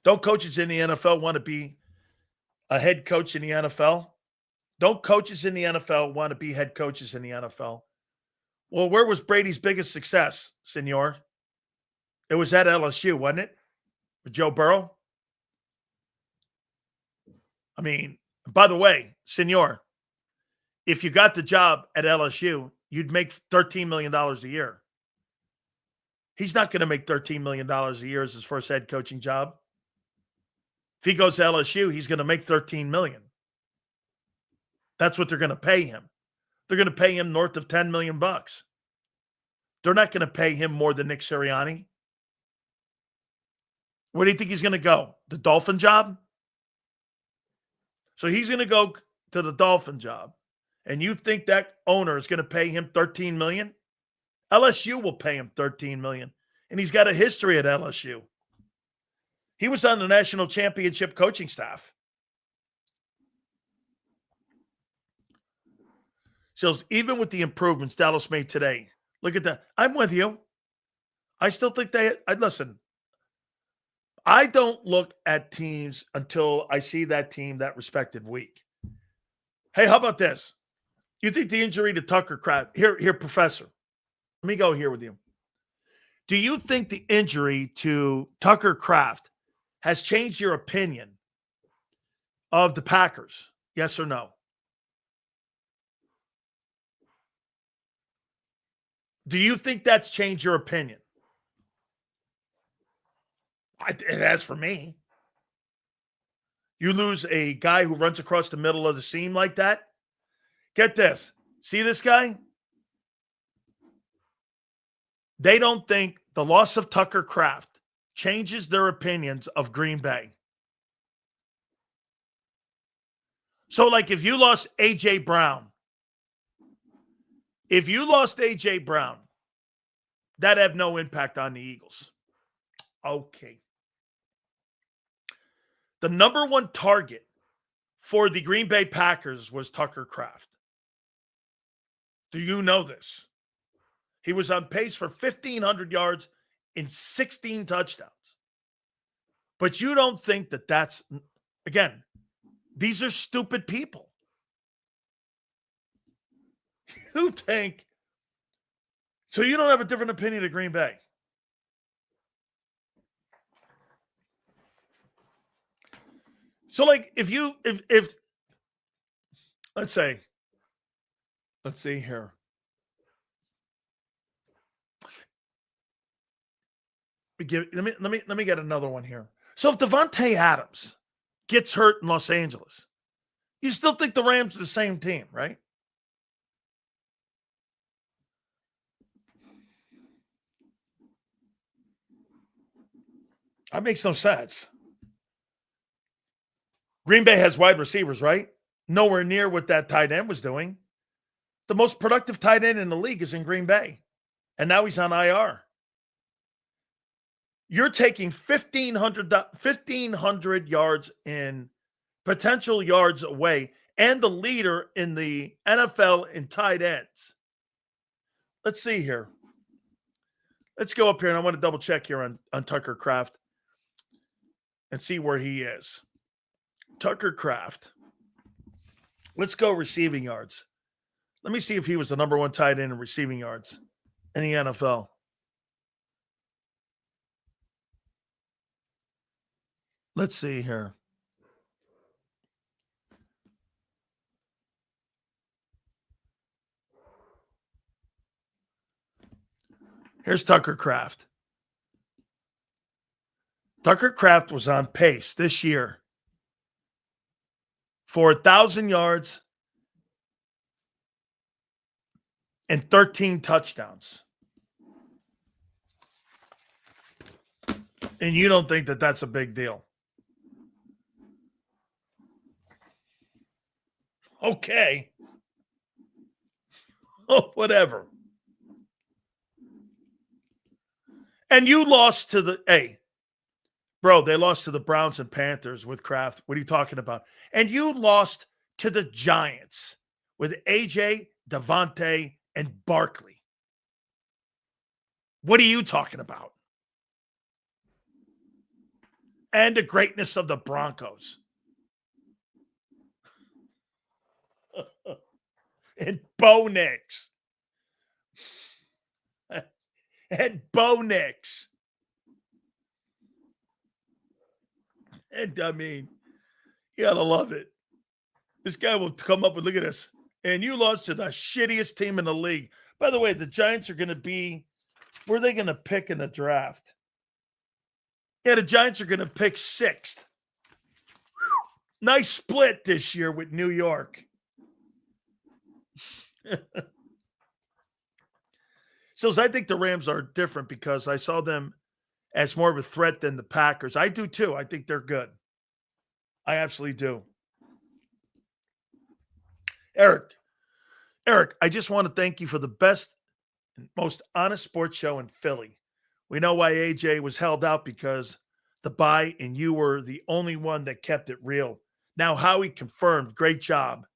Don't coaches in the NFL want to be a head coach in the NFL? Don't coaches in the NFL want to be head coaches in the NFL? Well, where was Brady's biggest success, senor? It was at LSU, wasn't it? With Joe Burrow? I mean, by the way, senor, if you got the job at LSU, you'd make $13 million a year. He's not going to make $13 million a year as his first head coaching job. If he goes to LSU, he's going to make $13 million. That's what they're going to pay him. They're going to pay him north of $10 million. They're not going to pay him more than Nick Sirianni. Where do you think he's going to go? The Dolphin job? So he's going to go to the Dolphin job. And you think that owner is going to pay him $13 million? LSU will pay him $13 million. And he's got a history at LSU. He was on the national championship coaching staff. So even with the improvements Dallas made today, look at that. I'm with you. I still think listen, I don't look at teams until I see that team that respected week. Hey, how about this? You think the injury to Tucker Kraft, here, professor, let me go here with you. Do you think the injury to Tucker Kraft has changed your opinion of the Packers? Yes or no? Do you think that's changed your opinion? It has for me. You lose a guy who runs across the middle of the seam like that. Get this. See this guy? They don't think the loss of Tucker Kraft changes their opinions of Green Bay. So, like, if you lost A.J. Brown, that'd have no impact on the Eagles. Okay. The number one target for the Green Bay Packers was Tucker Kraft. Do you know this? He was on pace for 1,500 yards and 16 touchdowns. But you don't think that that's, again, these are stupid people. You think, so you don't have a different opinion of Green Bay? So like if let's see here. Let me get another one here. So if Devontae Adams gets hurt in Los Angeles, you still think the Rams are the same team, right? That makes no sense. Green Bay has wide receivers, right? Nowhere near what that tight end was doing. The most productive tight end in the league is in Green Bay. And now he's on IR. You're taking 1,500 yards in potential yards away and the leader in the NFL in tight ends. Let's see here. Let's go up here, and I want to double check here on Tucker Kraft and see where he is. Tucker Kraft. Let's go receiving yards. Let me see if he was the number one tight end in receiving yards in the NFL. Let's see here. Here's Tucker Kraft. Tucker Kraft was on pace this year for 1,000 yards and 13 touchdowns. And you don't think that that's a big deal? Okay. Oh, whatever. And you lost to they lost to the Browns and Panthers with Kraft. What are you talking about? And you lost to the Giants with AJ, Devontae, and Barkley. What are you talking about? And the greatness of the Broncos. And Bo Nix. And Bo Nix. And I mean, you gotta love it. This guy will come up and look at this. And you lost to the shittiest team in the league. By the way, the Giants are going to be, where are they going to pick in the draft? Yeah, the Giants are going to pick 6th. Whew. Nice split this year with New York. So I think the Rams are different because I saw them as more of a threat than the Packers. I do too. I think they're good. I absolutely do. Eric, I just want to thank you for the best and most honest sports show in Philly. We know why AJ was held out because the bye, and you were the only one that kept it real. Now Howie confirmed. Great job.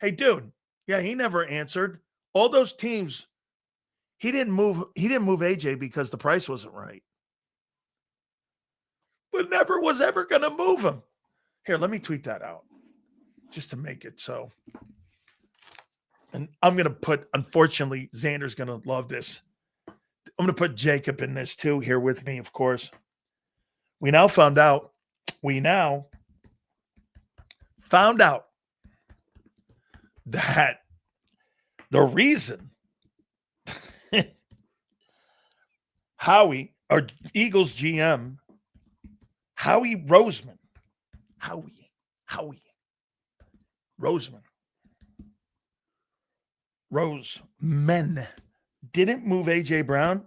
Hey, dude. Yeah, he never answered. All those teams, he didn't move AJ because the price wasn't right. But never was ever going to move him. Here, let me tweet that out just to make it so. And I'm going to put, unfortunately, Xander's going to love this. I'm going to put JAKIB in this too, here with me, of course. We now found out that the reason Howie, our Eagles GM, Howie Roseman, Roseman didn't move A.J. Brown.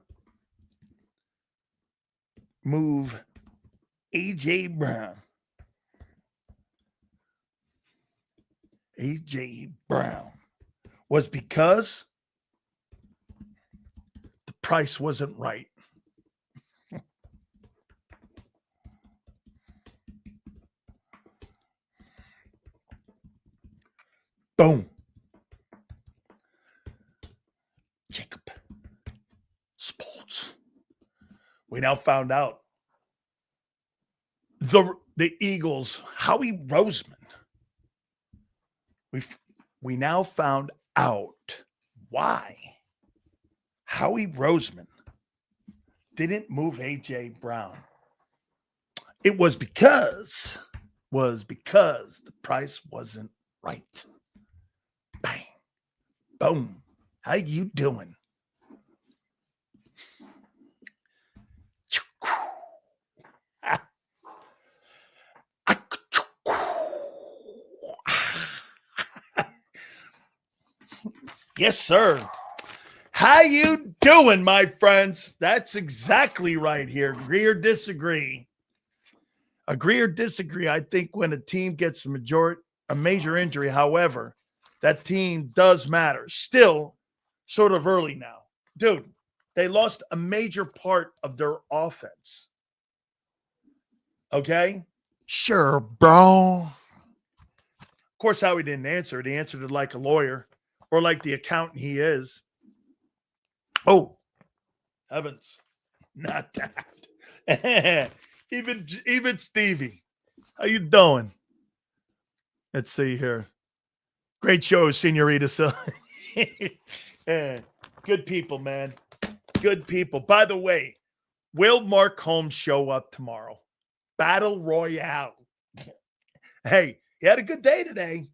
Move A.J. Brown. A.J. Brown was because the price wasn't right. Boom. JAKIB Sports. We now found out the Eagles, Howie Roseman. We now found out why Howie Roseman didn't move A.J. Brown. It was because was because the price wasn't right. Bang. Boom. How you doing? Yes, sir. How you doing, my friends? That's exactly right here. Agree or disagree? Agree or disagree? I think when a team gets a major injury, however, that team does matter. Still, sort of early now. Dude, they lost a major part of their offense. Okay? Sure, bro. Of course, Howie didn't answer it. He answered it like a lawyer or like the accountant he is. Oh, heavens. Not that. Even Stevie. How you doing? Let's see here. Great show, Senorita. So yeah, good people, man. Good people. By the way, will Mark Holmes show up tomorrow? Battle Royale. Hey, he had a good day today.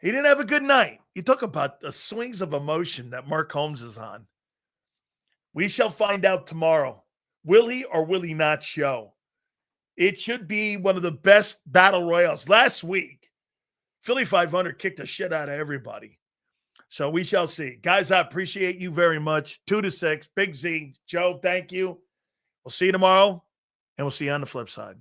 He didn't have a good night. You talk about the swings of emotion that Mark Holmes is on. We shall find out tomorrow. Will he or will he not show? It should be one of the best battle royals. Last week, Philly 500 kicked the shit out of everybody. So we shall see. Guys, I appreciate you very much. 2-6, Big Z. Joe, thank you. We'll see you tomorrow, and we'll see you on the flip side.